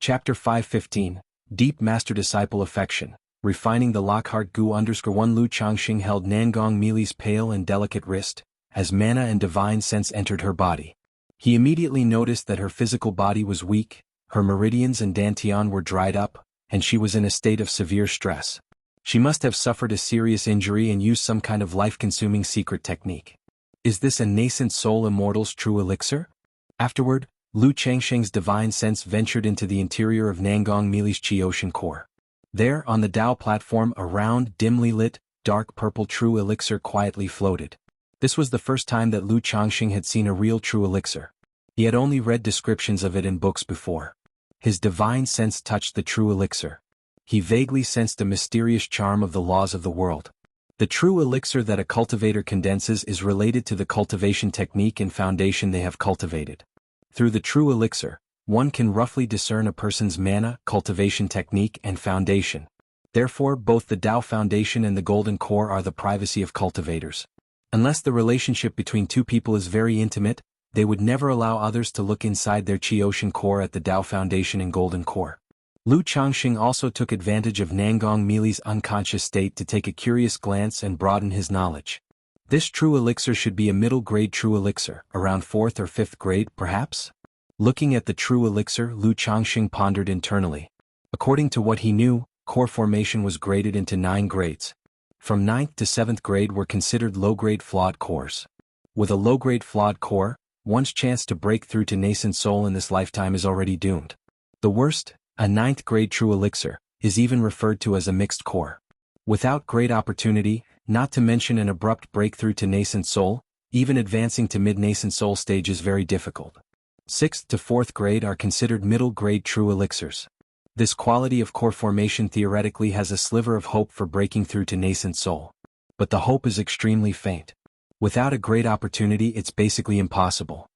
Chapter 515, Deep Master-Disciple Affection. Refining the Lockhart Gu _1 Lu Changxing held Nangong Mili's pale and delicate wrist, as mana and divine sense entered her body. He immediately noticed that her physical body was weak, her meridians and dantian were dried up, and she was in a state of severe stress. She must have suffered a serious injury and used some kind of life-consuming secret technique. Is this a nascent soul immortal's true elixir? Afterward, Lu Changxing's divine sense ventured into the interior of Nangong Mili's Qi Ocean core. There, on the Dao platform, a round, dimly lit, dark purple true elixir quietly floated. This was the first time that Lu Changxing had seen a real true elixir. He had only read descriptions of it in books before. His divine sense touched the true elixir. He vaguely sensed a mysterious charm of the laws of the world. The true elixir that a cultivator condenses is related to the cultivation technique and foundation they have cultivated. Through the true elixir, one can roughly discern a person's mana, cultivation technique, and foundation. Therefore, both the Dao foundation and the golden core are the privacy of cultivators. Unless the relationship between two people is very intimate, they would never allow others to look inside their Qi Ocean core at the Dao foundation and golden core. Lu Changxing also took advantage of Nangong Mili's unconscious state to take a curious glance and broaden his knowledge. This true elixir should be a middle-grade true elixir, around 4th or 5th grade, perhaps? Looking at the true elixir, Lu Changxing pondered internally. According to what he knew, core formation was graded into 9 grades. From 9th to 7th grade were considered low-grade flawed cores. With a low-grade flawed core, one's chance to break through to nascent soul in this lifetime is already doomed. The worst, a 9th grade true elixir, is even referred to as a mixed core. Without great opportunity, not to mention an abrupt breakthrough to nascent soul, even advancing to mid-nascent soul stage is very difficult. 6th to 4th grade are considered middle-grade true elixirs. This quality of core formation theoretically has a sliver of hope for breaking through to nascent soul. But the hope is extremely faint. Without a great opportunity, it's basically impossible.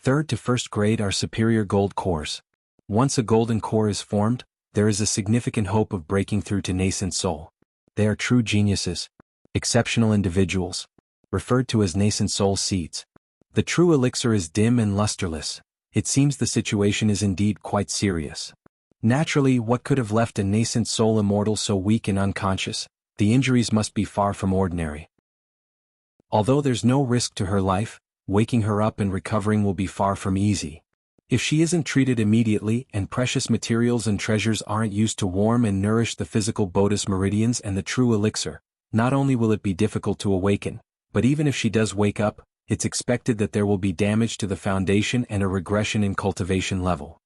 3rd to 1st grade are superior gold cores. Once a golden core is formed, there is a significant hope of breaking through to nascent soul. They are true geniuses, exceptional individuals, referred to as nascent soul seeds. The true elixir is dim and lusterless. It seems the situation is indeed quite serious. Naturally, what could have left a nascent soul immortal so weak and unconscious? The injuries must be far from ordinary. Although there's no risk to her life, waking her up and recovering will be far from easy. If she isn't treated immediately and precious materials and treasures aren't used to warm and nourish the physical Bodhis meridians and the true elixir, not only will it be difficult to awaken, but even if she does wake up, it's expected that there will be damage to the foundation and a regression in cultivation level.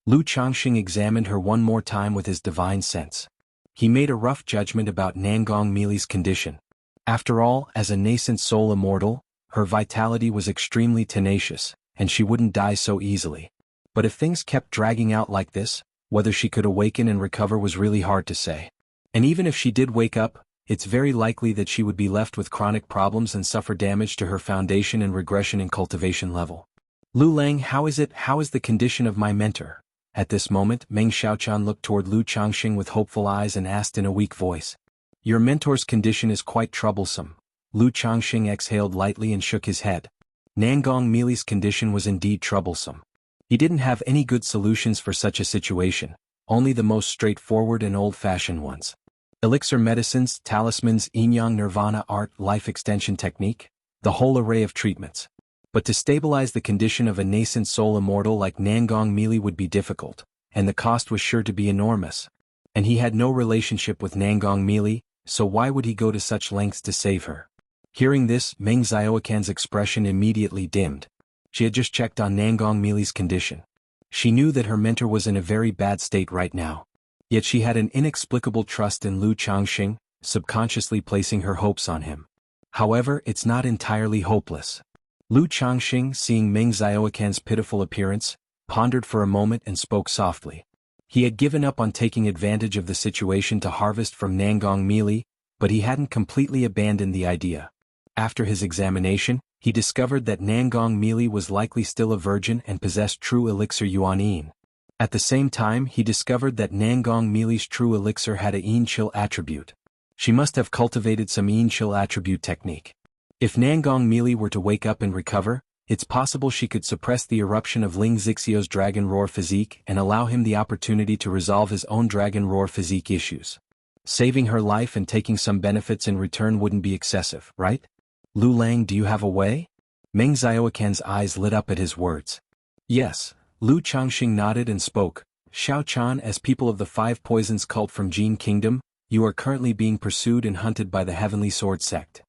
Lu Changxing examined her one more time with his divine sense. He made a rough judgment about Nangong Mili's condition. After all, as a nascent soul immortal, her vitality was extremely tenacious, and she wouldn't die so easily. But if things kept dragging out like this, whether she could awaken and recover was really hard to say. And even if she did wake up, it's very likely that she would be left with chronic problems and suffer damage to her foundation and regression in cultivation level. Lu Lang, how is the condition of my mentor? At this moment, Meng Xiaochan looked toward Lu Changxing with hopeful eyes and asked in a weak voice. Your mentor's condition is quite troublesome. Lu Changxing exhaled lightly and shook his head. Nangong Mili's condition was indeed troublesome. He didn't have any good solutions for such a situation, only the most straightforward and old-fashioned ones. Elixir medicines, talismans, yin-yang nirvana art, life extension technique, the whole array of treatments. But to stabilize the condition of a nascent soul immortal like Nangong Mili would be difficult, and the cost was sure to be enormous. And he had no relationship with Nangong Mili, so why would he go to such lengths to save her? Hearing this, Meng Xiaocan's expression immediately dimmed. She had just checked on Nangong Mili's condition. She knew that her mentor was in a very bad state right now. Yet she had an inexplicable trust in Lu Changxing, subconsciously placing her hopes on him. However, it's not entirely hopeless. Lu Changxing, seeing Meng Xiaocan's pitiful appearance, pondered for a moment and spoke softly. He had given up on taking advantage of the situation to harvest from Nangong Mili, but he hadn't completely abandoned the idea. After his examination, he discovered that Nangong Mili was likely still a virgin and possessed true elixir Yuan. At the same time, he discovered that Nangong Mili's true elixir had a Yin Chill attribute. She must have cultivated some Yin Chill attribute technique. If Nangong Mili were to wake up and recover, it's possible she could suppress the eruption of Ling Xixiu's dragon roar physique and allow him the opportunity to resolve his own dragon roar physique issues. Saving her life and taking some benefits in return wouldn't be excessive, right? Lu Lang, do you have a way? Meng Xiaoquan's eyes lit up at his words. Yes, Lu Changxing nodded and spoke. Xiao Chan, as people of the Five Poisons cult from Jin Kingdom, you are currently being pursued and hunted by the Heavenly Sword sect.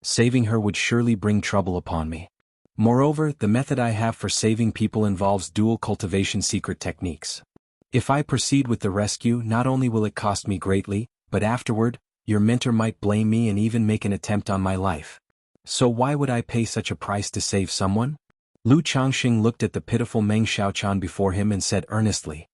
Saving her would surely bring trouble upon me. Moreover, the method I have for saving people involves dual cultivation secret techniques. If I proceed with the rescue, not only will it cost me greatly, but afterward, your mentor might blame me and even make an attempt on my life. So why would I pay such a price to save someone? Lu Changxing looked at the pitiful Meng Xiaochan before him and said earnestly.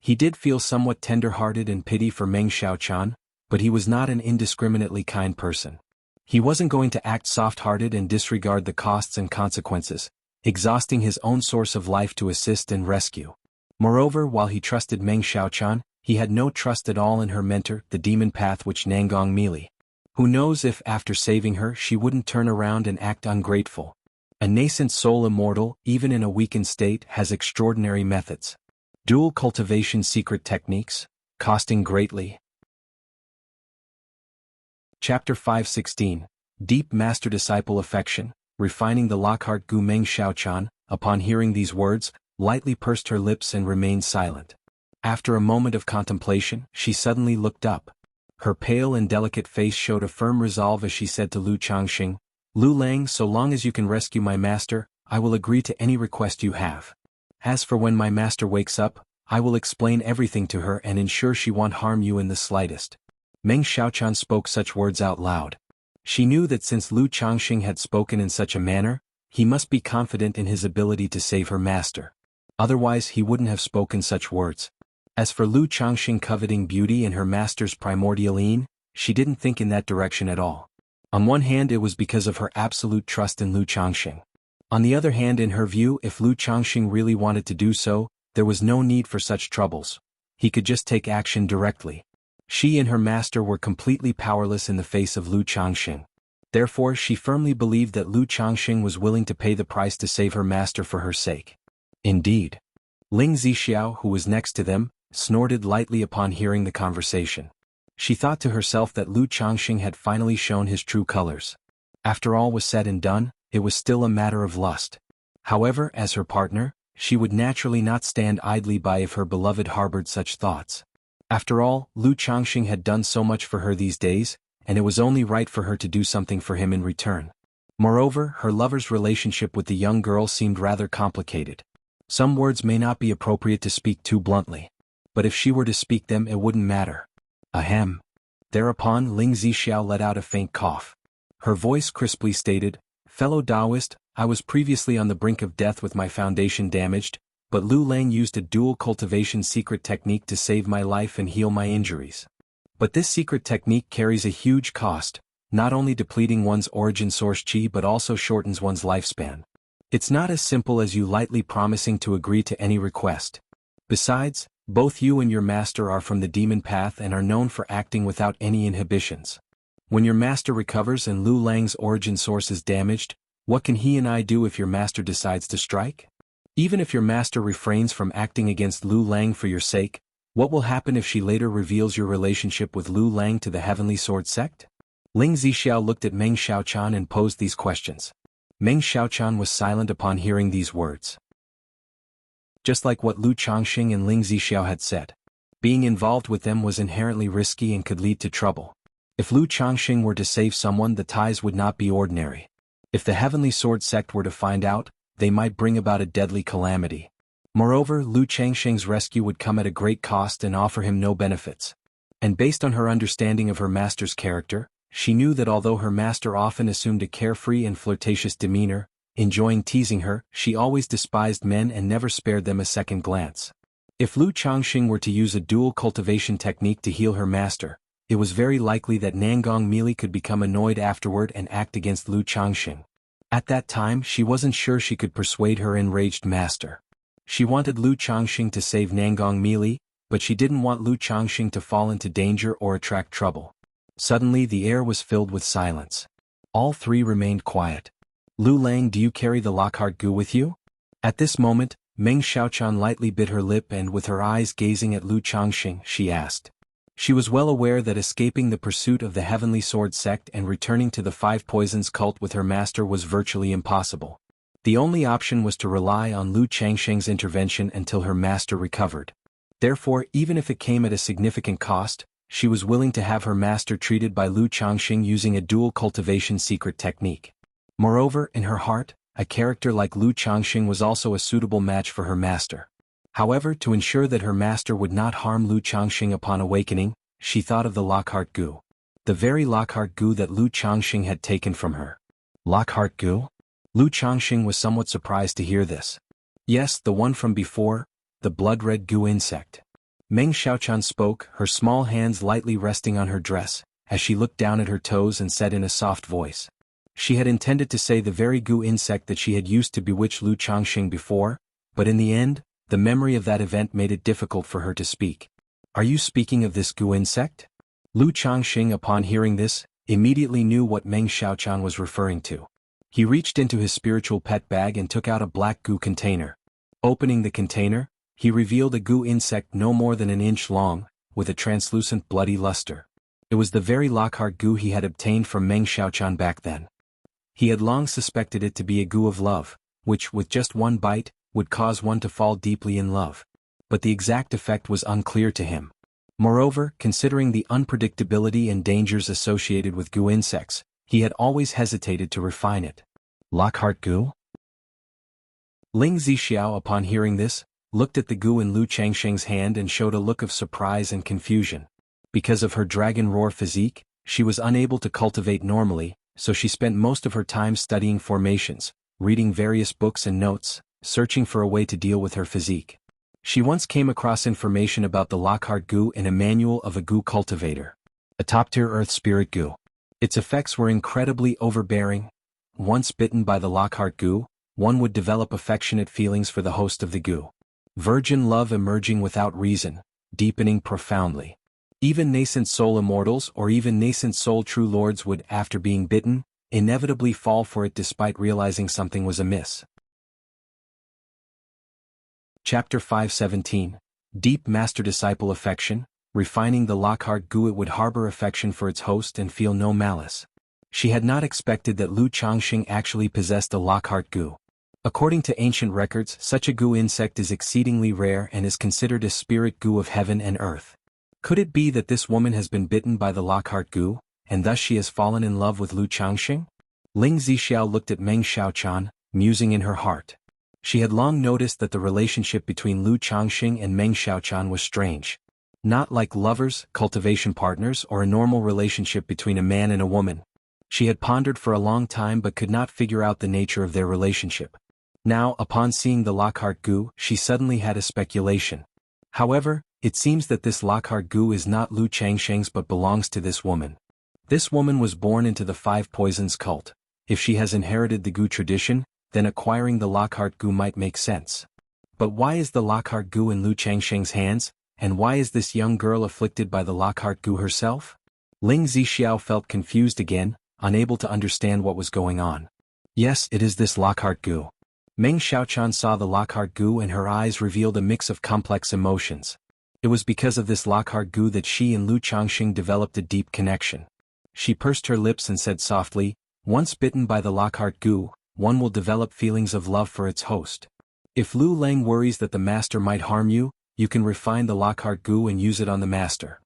He did feel somewhat tender-hearted and pity for Meng Xiaochan, but he was not an indiscriminately kind person. He wasn't going to act soft-hearted and disregard the costs and consequences, exhausting his own source of life to assist and rescue. Moreover, while he trusted Meng Xiaochan, he had no trust at all in her mentor, the demon path witch Nangong Meili. Who knows if, after saving her, she wouldn't turn around and act ungrateful. A nascent soul immortal, even in a weakened state, has extraordinary methods. Dual cultivation secret techniques, costing greatly. Chapter 516, Deep Master-Disciple Affection, Refining the Lockhart Gu. Meng Xiaochan, upon hearing these words, lightly pursed her lips and remained silent. After a moment of contemplation, she suddenly looked up. Her pale and delicate face showed a firm resolve as she said to Lu Changxing, Lu Lang, so long as you can rescue my master, I will agree to any request you have. As for when my master wakes up, I will explain everything to her and ensure she won't harm you in the slightest. Meng Xiaochan spoke such words out loud. She knew that since Lu Changxing had spoken in such a manner, he must be confident in his ability to save her master. Otherwise he wouldn't have spoken such words. As for Lu Changxing coveting beauty in her master's primordial yin, she didn't think in that direction at all. On one hand, it was because of her absolute trust in Lu Changxing. On the other hand, in her view, if Lu Changxing really wanted to do so, there was no need for such troubles. He could just take action directly. She and her master were completely powerless in the face of Lu Changxing. Therefore, she firmly believed that Lu Changxing was willing to pay the price to save her master for her sake. Indeed. Ling Zixiao, who was next to them, snorted lightly upon hearing the conversation. She thought to herself that Lu Changxing had finally shown his true colors. After all was said and done, it was still a matter of lust. However, as her partner, she would naturally not stand idly by if her beloved harbored such thoughts. After all, Lu Changxing had done so much for her these days, and it was only right for her to do something for him in return. Moreover, her lover's relationship with the young girl seemed rather complicated. Some words may not be appropriate to speak too bluntly. But if she were to speak them, it wouldn't matter. Ahem. Thereupon Ling Zixiao let out a faint cough. Her voice crisply stated, Fellow Taoist, I was previously on the brink of death with my foundation damaged, but Lu Lang used a dual cultivation secret technique to save my life and heal my injuries. But this secret technique carries a huge cost, not only depleting one's origin source qi but also shortens one's lifespan. It's not as simple as you lightly promising to agree to any request. Besides, both you and your master are from the demon path and are known for acting without any inhibitions. When your master recovers and Lu Lang's origin source is damaged, what can he and I do if your master decides to strike? Even if your master refrains from acting against Lu Lang for your sake, what will happen if she later reveals your relationship with Lu Lang to the Heavenly Sword sect? Ling Zixiao looked at Meng Xiaochan and posed these questions. Meng Xiaochan was silent upon hearing these words. Just like what Lu Changxing and Ling Zixiao had said. Being involved with them was inherently risky and could lead to trouble. If Lu Changxing were to save someone, the ties would not be ordinary. If the Heavenly Sword sect were to find out, they might bring about a deadly calamity. Moreover, Lu Changxing's rescue would come at a great cost and offer him no benefits. And based on her understanding of her master's character, she knew that although her master often assumed a carefree and flirtatious demeanor, enjoying teasing her, she always despised men and never spared them a second glance. If Lu Changxing were to use a dual cultivation technique to heal her master, it was very likely that Nangong Meili could become annoyed afterward and act against Lu Changxing. At that time, she wasn't sure she could persuade her enraged master. She wanted Lu Changxing to save Nangong Meili, but she didn't want Lu Changxing to fall into danger or attract trouble. Suddenly the air was filled with silence. All three remained quiet. Lu Lang, do you carry the Lockhart Gu with you? At this moment, Meng Xiaochan lightly bit her lip and with her eyes gazing at Lu Changxing, she asked. She was well aware that escaping the pursuit of the Heavenly Sword sect and returning to the Five Poisons cult with her master was virtually impossible. The only option was to rely on Lu Changxing's intervention until her master recovered. Therefore, even if it came at a significant cost, she was willing to have her master treated by Lu Changxing using a dual cultivation secret technique. Moreover, in her heart, a character like Lu Changxing was also a suitable match for her master. However, to ensure that her master would not harm Lu Changxing upon awakening, she thought of the Lockhart Gu. The very Lockhart Gu that Lu Changxing had taken from her. Lockhart Gu? Lu Changxing was somewhat surprised to hear this. Yes, the one from before, the blood-red Gu insect. Meng Xiaochan spoke, her small hands lightly resting on her dress, as she looked down at her toes and said in a soft voice. She had intended to say the very Gu insect that she had used to bewitch Lu Changxing before, but in the end, the memory of that event made it difficult for her to speak. Are you speaking of this Gu insect? Lu Changxing, upon hearing this, immediately knew what Meng Xiaochan was referring to. He reached into his spiritual pet bag and took out a black Gu container. Opening the container, he revealed a Gu insect no more than an inch long, with a translucent bloody luster. It was the very Lockhart Gu he had obtained from Meng Xiaochan back then. He had long suspected it to be a Gu of love, which, with just one bite, would cause one to fall deeply in love. But the exact effect was unclear to him. Moreover, considering the unpredictability and dangers associated with Gu insects, he had always hesitated to refine it. Lockhart Gu? Ling Zixiao, upon hearing this, looked at the Gu in Lu Changxing's hand and showed a look of surprise and confusion. Because of her dragon roar physique, she was unable to cultivate normally, so she spent most of her time studying formations, reading various books and notes, searching for a way to deal with her physique. She once came across information about the Lockhart Gu in a manual of a Gu cultivator. A top-tier earth spirit Gu. Its effects were incredibly overbearing. Once bitten by the Lockhart Gu, one would develop affectionate feelings for the host of the Gu. Virgin love emerging without reason, deepening profoundly. Even nascent soul immortals or even nascent soul true lords would, after being bitten, inevitably fall for it despite realizing something was amiss. Chapter 517. Deep Master-Disciple Affection. Refining the Lockhart Gu, it would harbor affection for its host and feel no malice. She had not expected that Lu Changxing actually possessed a Lockhart Gu. According to ancient records, such a Gu insect is exceedingly rare and is considered a spirit Gu of heaven and earth. Could it be that this woman has been bitten by the Lockhart Gu, and thus she has fallen in love with Lu Changxing? Ling Zixiao looked at Meng Xiaochan, musing in her heart. She had long noticed that the relationship between Lu Changxing and Meng Xiaochan was strange. Not like lovers, cultivation partners, or a normal relationship between a man and a woman. She had pondered for a long time but could not figure out the nature of their relationship. Now, upon seeing the Lockhart Gu, she suddenly had a speculation. However, it seems that this Lockhart Gu is not Lu Changxing's but belongs to this woman. This woman was born into the Five Poisons cult. If she has inherited the Gu tradition, then acquiring the Lockhart Gu might make sense. But why is the Lockhart Gu in Lu Changxing's hands, and why is this young girl afflicted by the Lockhart Gu herself? Ling Zixiao felt confused again, unable to understand what was going on. Yes, it is this Lockhart Gu. Meng Xiaochan saw the Lockhart Gu and her eyes revealed a mix of complex emotions. It was because of this Lockhart Gu that she and Lu Changxing developed a deep connection. She pursed her lips and said softly, once bitten by the Lockhart Gu, one will develop feelings of love for its host. If Lu Lang worries that the master might harm you, you can refine the Lockhart Gu and use it on the master.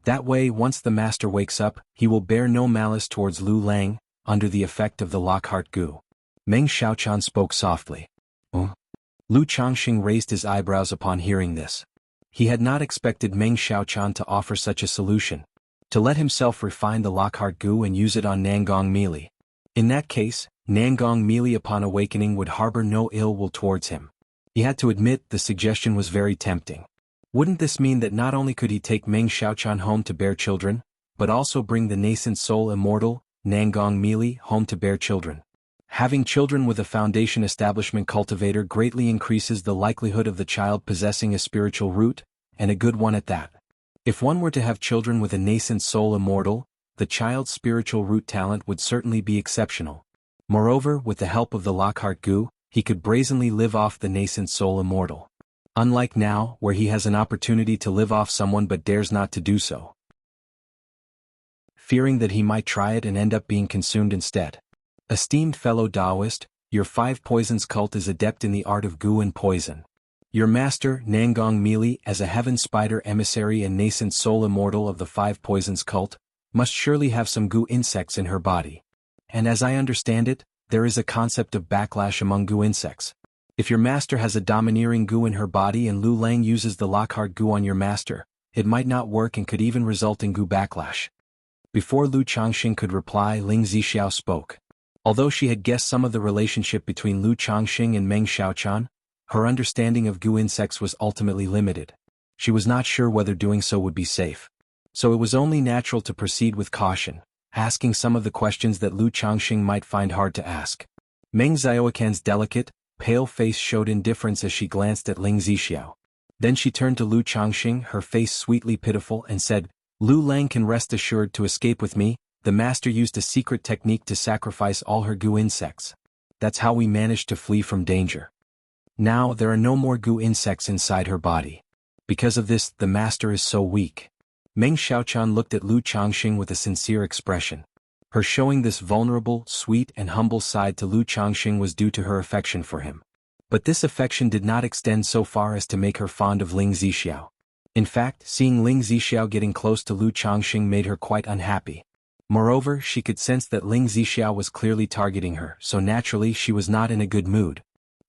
That way, once the master wakes up, he will bear no malice towards Lu Lang, under the effect of the Lockhart Gu. Meng Xiaochan spoke softly. Lu Changxing raised his eyebrows upon hearing this. He had not expected Meng Xiaochan to offer such a solution. To let himself refine the Lockhart Gu and use it on Nangong Meili. In that case, Nangong Meili upon awakening would harbor no ill will towards him. He had to admit the suggestion was very tempting. Wouldn't this mean that not only could he take Meng Xiaochan home to bear children, but also bring the nascent soul immortal, Nangong Meili, home to bear children? Having children with a foundation establishment cultivator greatly increases the likelihood of the child possessing a spiritual root, and a good one at that. If one were to have children with a nascent soul immortal, the child's spiritual root talent would certainly be exceptional. Moreover, with the help of the Lockhart Gu, he could brazenly live off the nascent soul immortal. Unlike now, where he has an opportunity to live off someone but dares not to do so, fearing that he might try it and end up being consumed instead. Esteemed fellow Taoist, your five poisons cult is adept in the art of Gu and poison. Your master, Nangong Meili, as a heaven spider emissary and nascent soul immortal of the five poisons cult, must surely have some Gu insects in her body. And as I understand it, there is a concept of backlash among Gu insects. If your master has a domineering Gu in her body and Lu Lang uses the Lockhart Gu on your master, it might not work and could even result in Gu backlash. Before Lu Changxing could reply, Ling Zixiao spoke. Although she had guessed some of the relationship between Lu Changxing and Meng Xiaochan, her understanding of Gu insects was ultimately limited. She was not sure whether doing so would be safe. So it was only natural to proceed with caution, asking some of the questions that Lu Changxing might find hard to ask. Meng Xiaocan's delicate, pale face showed indifference as she glanced at Ling Zixiao. Then she turned to Lu Changxing, her face sweetly pitiful, and said, Lu Lang can rest assured to escape with me. The master used a secret technique to sacrifice all her Gu insects. That's how we managed to flee from danger. Now there are no more Gu insects inside her body. Because of this, the master is so weak. Meng Xiaochan looked at Lu Changxing with a sincere expression. Her showing this vulnerable, sweet and humble side to Lu Changxing was due to her affection for him. But this affection did not extend so far as to make her fond of Ling Zixiao. In fact, seeing Ling Zixiao getting close to Lu Changxing made her quite unhappy. Moreover, she could sense that Ling Zixiao was clearly targeting her, so naturally she was not in a good mood.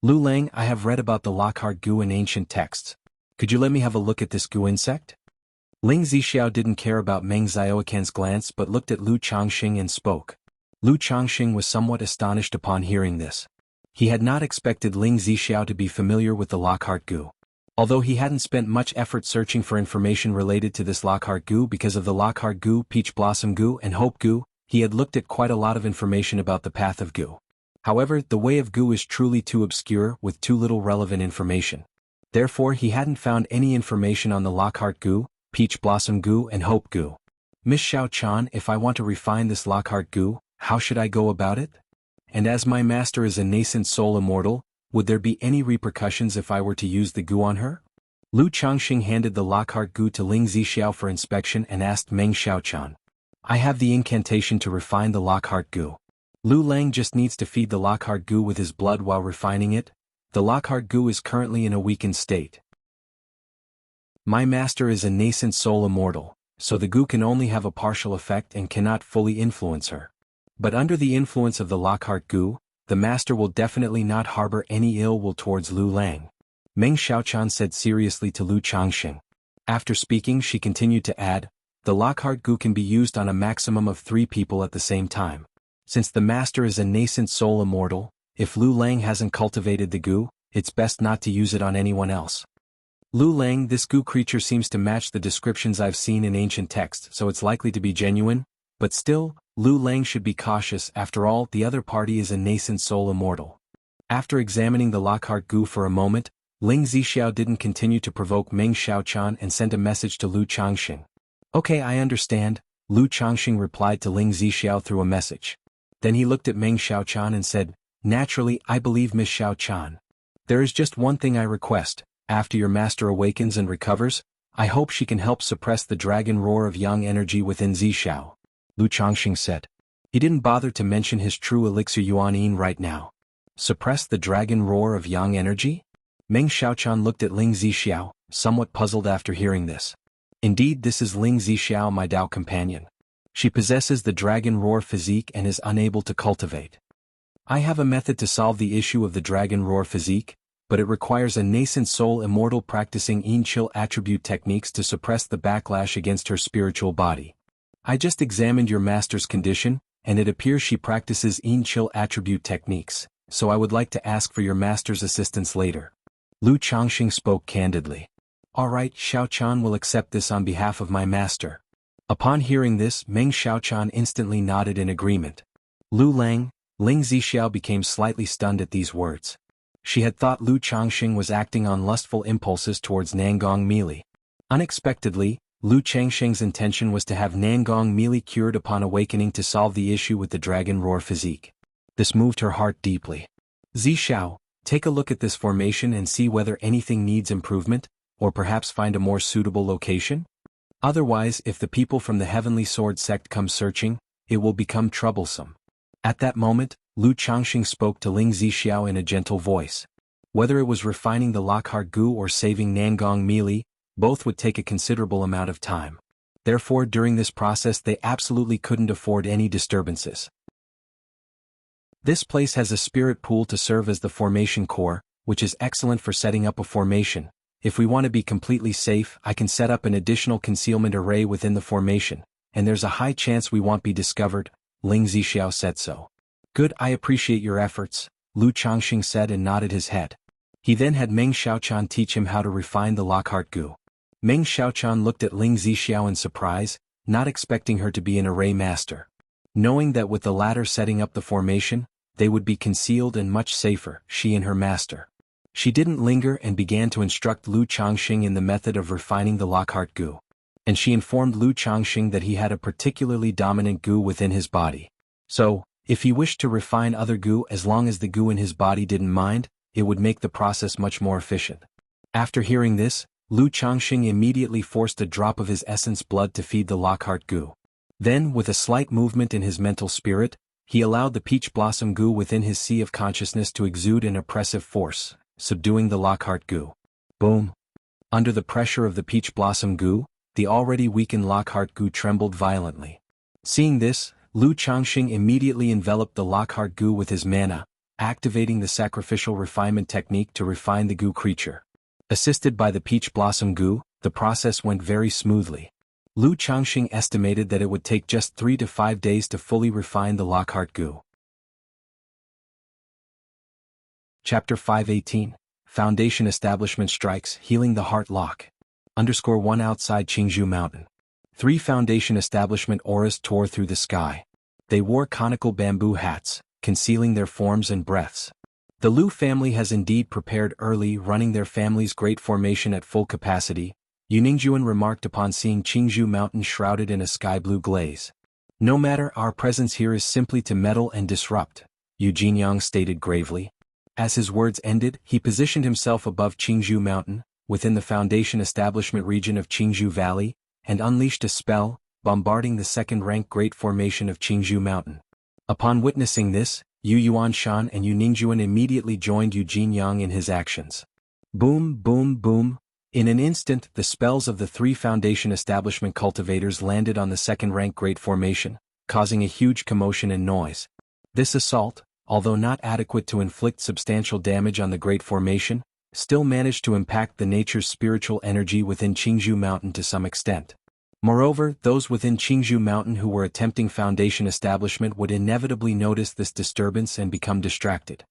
Lu Lang, I have read about the Lockhart Gu in ancient texts. Could you let me have a look at this Gu insect? Ling Zixiao didn't care about Meng Xiaocan's glance but looked at Lu Changxing and spoke. Lu Changxing was somewhat astonished upon hearing this. He had not expected Ling Zixiao to be familiar with the Lockhart Gu. Although he hadn't spent much effort searching for information related to this Lockhart Gu because of the Lockhart Gu, Peach Blossom Gu, and Hope Gu, he had looked at quite a lot of information about the path of Gu. However, the way of Gu is truly too obscure with too little relevant information. Therefore, he hadn't found any information on the Lockhart Gu, Peach Blossom Gu, and Hope Gu. Miss Xiaochan, if I want to refine this Lockhart Gu, how should I go about it? And as my master is a nascent soul immortal, would there be any repercussions if I were to use the Gu on her? Lu Changxing handed the Lockhart Gu to Ling Zixiao for inspection and asked Meng Xiaochan. I have the incantation to refine the Lockhart Gu. Lu Lang just needs to feed the Lockhart Gu with his blood while refining it. The Lockhart Gu is currently in a weakened state. My master is a nascent soul immortal, so the Gu can only have a partial effect and cannot fully influence her. But under the influence of the Lockhart Gu, the master will definitely not harbor any ill will towards Lu Lang. Meng Xiaochan said seriously to Lu Changxing. After speaking, she continued to add, the Lockhart Gu can be used on a maximum of 3 people at the same time. Since the master is a nascent soul immortal, if Lu Lang hasn't cultivated the Gu, it's best not to use it on anyone else. Lu Lang, this Gu creature seems to match the descriptions I've seen in ancient texts, so it's likely to be genuine, but still, Lu Lang should be cautious. After all, the other party is a nascent soul immortal. After examining the Lockhart Gu for a moment, Ling Zixiao didn't continue to provoke Meng Xiaochan and sent a message to Lu Changxing. Okay, I understand, Lu Changxing replied to Ling Zixiao through a message. Then he looked at Meng Xiaochan and said, naturally, I believe Miss Xiaochan. There is just one thing I request. After your master awakens and recovers, I hope she can help suppress the dragon roar of yang energy within Zixiao. Lu Changxing said. He didn't bother to mention his true elixir Yuan Yin right now. Suppress the dragon roar of yang energy? Meng Xiaochan looked at Ling Zixiao, somewhat puzzled after hearing this. Indeed, this is Ling Zixiao, my Dao companion. She possesses the dragon roar physique and is unable to cultivate. I have a method to solve the issue of the dragon roar physique, but it requires a nascent soul immortal practicing Yin Chill attribute techniques to suppress the backlash against her spiritual body. I just examined your master's condition, and it appears she practices Yin Chill attribute techniques, so I would like to ask for your master's assistance later. Lu Changxing spoke candidly. Alright, Xiaochan will accept this on behalf of my master. Upon hearing this, Meng Xiaochan instantly nodded in agreement. Lu Lang, Ling Zixiao became slightly stunned at these words. She had thought Lu Changxing was acting on lustful impulses towards Nangong Meili. Unexpectedly, Lu Changxing's intention was to have Nangong Meili cured upon awakening to solve the issue with the dragon roar physique. This moved her heart deeply. Zishao, take a look at this formation and see whether anything needs improvement, or perhaps find a more suitable location? Otherwise, if the people from the Heavenly Sword sect come searching, it will become troublesome. At that moment, Lu Changxing spoke to Ling Zixiao in a gentle voice. Whether it was refining the Lockhart Gu or saving Nangong Meili, both would take a considerable amount of time. Therefore, during this process they absolutely couldn't afford any disturbances. This place has a spirit pool to serve as the formation core, which is excellent for setting up a formation. If we want to be completely safe, I can set up an additional concealment array within the formation, and there's a high chance we won't be discovered. Ling Zixiao said so. Good, I appreciate your efforts, Lu Changxing said and nodded his head. He then had Meng Xiaochan teach him how to refine the Lockhart Gu. Meng Xiaochan looked at Ling Zixiao in surprise, not expecting her to be an array master. Knowing that with the latter setting up the formation, they would be concealed and much safer, she and her master. She didn't linger and began to instruct Lu Changxing in the method of refining the Lockhart Gu. And she informed Lu Changxing that he had a particularly dominant Gu within his body. So, if he wished to refine other Gu as long as the Gu in his body didn't mind, it would make the process much more efficient. After hearing this, Lu Changxing immediately forced a drop of his essence blood to feed the Lockhart Gu. Then, with a slight movement in his mental spirit, he allowed the peach blossom Gu within his sea of consciousness to exude an oppressive force, subduing the Lockhart Gu. Boom! Under the pressure of the peach blossom Gu, the already weakened Lockhart Gu trembled violently. Seeing this, Lu Changxing immediately enveloped the Lockhart Gu with his mana, activating the sacrificial refinement technique to refine the Gu creature. Assisted by the peach blossom Gu, the process went very smoothly. Lu Changxing estimated that it would take just 3 to 5 days to fully refine the Lockhart Gu. Chapter 518, Foundation Establishment Strikes, Healing the Heart Lock. _1 outside Jianghu Mountain. 3 foundation establishment auras tore through the sky. They wore conical bamboo hats, concealing their forms and breaths. The Lu family has indeed prepared early, running their family's great formation at full capacity, Yu Ningjuan remarked upon seeing Jianghu Mountain shrouded in a sky-blue glaze. No matter, our presence here is simply to meddle and disrupt, Yu Jinyang stated gravely. As his words ended, he positioned himself above Jianghu Mountain, within the foundation establishment region of Jianghu Valley, and unleashed a spell, bombarding the second-rank great formation of Jianghu Mountain. Upon witnessing this, Yu Yuanshan and Yu Ningjuan immediately joined Yu Jinyang in his actions. Boom, boom, boom. In an instant, the spells of the 3 foundation establishment cultivators landed on the second-rank great formation, causing a huge commotion and noise. This assault, although not adequate to inflict substantial damage on the great formation, still managed to impact the nature's spiritual energy within Jianghu Mountain to some extent. Moreover, those within Jianghu Mountain who were attempting foundation establishment would inevitably notice this disturbance and become distracted.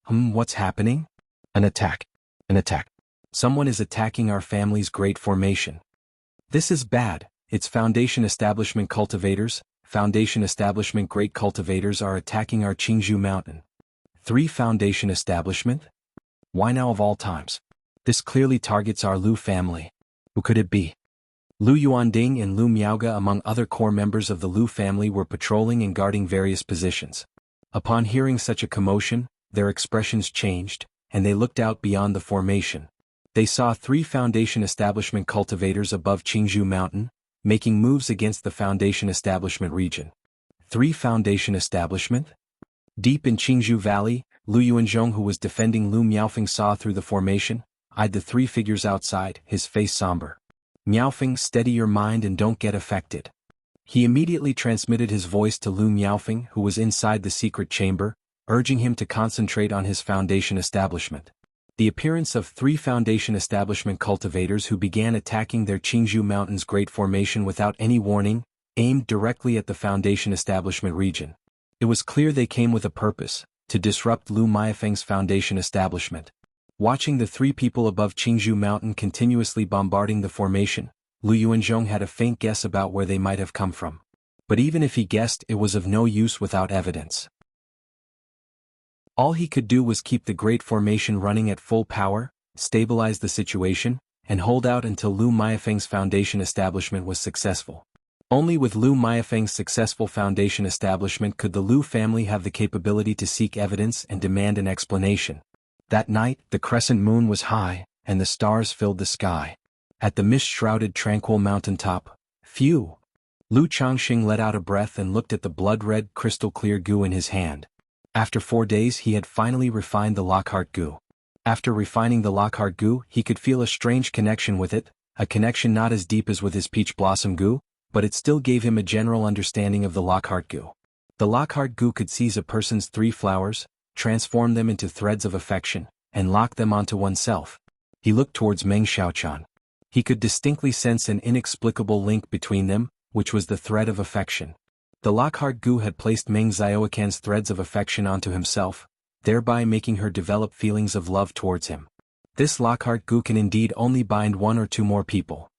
What's happening? An attack. An attack. Someone is attacking our family's great formation. This is bad. It's foundation establishment cultivators. Foundation establishment great cultivators are attacking our Jianghu Mountain. 3 foundation establishment? Why now of all times? This clearly targets our Lu family. Who could it be? Lu Yuanding and Lu Miaoga among other core members of the Lu family were patrolling and guarding various positions. Upon hearing such a commotion, their expressions changed, and they looked out beyond the formation. They saw 3 foundation establishment cultivators above Jianghu Mountain, making moves against the foundation establishment region. 3 foundation establishment? Deep in Jianghu Valley, Lu Yuanzhong, who was defending Lu Miaofeng, saw through the formation, eyed the 3 figures outside, his face somber. Miaofeng, steady your mind and don't get affected. He immediately transmitted his voice to Lu Miaofeng, who was inside the secret chamber, urging him to concentrate on his foundation establishment. The appearance of 3 foundation establishment cultivators who began attacking their Jianghu Mountain's great formation without any warning, aimed directly at the foundation establishment region. It was clear they came with a purpose, to disrupt Lu Miaofeng's foundation establishment. Watching the 3 people above Jianghu Mountain continuously bombarding the formation, Lu Yuanzhong had a faint guess about where they might have come from. But even if he guessed, it was of no use without evidence. All he could do was keep the great formation running at full power, stabilize the situation, and hold out until Lu Miaofeng's foundation establishment was successful. Only with Lu Miafeng's successful foundation establishment could the Lu family have the capability to seek evidence and demand an explanation. That night, the crescent moon was high, and the stars filled the sky. At the mist-shrouded tranquil mountaintop, phew! Lu Changxing let out a breath and looked at the blood-red crystal-clear goo in his hand. After 4 days he had finally refined the Lockhart goo. After refining the Lockhart goo, he could feel a strange connection with it, a connection not as deep as with his peach blossom goo, but it still gave him a general understanding of the Lockhart goo. The Lockhart goo could seize a person's 3 flowers, transform them into threads of affection, and lock them onto oneself. He looked towards Meng Xiaochan. He could distinctly sense an inexplicable link between them, which was the thread of affection. The Lockhart goo had placed Meng Xiaocan's threads of affection onto himself, thereby making her develop feelings of love towards him. This Lockhart goo can indeed only bind 1 or 2 more people.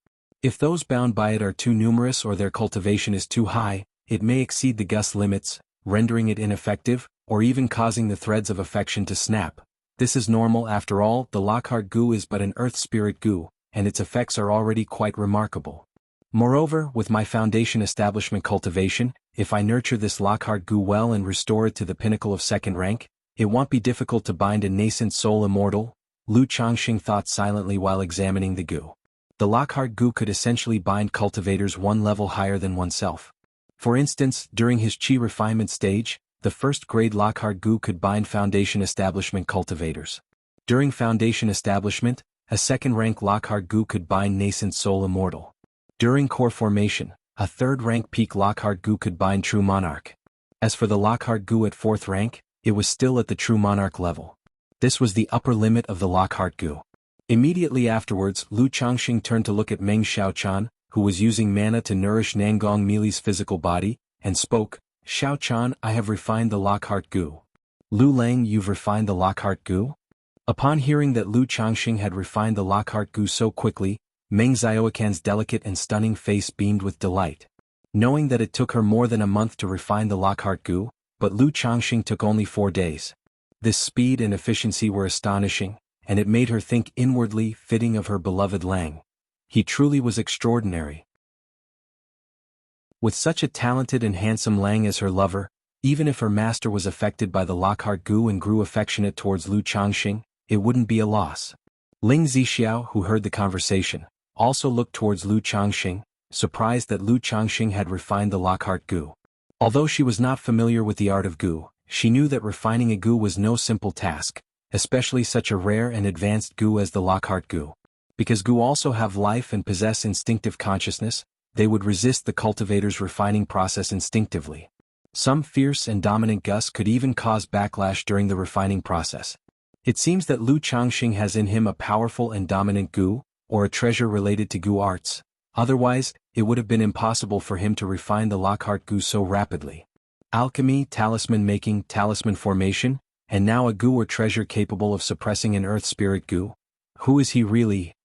If those bound by it are too numerous or their cultivation is too high, it may exceed the gust limits, rendering it ineffective, or even causing the threads of affection to snap. This is normal after all. The Lockhart goo is but an earth spirit goo, and its effects are already quite remarkable. Moreover, with my foundation establishment cultivation, if I nurture this Lockhart goo well and restore it to the pinnacle of 2nd rank, it won't be difficult to bind a nascent soul immortal, Lu Changxing thought silently while examining the goo. The Lockhart goo could essentially bind cultivators 1 level higher than oneself. For instance, during his Qi refinement stage, the 1st grade Lockhart goo could bind foundation establishment cultivators. During foundation establishment, a 2nd rank Lockhart goo could bind nascent soul immortal. During core formation, a 3rd rank peak Lockhart goo could bind true monarch. As for the Lockhart goo at 4th rank, it was still at the true monarch level. This was the upper limit of the Lockhart goo. Immediately afterwards, Lu Changxing turned to look at Meng Xiaochan, who was using mana to nourish Nangong Mili's physical body, and spoke, "Xiaochan, I have refined the Lockhart goo." "Lu Lang, you've refined the Lockhart goo?" Upon hearing that Lu Changxing had refined the Lockhart goo so quickly, Meng Xiaocan's delicate and stunning face beamed with delight. Knowing that it took her more than a month to refine the Lockhart goo, but Lu Changxing took only 4 days. This speed and efficiency were astonishing, and it made her think inwardly, fitting of her beloved Lang. He truly was extraordinary. With such a talented and handsome Lang as her lover, even if her master was affected by the Lockhart goo and grew affectionate towards Lu Changxing, it wouldn't be a loss. Ling Zixiao, who heard the conversation, also looked towards Lu Changxing, surprised that Lu Changxing had refined the Lockhart goo. Although she was not familiar with the art of goo, she knew that refining a goo was no simple task, especially such a rare and advanced goo as the Lockhart goo. Because goo also have life and possess instinctive consciousness, they would resist the cultivator's refining process instinctively. Some fierce and dominant gusts could even cause backlash during the refining process. It seems that Lu Changxing has in him a powerful and dominant goo, or a treasure related to goo arts. Otherwise, it would have been impossible for him to refine the Lockhart goo so rapidly. Alchemy, talisman making, talisman formation, and now a goo or treasure capable of suppressing an earth spirit goo. Who is he really?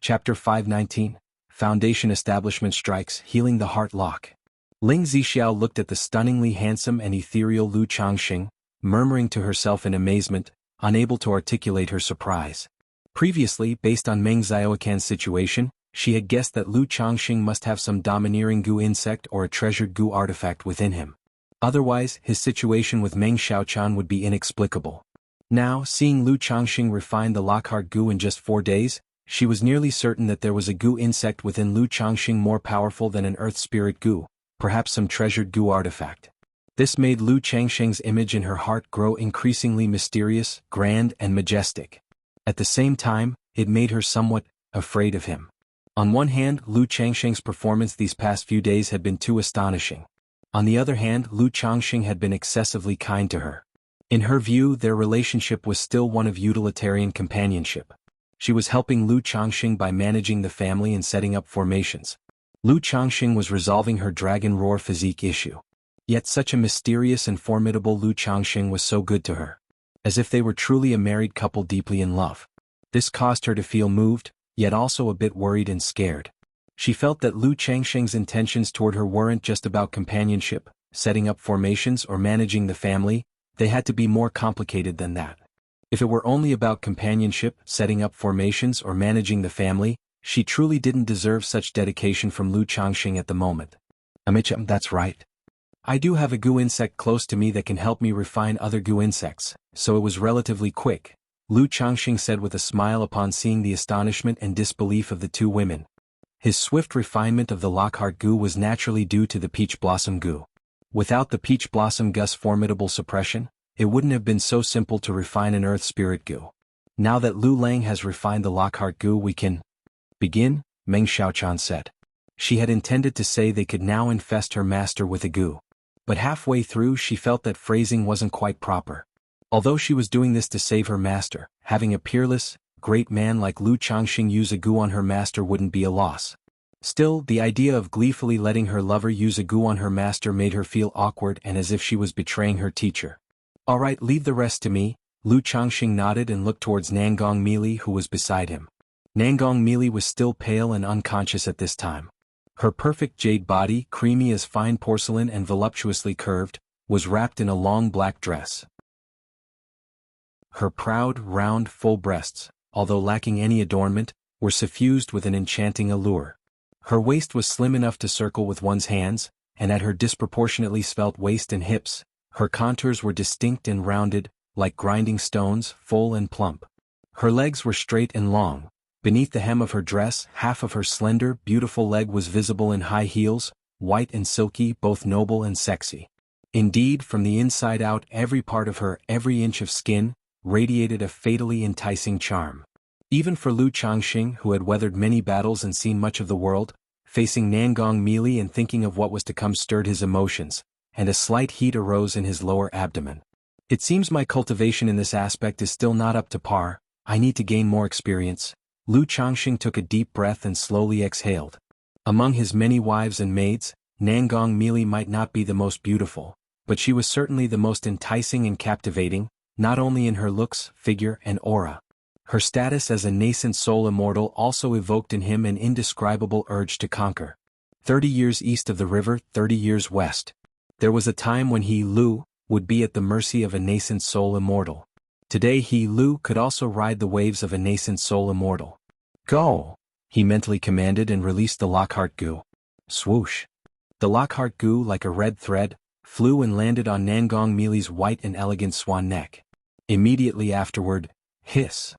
Chapter 519, Foundation Establishment Strikes, Healing the Heart Lock. Ling Zixiao looked at the stunningly handsome and ethereal Lu Changxing, murmuring to herself in amazement, unable to articulate her surprise. Previously, based on Meng Xiaocan's situation, she had guessed that Lu Changxing must have some domineering goo insect or a treasured goo artifact within him. Otherwise, his situation with Meng Xiaochan would be inexplicable. Now, seeing Lu Changxing refine the Lockhart goo in just 4 days, she was nearly certain that there was a goo insect within Lu Changxing more powerful than an earth spirit goo, perhaps some treasured goo artifact. This made Lu Changxing's image in her heart grow increasingly mysterious, grand, and majestic. At the same time, it made her somewhat afraid of him. On one hand, Lu Changxing's performance these past few days had been too astonishing. On the other hand, Lu Changxing had been excessively kind to her. In her view, their relationship was still one of utilitarian companionship. She was helping Lu Changxing by managing the family and setting up formations. Lu Changxing was resolving her dragon roar physique issue. Yet such a mysterious and formidable Lu Changxing was so good to her. As if they were truly a married couple deeply in love. This caused her to feel moved, yet also a bit worried and scared. She felt that Lu Changxing's intentions toward her weren't just about companionship, setting up formations or managing the family, they had to be more complicated than that. If it were only about companionship, setting up formations or managing the family, She truly didn't deserve such dedication from Lu Changxing at the moment. That's right. I do have a goo insect close to me that can help me refine other goo insects, so it was relatively quick, Lu Changxing said with a smile upon seeing the astonishment and disbelief of the two women. His swift refinement of the Lockhart goo was naturally due to the peach blossom goo. Without the peach blossom goo's formidable suppression, it wouldn't have been so simple to refine an earth spirit goo. Now that Lu Lang has refined the Lockhart goo, we can begin, Meng Xiaochan said. She had intended to say they could now infest her master with a goo. But halfway through she felt that phrasing wasn't quite proper. Although she was doing this to save her master, having a peerless, great man like Lu Changxing use a goo on her master wouldn't be a loss. Still, the idea of gleefully letting her lover use a goo on her master made her feel awkward and as if she was betraying her teacher. Alright, leave the rest to me, Lu Changxing nodded and looked towards Nangong Mili who was beside him. Nangong Mili was still pale and unconscious at this time. Her perfect jade body, creamy as fine porcelain and voluptuously curved, was wrapped in a long black dress. Her proud, round, full breasts, although lacking any adornment, were suffused with an enchanting allure. Her waist was slim enough to circle with one's hands, and at her disproportionately svelte waist and hips, her contours were distinct and rounded, like grinding stones, full and plump. Her legs were straight and long. Beneath the hem of her dress, half of her slender, beautiful leg was visible in high heels, white and silky, both noble and sexy. Indeed, from the inside out, every part of her, every inch of skin, radiated a fatally enticing charm. Even for Lu Changxing, who had weathered many battles and seen much of the world, facing Nangong Mili and thinking of what was to come stirred his emotions, and a slight heat arose in his lower abdomen. It seems my cultivation in this aspect is still not up to par. I need to gain more experience. Lu Changxing took a deep breath and slowly exhaled. Among his many wives and maids, Nangong Mili might not be the most beautiful, but she was certainly the most enticing and captivating, not only in her looks, figure, and aura. Her status as a nascent soul immortal also evoked in him an indescribable urge to conquer. 30 years east of the river, 30 years west. There was a time when he, Lu, would be at the mercy of a nascent soul immortal. Today he, Lu, could also ride the waves of a nascent soul immortal. Go! He mentally commanded and released the Lockhart goo. Swoosh! The Lockhart goo, like a red thread, flew and landed on Nangong Mili's white and elegant swan neck. Immediately afterward, hiss!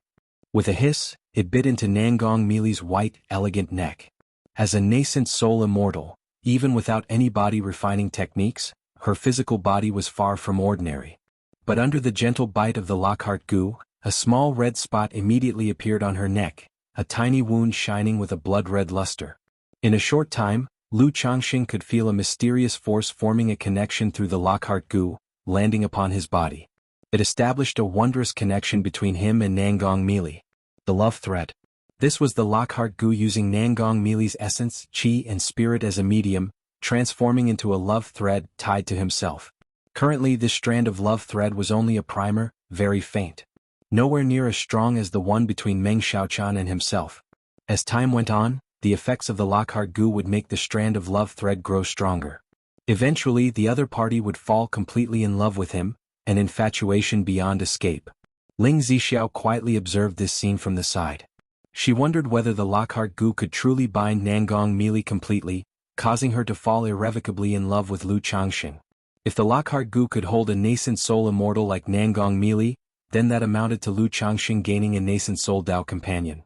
With a hiss, it bit into Nangong Mili's white, elegant neck. As a nascent soul immortal, even without any body refining techniques, her physical body was far from ordinary. But under the gentle bite of the Lockhart goo, a small red spot immediately appeared on her neck, a tiny wound shining with a blood-red luster. In a short time, Lu Changxing could feel a mysterious force forming a connection through the Lockhart goo, landing upon his body. It established a wondrous connection between him and Nangong Mili. The love thread. This was the Lockhart goo using Nangong Mili's essence, qi and spirit as a medium, transforming into a love thread tied to himself. Currently this strand of love thread was only a primer, very faint. Nowhere near as strong as the one between Meng Xiaochan and himself. As time went on, the effects of the Lockhart goo would make the strand of love thread grow stronger. Eventually the other party would fall completely in love with him, an infatuation beyond escape. Ling Zixiao quietly observed this scene from the side. She wondered whether the Lockhart goo could truly bind Nangong Mili completely, causing her to fall irrevocably in love with Lu Changxing. If the Lockhart goo could hold a nascent soul immortal like Nangong Mili, then that amounted to Lu Changxing gaining a nascent soul Dao companion.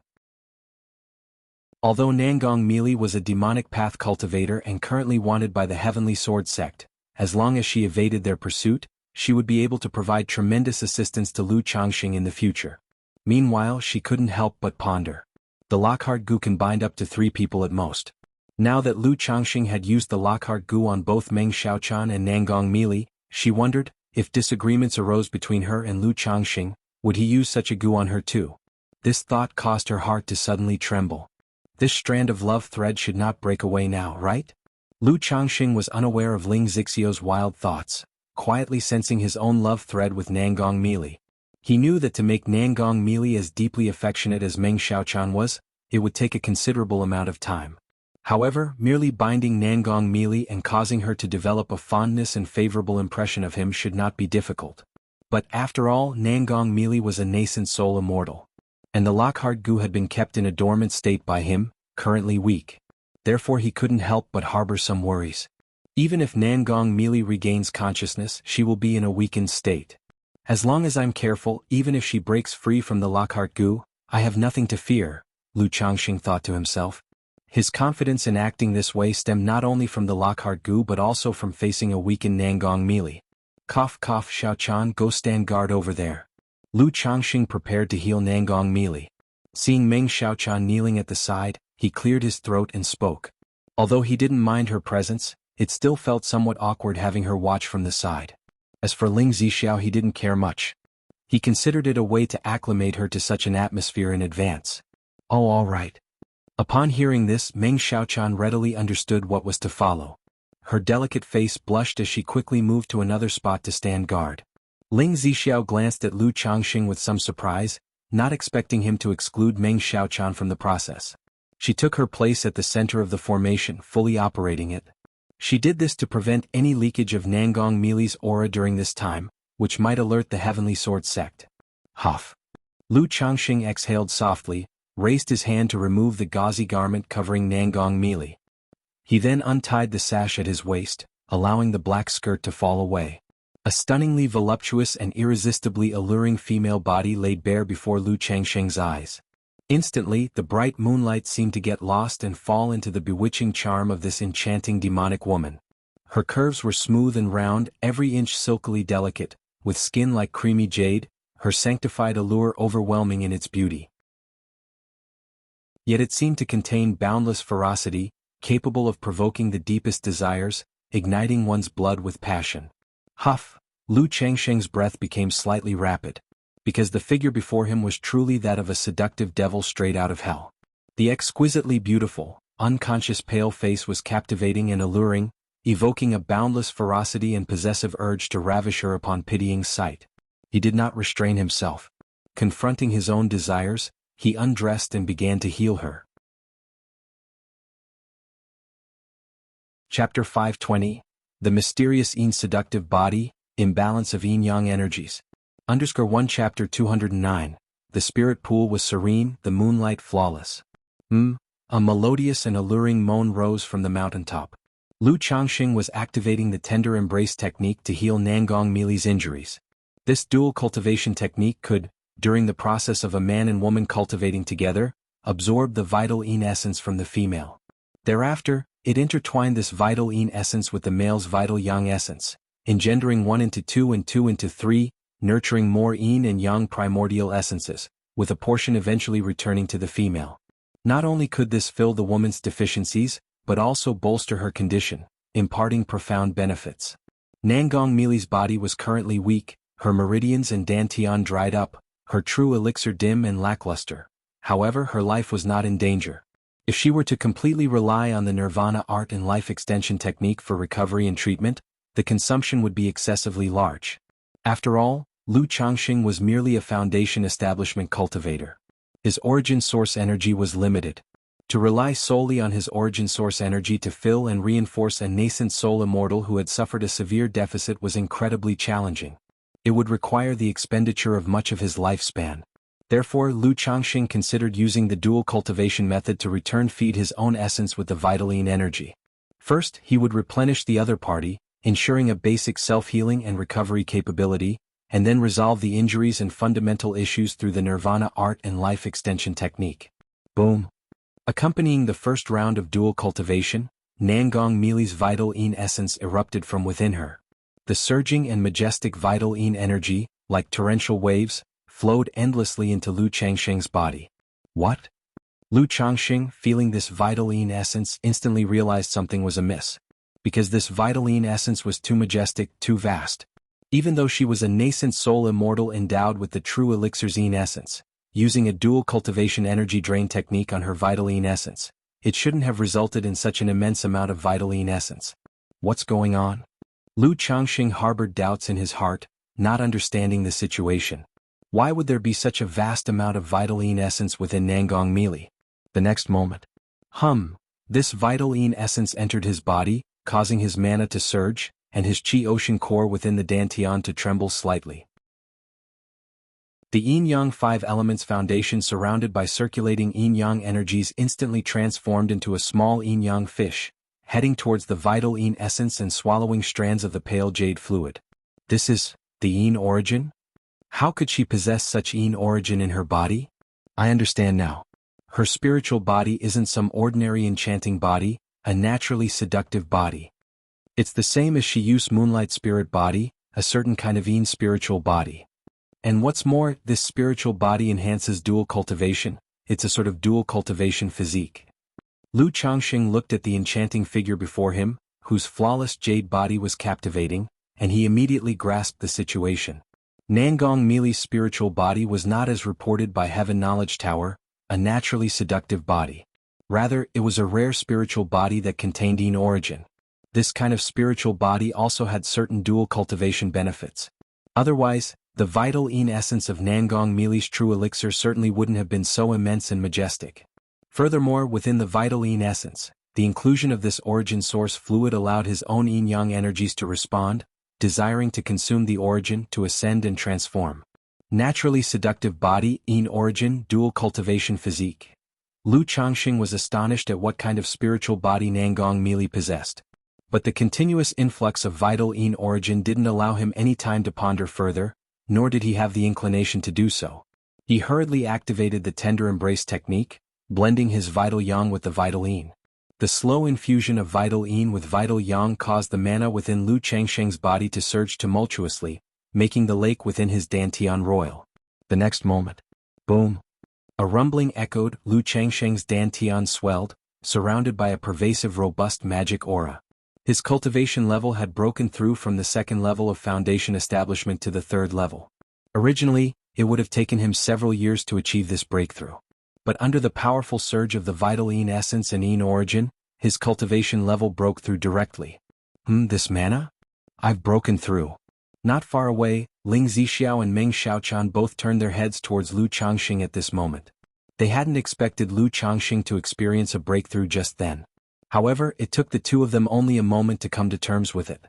Although Nangong Mili was a demonic path cultivator and currently wanted by the Heavenly Sword sect, as long as she evaded their pursuit, she would be able to provide tremendous assistance to Lu Changxing in the future. Meanwhile, she couldn't help but ponder. The Lockhart goo can bind up to 3 people at most. Now that Lu Changxing had used the Lockhart goo on both Meng Xiaochan and Nangong Mili, she wondered, if disagreements arose between her and Lu Changxing, would he use such a goo on her too? This thought caused her heart to suddenly tremble. This strand of love thread should not break away now, right? Lu Changxing was unaware of Ling Zixiao's wild thoughts, quietly sensing his own love thread with Nangong Mili. He knew that to make Nangong Mili as deeply affectionate as Meng Xiaochan was, it would take a considerable amount of time. However, merely binding Nangong Mili and causing her to develop a fondness and favorable impression of him should not be difficult. But after all, Nangong Mili was a nascent soul immortal. And the Lockhart Gu had been kept in a dormant state by him, currently weak. Therefore he couldn't help but harbor some worries. Even if Nangong Meili regains consciousness, she will be in a weakened state. As long as I'm careful, even if she breaks free from the Lockhart Gu, I have nothing to fear, Lu Changxing thought to himself. His confidence in acting this way stemmed not only from the Lockhart Gu but also from facing a weakened Nangong Meili. Cough cough, Xiaochan, go stand guard over there. Lu Changxing prepared to heal Nangong Meili. Seeing Meng Xiaochan kneeling at the side, he cleared his throat and spoke. Although he didn't mind her presence, it still felt somewhat awkward having her watch from the side. As for Ling Zixiao, he didn't care much. He considered it a way to acclimate her to such an atmosphere in advance. Oh, all right. Upon hearing this, Meng Xiaochan readily understood what was to follow. Her delicate face blushed as she quickly moved to another spot to stand guard. Ling Zixiao glanced at Lu Changxing with some surprise, not expecting him to exclude Meng Xiaochan from the process. She took her place at the center of the formation, fully operating it. She did this to prevent any leakage of Nangong Meili's aura during this time, which might alert the Heavenly Sword sect. Huff. Lu Changxing exhaled softly, raised his hand to remove the gauzy garment covering Nangong Meili. He then untied the sash at his waist, allowing the black skirt to fall away. A stunningly voluptuous and irresistibly alluring female body laid bare before Lu Changxing's eyes. Instantly, the bright moonlight seemed to get lost and fall into the bewitching charm of this enchanting demonic woman. Her curves were smooth and round, every inch silkily delicate, with skin like creamy jade, her sanctified allure overwhelming in its beauty. Yet it seemed to contain boundless ferocity, capable of provoking the deepest desires, igniting one's blood with passion. Huff! Lu Changxing's breath became slightly rapid, because the figure before him was truly that of a seductive devil straight out of hell. The exquisitely beautiful, unconscious pale face was captivating and alluring, evoking a boundless ferocity and possessive urge to ravish her upon pitying sight. He did not restrain himself. Confronting his own desires, he undressed and began to heal her. Chapter 520. The Mysterious Yin Seductive Body, Imbalance of Yin-Yang Energies. _1 Chapter 209. The spirit pool was serene, the moonlight flawless. A melodious and alluring moan rose from the mountaintop. Lu Changxing was activating the tender embrace technique to heal Nangong Meili's injuries. This dual cultivation technique could, during the process of a man and woman cultivating together, absorb the vital yin essence from the female. Thereafter, it intertwined this vital yin essence with the male's vital yang essence, engendering 1 into 2 and 2 into 3, nurturing more yin and yang primordial essences, with a portion eventually returning to the female. Not only could this fill the woman's deficiencies, but also bolster her condition, imparting profound benefits. Nangong Meili's body was currently weak, her meridians and dantian dried up, her true elixir dim and lackluster. However, her life was not in danger. If she were to completely rely on the nirvana art and life extension technique for recovery and treatment, the consumption would be excessively large. After all, Lu Changxing was merely a foundation establishment cultivator. His origin source energy was limited. To rely solely on his origin source energy to fill and reinforce a nascent soul immortal who had suffered a severe deficit was incredibly challenging. It would require the expenditure of much of his lifespan. Therefore, Lu Changxing considered using the dual cultivation method to return feed his own essence with the vital yin energy. First, he would replenish the other party, ensuring a basic self-healing and recovery capability, and then resolve the injuries and fundamental issues through the nirvana art and life extension technique. Boom! Accompanying the first round of dual cultivation, Nangong Meili's vital yin essence erupted from within her. The surging and majestic vital yin energy, like torrential waves, flowed endlessly into Lu Changxing's body. What? Lu Changxing, feeling this vital yin essence, instantly realized something was amiss. Because this vital yin essence was too majestic, too vast. Even though she was a nascent soul immortal endowed with the true elixir's yin essence, using a dual cultivation energy drain technique on her vital yin essence, it shouldn't have resulted in such an immense amount of vital yin essence. What's going on? Lu Changxing harbored doubts in his heart, not understanding the situation. Why would there be such a vast amount of vital yin essence within Nangong Meili? The next moment. This vital yin essence entered his body, causing his mana to surge, and his chi ocean core within the dantian to tremble slightly. The yin-yang 5 elements foundation surrounded by circulating yin-yang energies instantly transformed into a small yin-yang fish, heading towards the vital yin essence and swallowing strands of the pale jade fluid. This is the yin origin? How could she possess such yin origin in her body? I understand now. Her spiritual body isn't some ordinary enchanting body, a naturally seductive body. It's the same as she used moonlight spirit body, a certain kind of yin spiritual body. And what's more, this spiritual body enhances dual cultivation. It's a sort of dual cultivation physique. Lu Changxing looked at the enchanting figure before him, whose flawless jade body was captivating, and he immediately grasped the situation. Nangong Mili's spiritual body was not as reported by Heaven Knowledge Tower, a naturally seductive body. Rather, it was a rare spiritual body that contained yin origin. This kind of spiritual body also had certain dual cultivation benefits. Otherwise, the vital yin essence of Nangong Mili's true elixir certainly wouldn't have been so immense and majestic. Furthermore, within the vital yin essence, the inclusion of this origin source fluid allowed his own yin-yang energies to respond, desiring to consume the origin to ascend and transform. Naturally seductive body, yin origin, dual cultivation physique. Lu Changxing was astonished at what kind of spiritual body Nangong Mili possessed. But the continuous influx of vital yin origin didn't allow him any time to ponder further, nor did he have the inclination to do so. He hurriedly activated the tender embrace technique, blending his vital yang with the vital yin. The slow infusion of vital yin with vital yang caused the mana within Lu Changxing's body to surge tumultuously, making the lake within his dantian roil. The next moment, boom! A rumbling echoed. Lu Changxing's dantian swelled, surrounded by a pervasive robust magic aura. His cultivation level had broken through from the second level of foundation establishment to the third level. Originally, it would have taken him several years to achieve this breakthrough. But under the powerful surge of the vital yin essence and yin origin, his cultivation level broke through directly. This mana? I've broken through. Not far away, Ling Zixiao and Meng Xiaochan both turned their heads towards Lu Changxing at this moment. They hadn't expected Lu Changxing to experience a breakthrough just then. However, it took the two of them only a moment to come to terms with it.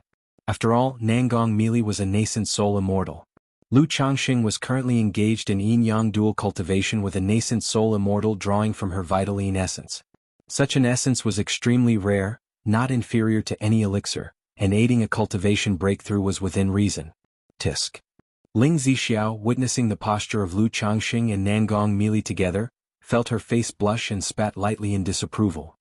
After all, Nangong Mili was a nascent soul immortal. Lu Changxing was currently engaged in yin-yang dual cultivation with a nascent soul immortal drawing from her vital yin essence. Such an essence was extremely rare, not inferior to any elixir, and aiding a cultivation breakthrough was within reason. Tisk. Ling Zixiao, witnessing the posture of Lu Changxing and Nangong Mili together, felt her face blush and spat lightly in disapproval.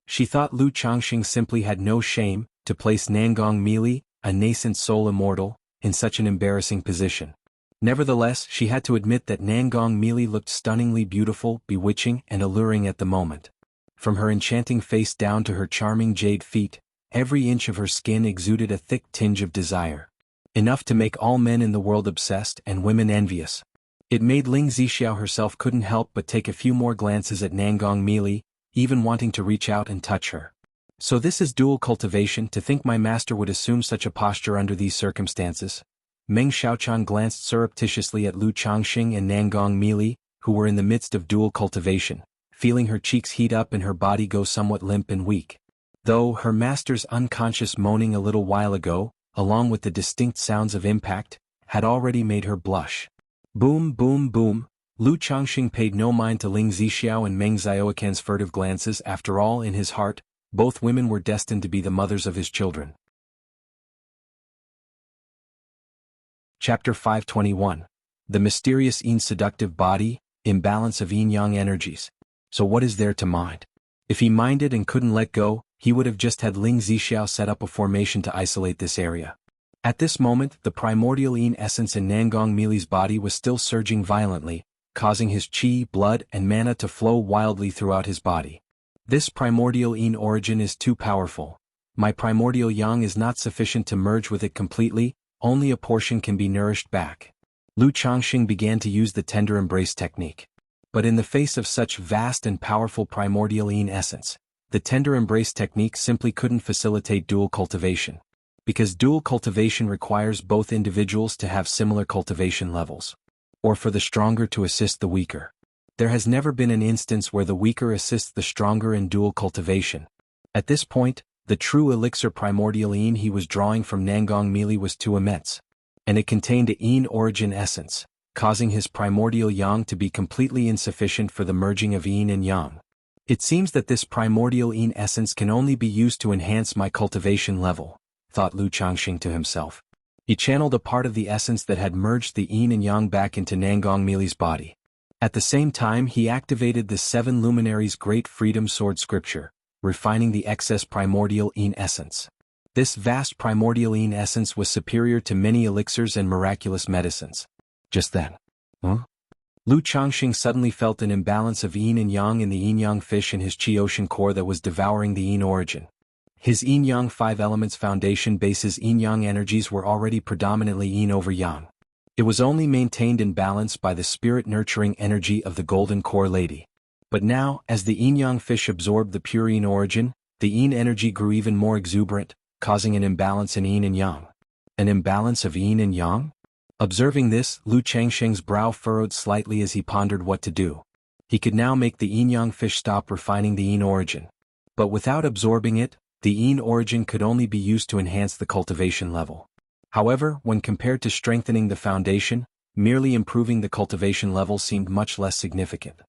She thought Lu Changxing simply had no shame to place Nangong Mili, a nascent soul immortal, in such an embarrassing position. Nevertheless, she had to admit that Nangong Mili looked stunningly beautiful, bewitching, and alluring at the moment. From her enchanting face down to her charming jade feet, every inch of her skin exuded a thick tinge of desire. Enough to make all men in the world obsessed and women envious. It made Ling Zixiao herself couldn't help but take a few more glances at Nangong Mili, even wanting to reach out and touch her. So this is dual cultivation. To think my master would assume such a posture under these circumstances. Meng Xiaochan glanced surreptitiously at Lu Changxing and Nangong Mili, who were in the midst of dual cultivation, feeling her cheeks heat up and her body go somewhat limp and weak. Though her master's unconscious moaning a little while ago, along with the distinct sounds of impact, had already made her blush. Boom, boom, boom. Lu Changxing paid no mind to Ling Zixiao and Meng Xiaoquan's furtive glances. After all, in his heart, both women were destined to be the mothers of his children. Chapter 521. The mysterious yin seductive body, imbalance of yin-yang energies. So what is there to mind? If he minded and couldn't let go, he would have just had Ling Zixiao set up a formation to isolate this area. At this moment, the primordial yin essence in Nangong Mili's body was still surging violently, causing his qi, blood, and mana to flow wildly throughout his body. This primordial yin origin is too powerful. My primordial yang is not sufficient to merge with it completely, only a portion can be nourished back. Lu Changxing began to use the tender embrace technique. But in the face of such vast and powerful primordial yin essence, the tender embrace technique simply couldn't facilitate dual cultivation. Because dual cultivation requires both individuals to have similar cultivation levels. Or for the stronger to assist the weaker. There has never been an instance where the weaker assists the stronger in dual cultivation. At this point, the true elixir primordial yin he was drawing from Nangong Mili was too immense. and it contained a yin origin essence, causing his primordial yang to be completely insufficient for the merging of yin and yang. It seems that this primordial yin essence can only be used to enhance my cultivation level, thought Lu Changxing to himself. He channeled a part of the essence that had merged the yin and yang back into Nangong Mili's body. At the same time he activated the 7 luminaries' great freedom sword scripture, refining the excess primordial yin essence. This vast primordial yin essence was superior to many elixirs and miraculous medicines. Just then, Lu Changxing suddenly felt an imbalance of yin and yang in the yin-yang fish in his Qi Ocean core that was devouring the yin origin. His yin-yang 5 elements foundation base's yin-yang energies were already predominantly yin over yang. It was only maintained in balance by the spirit-nurturing energy of the golden core lady. But now, as the yin-yang fish absorbed the pure yin origin, the yin energy grew even more exuberant, causing an imbalance in yin and yang. An imbalance of yin and yang? Observing this, Lu Changxing's brow furrowed slightly as he pondered what to do. He could now make the yin-yang fish stop refining the yin origin. But without absorbing it, the yin origin could only be used to enhance the cultivation level. However, when compared to strengthening the foundation, merely improving the cultivation level seemed much less significant.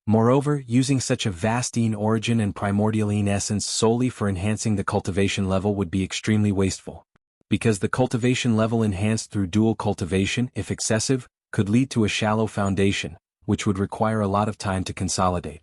Moreover, using such a vast yin origin and primordial yin essence solely for enhancing the cultivation level would be extremely wasteful. Because the cultivation level enhanced through dual cultivation, if excessive, could lead to a shallow foundation, which would require a lot of time to consolidate.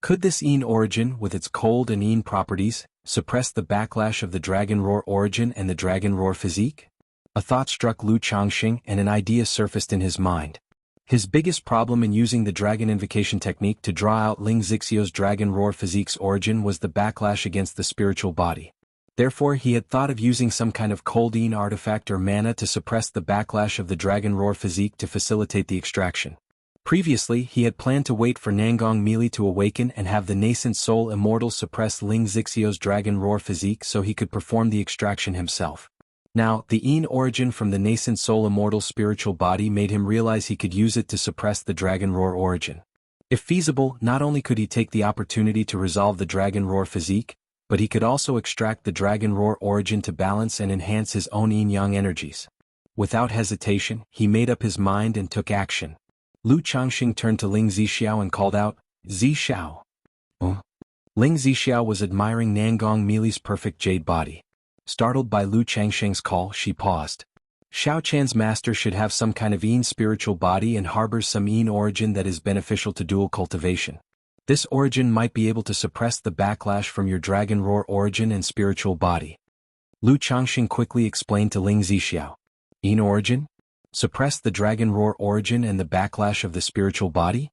Could this yin origin, with its cold and yin properties, suppress the backlash of the dragon roar origin and the dragon roar physique? A thought struck Lu Changxing and an idea surfaced in his mind. His biggest problem in using the dragon invocation technique to draw out Ling Xixiu's dragon roar physique's origin was the backlash against the spiritual body. Therefore he had thought of using some kind of cold yin artifact or mana to suppress the backlash of the dragon roar physique to facilitate the extraction. Previously he had planned to wait for Nangong Mili to awaken and have the nascent soul Immortal suppress Ling Xixiu's dragon roar physique so he could perform the extraction himself. Now, the yin origin from the nascent soul Immortal's spiritual body made him realize he could use it to suppress the dragon roar origin. If feasible, not only could he take the opportunity to resolve the dragon roar physique, but he could also extract the dragon roar origin to balance and enhance his own yin-yang energies. Without hesitation, he made up his mind and took action. Lu Changxing turned to Ling Zixiao and called out, "Zixiao." Ling Zixiao was admiring Nangong Mili's perfect jade body. Startled by Lu Changxing's call, she paused. Xiao Chan's master should have some kind of yin spiritual body and harbors some yin origin that is beneficial to dual cultivation. This origin might be able to suppress the backlash from your dragon roar origin and spiritual body. Lu Changxing quickly explained to Ling Zixiao. Yin origin? Suppress the dragon roar origin and the backlash of the spiritual body?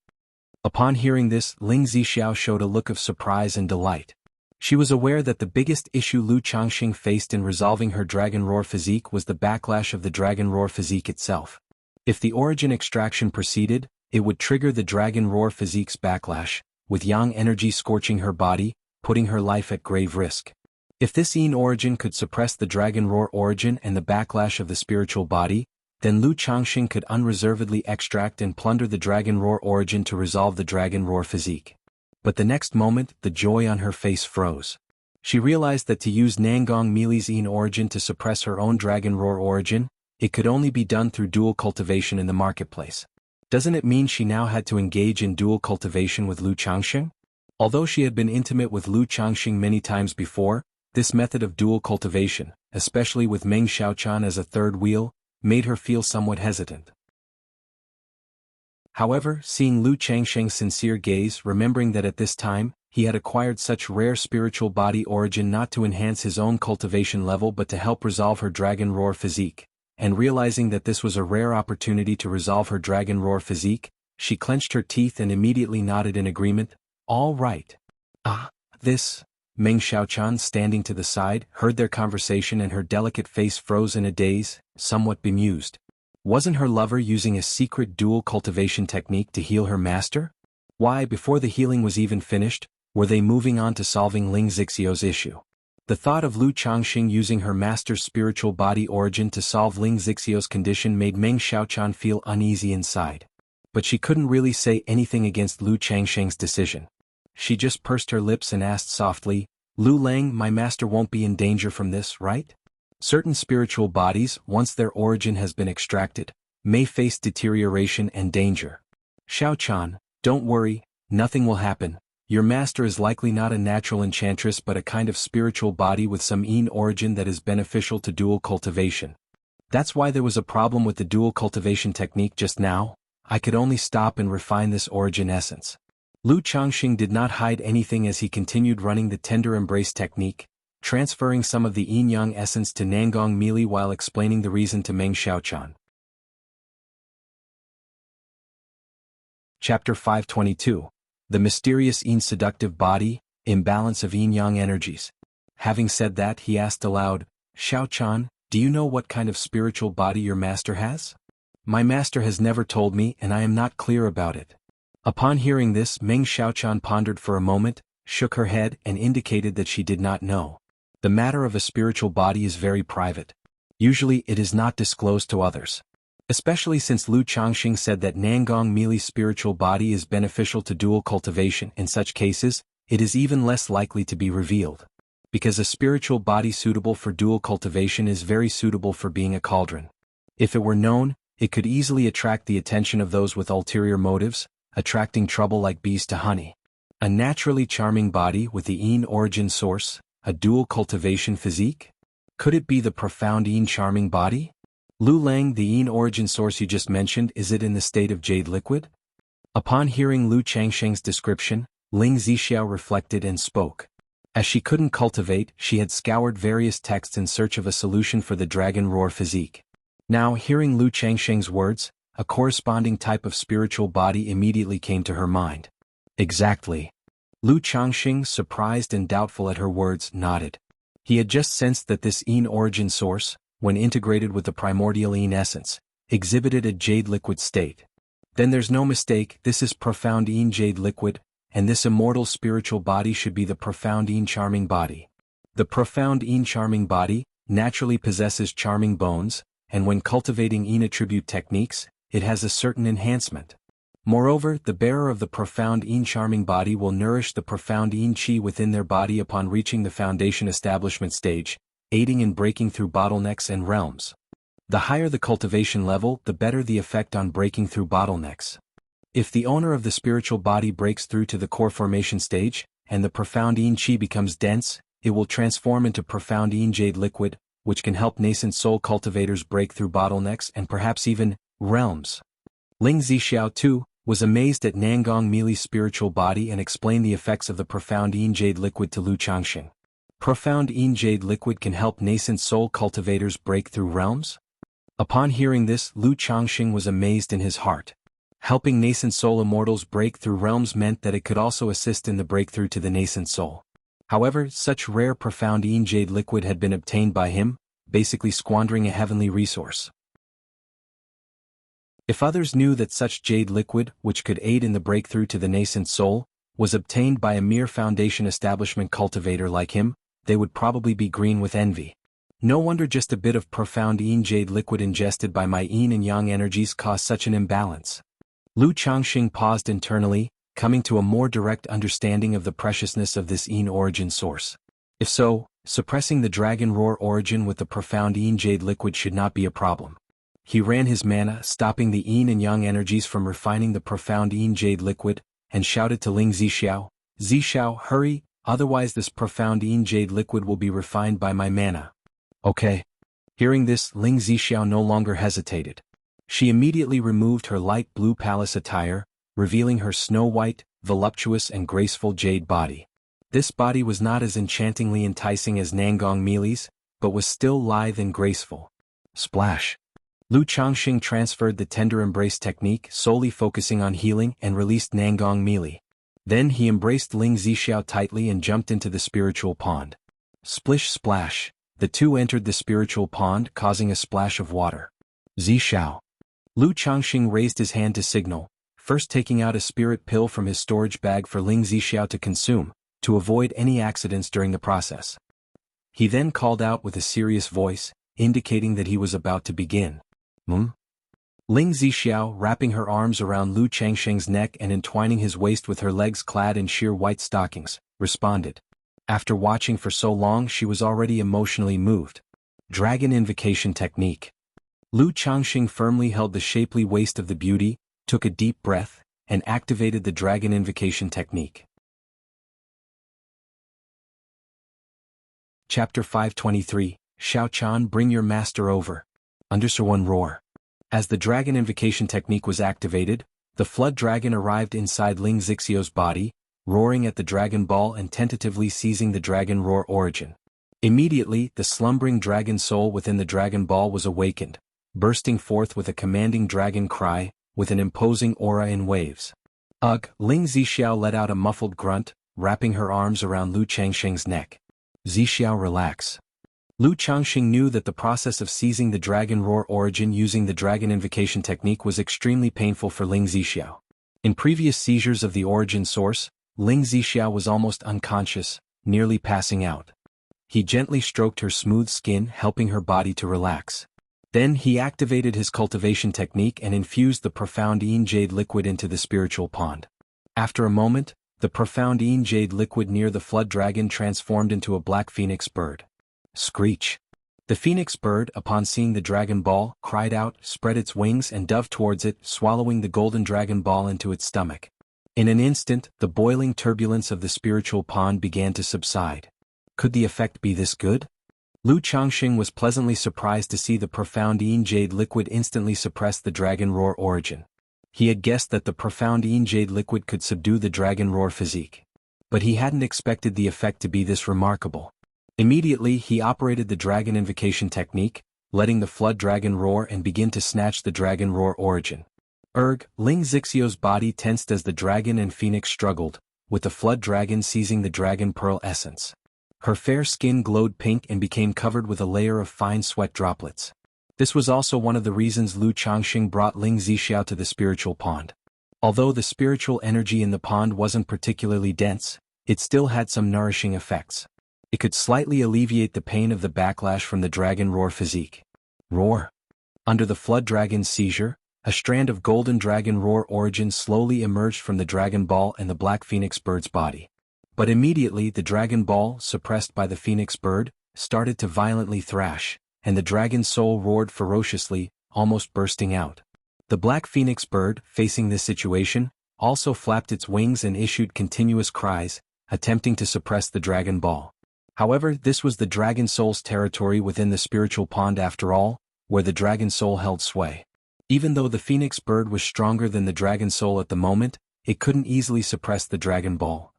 Upon hearing this, Ling Zixiao showed a look of surprise and delight. She was aware that the biggest issue Lu Changxing faced in resolving her dragon roar physique was the backlash of the dragon roar physique itself. If the origin extraction proceeded, it would trigger the dragon roar physique's backlash, with yang energy scorching her body, putting her life at grave risk. If this yin origin could suppress the dragon roar origin and the backlash of the spiritual body, then Lu Changxing could unreservedly extract and plunder the dragon roar origin to resolve the dragon roar physique. But the next moment, the joy on her face froze. She realized that to use Nangong Mili's yin origin to suppress her own dragon roar origin, it could only be done through dual cultivation in the marketplace. Doesn't it mean she now had to engage in dual cultivation with Lu Changxing? Although she had been intimate with Lu Changxing many times before, this method of dual cultivation, especially with Meng Xiaochan as a third wheel, made her feel somewhat hesitant. However, seeing Lu Changxing's sincere gaze, remembering that at this time, he had acquired such rare spiritual body origin not to enhance his own cultivation level but to help resolve her dragon roar physique, and realizing that this was a rare opportunity to resolve her dragon roar physique, she clenched her teeth and immediately nodded in agreement. All right. This. Meng Xiaochan, standing to the side, heard their conversation and her delicate face froze in a daze, somewhat bemused. Wasn't her lover using a secret dual cultivation technique to heal her master? Why, before the healing was even finished, were they moving on to solving Ling Xixiu's issue? The thought of Lu Changxing using her master's spiritual body origin to solve Ling Xixiu's condition made Meng Xiaochan feel uneasy inside. But she couldn't really say anything against Lu Changxing's decision. She just pursed her lips and asked softly, "Lu Lang, my master won't be in danger from this, right?" Certain spiritual bodies, once their origin has been extracted, may face deterioration and danger. Xiaochan, don't worry, nothing will happen. Your master is likely not a natural enchantress but a kind of spiritual body with some yin origin that is beneficial to dual cultivation. That's why there was a problem with the dual cultivation technique just now. I could only stop and refine this origin essence. Lu Changxing did not hide anything as he continued running the tender embrace technique, transferring some of the yin-yang essence to Nangong Meili while explaining the reason to Meng Xiaochan. Chapter 522. The Mysterious Yin Seductive Body, Imbalance of Yin-Yang Energies. Having said that, he asked aloud, Xiaochan, do you know what kind of spiritual body your master has? My master has never told me and I am not clear about it. Upon hearing this, Meng Xiaochan pondered for a moment, shook her head and indicated that she did not know. The matter of a spiritual body is very private. Usually it is not disclosed to others. Especially since Lu Changxing said that Nangong Meili's spiritual body is beneficial to dual cultivation. In such cases, it is even less likely to be revealed. Because a spiritual body suitable for dual cultivation is very suitable for being a cauldron. If it were known, it could easily attract the attention of those with ulterior motives, attracting trouble like bees to honey. A naturally charming body with the yin origin source, a dual cultivation physique? Could it be the profound yin charming body? Lu Lang, the yin origin source you just mentioned, is it in the state of jade liquid? Upon hearing Lu Changsheng's description, Ling Zixiao reflected and spoke. As she couldn't cultivate, she had scoured various texts in search of a solution for the dragon roar physique. Now, hearing Lu Changsheng's words, a corresponding type of spiritual body immediately came to her mind. Exactly. Lu Changxing, surprised and doubtful at her words, nodded. He had just sensed that this yin origin source, when integrated with the primordial yin essence, exhibited a jade liquid state. Then there's no mistake, this is profound yin jade liquid, and this immortal spiritual body should be the profound yin charming body. The profound yin charming body naturally possesses charming bones, and when cultivating yin attribute techniques, it has a certain enhancement. Moreover, the bearer of the profound yin charming body will nourish the profound yin qi within their body upon reaching the foundation establishment stage, aiding in breaking through bottlenecks and realms. The higher the cultivation level, the better the effect on breaking through bottlenecks. If the owner of the spiritual body breaks through to the core formation stage, and the profound yin qi becomes dense, it will transform into profound yin jade liquid, which can help nascent soul cultivators break through bottlenecks and perhaps even realms. Ling Zixiao, too, was amazed at Nangong Meili's spiritual body and explained the effects of the profound yin jade liquid to Lu Changxing. Profound yin jade liquid can help nascent soul cultivators break through realms? Upon hearing this, Lu Changxing was amazed in his heart. Helping nascent soul immortals break through realms meant that it could also assist in the breakthrough to the nascent soul. However, such rare profound yin jade liquid had been obtained by him, basically squandering a heavenly resource. If others knew that such jade liquid, which could aid in the breakthrough to the nascent soul, was obtained by a mere foundation establishment cultivator like him, they would probably be green with envy. No wonder just a bit of profound yin jade liquid ingested by my yin and yang energies caused such an imbalance. Lu Changxing paused internally, coming to a more direct understanding of the preciousness of this yin origin source. If so, suppressing the dragon roar origin with the profound yin jade liquid should not be a problem. He ran his mana, stopping the yin and yang energies from refining the profound yin jade liquid, and shouted to Ling Zixiao, Zixiao, hurry, otherwise this profound yin jade liquid will be refined by my mana. Okay. Hearing this, Ling Zixiao no longer hesitated. She immediately removed her light blue palace attire, revealing her snow-white, voluptuous and graceful jade body. This body was not as enchantingly enticing as Nangong Meili's, but was still lithe and graceful. Splash. Lu Changxing transferred the tender embrace technique, solely focusing on healing, and released Nangong Meili. Then he embraced Ling Zixiao tightly and jumped into the spiritual pond. Splish splash. The two entered the spiritual pond, causing a splash of water. Zixiao. Lu Changxing raised his hand to signal, first taking out a spirit pill from his storage bag for Ling Zixiao to consume, to avoid any accidents during the process. He then called out with a serious voice, indicating that he was about to begin. Ling Zixiao, wrapping her arms around Lu Changxing's neck and entwining his waist with her legs clad in sheer white stockings, responded. After watching for so long, she was already emotionally moved. Dragon Invocation Technique. Lu Changxing firmly held the shapely waist of the beauty, took a deep breath, and activated the Dragon Invocation Technique. Chapter 523, Xiaochan, bring your master over. _1 roar. As the Dragon Invocation Technique was activated, the Flood Dragon arrived inside Ling Xixiu's body, roaring at the Dragon Ball and tentatively seizing the Dragon Roar origin. Immediately, the slumbering dragon soul within the Dragon Ball was awakened, bursting forth with a commanding dragon cry, with an imposing aura in waves. Ugh! Ling Xixiu let out a muffled grunt, wrapping her arms around Lu Changxing's neck. Xixiu, relax. Lu Changxing knew that the process of seizing the Dragon Roar origin using the Dragon Invocation Technique was extremely painful for Ling Xixiu. In previous seizures of the origin source, Ling Xixiu was almost unconscious, nearly passing out. He gently stroked her smooth skin, helping her body to relax. Then he activated his cultivation technique and infused the profound Yin Jade liquid into the spiritual pond. After a moment, the profound Yin Jade liquid near the Flood Dragon transformed into a black phoenix bird. Screech! The phoenix bird, upon seeing the Dragon Ball, cried out, spread its wings and dove towards it, swallowing the golden Dragon Ball into its stomach. In an instant, the boiling turbulence of the spiritual pond began to subside. Could the effect be this good? Lu Changxing was pleasantly surprised to see the profound Yin Jade liquid instantly suppress the Dragon Roar origin. He had guessed that the profound Yin Jade liquid could subdue the Dragon Roar physique. But he hadn't expected the effect to be this remarkable. Immediately he operated the Dragon Invocation Technique, letting the Flood Dragon roar and begin to snatch the Dragon Roar origin. Ling Xixiu's body tensed as the dragon and phoenix struggled, with the Flood Dragon seizing the Dragon Pearl essence. Her fair skin glowed pink and became covered with a layer of fine sweat droplets. This was also one of the reasons Lu Changxing brought Ling Xixiu to the spiritual pond. Although the spiritual energy in the pond wasn't particularly dense, it still had some nourishing effects. It could slightly alleviate the pain of the backlash from the Dragon Roar physique. Roar! Under the Flood Dragon's seizure, a strand of golden Dragon Roar origin slowly emerged from the Dragon Ball and the Black Phoenix Bird's body. But immediately the Dragon Ball, suppressed by the Phoenix Bird, started to violently thrash, and the Dragon Soul roared ferociously, almost bursting out. The Black Phoenix Bird, facing this situation, also flapped its wings and issued continuous cries, attempting to suppress the Dragon Ball. However, this was the Dragon Soul's territory within the spiritual pond after all, where the Dragon Soul held sway. Even though the Phoenix Bird was stronger than the Dragon Soul at the moment, it couldn't easily suppress the Dragon Ball.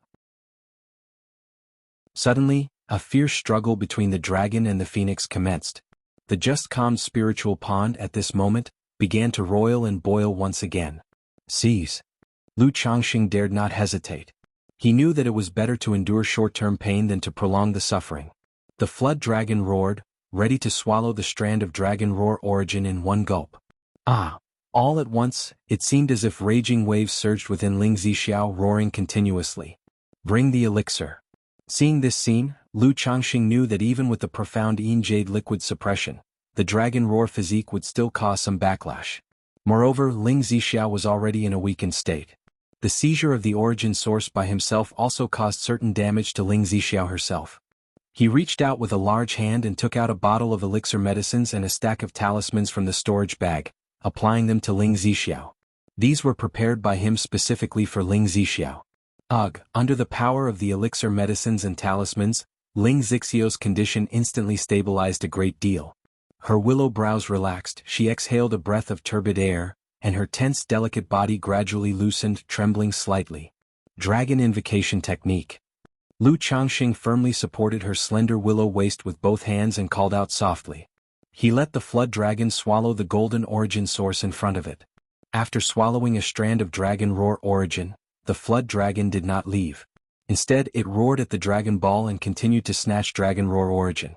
Suddenly, a fierce struggle between the dragon and the phoenix commenced. The just calmed spiritual pond at this moment began to roil and boil once again. Seize! Lu Changxing dared not hesitate. He knew that it was better to endure short-term pain than to prolong the suffering. The Flood Dragon roared, ready to swallow the strand of Dragon Roar origin in one gulp. Ah! All at once, it seemed as if raging waves surged within Ling Xixiu, roaring continuously. Bring the elixir. Seeing this scene, Lu Changxing knew that even with the profound Yin Jade liquid suppression, the Dragon Roar physique would still cause some backlash. Moreover, Ling Xixiu was already in a weakened state. The seizure of the origin source by himself also caused certain damage to Ling Xixiu herself. He reached out with a large hand and took out a bottle of elixir medicines and a stack of talismans from the storage bag, applying them to Ling Xixiu. These were prepared by him specifically for Ling Xixiu. Under the power of the elixir medicines and talismans, Ling Xixiu's condition instantly stabilized a great deal. Her willow brows relaxed, she exhaled a breath of turbid air, and her tense delicate body gradually loosened, trembling slightly. Dragon Invocation Technique. Lu Changxing firmly supported her slender willow waist with both hands and called out softly. He let the Flood Dragon swallow the golden origin source in front of it. After swallowing a strand of Dragon Roar origin, the Flood Dragon did not leave. Instead, it roared at the Dragon Ball and continued to snatch Dragon Roar origin.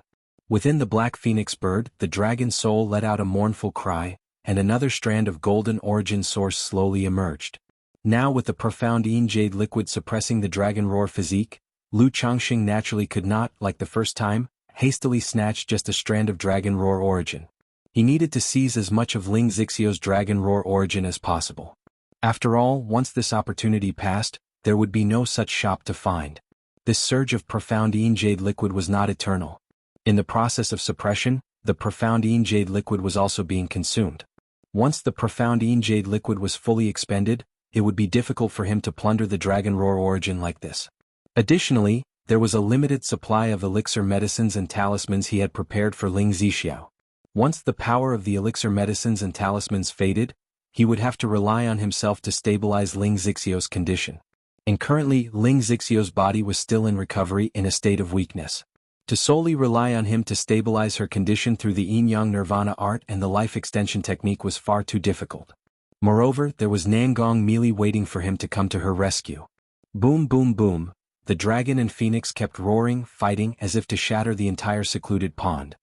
Within the Black Phoenix Bird, the Dragon Soul let out a mournful cry, and another strand of golden origin source slowly emerged. Now with the profound Yin Jade liquid suppressing the Dragon Roar physique, Lu Changxing naturally could not, like the first time, hastily snatch just a strand of Dragon Roar origin. He needed to seize as much of Ling Xixiu's Dragon Roar origin as possible. After all, once this opportunity passed, there would be no such shop to find. This surge of profound Yin Jade liquid was not eternal. In the process of suppression, the profound Yin Jade liquid was also being consumed. Once the profound Yin Jade liquid was fully expended, it would be difficult for him to plunder the Dragon Roar origin like this. Additionally, there was a limited supply of elixir medicines and talismans he had prepared for Ling Zixiao. Once the power of the elixir medicines and talismans faded, he would have to rely on himself to stabilize Ling Zixiao's condition. And currently, Ling Zixiao's body was still in recovery in a state of weakness. To solely rely on him to stabilize her condition through the Yin-Yang Nirvana art and the life extension technique was far too difficult. Moreover, there was Nangong Meili waiting for him to come to her rescue. Boom boom boom, the dragon and phoenix kept roaring, fighting as if to shatter the entire secluded pond.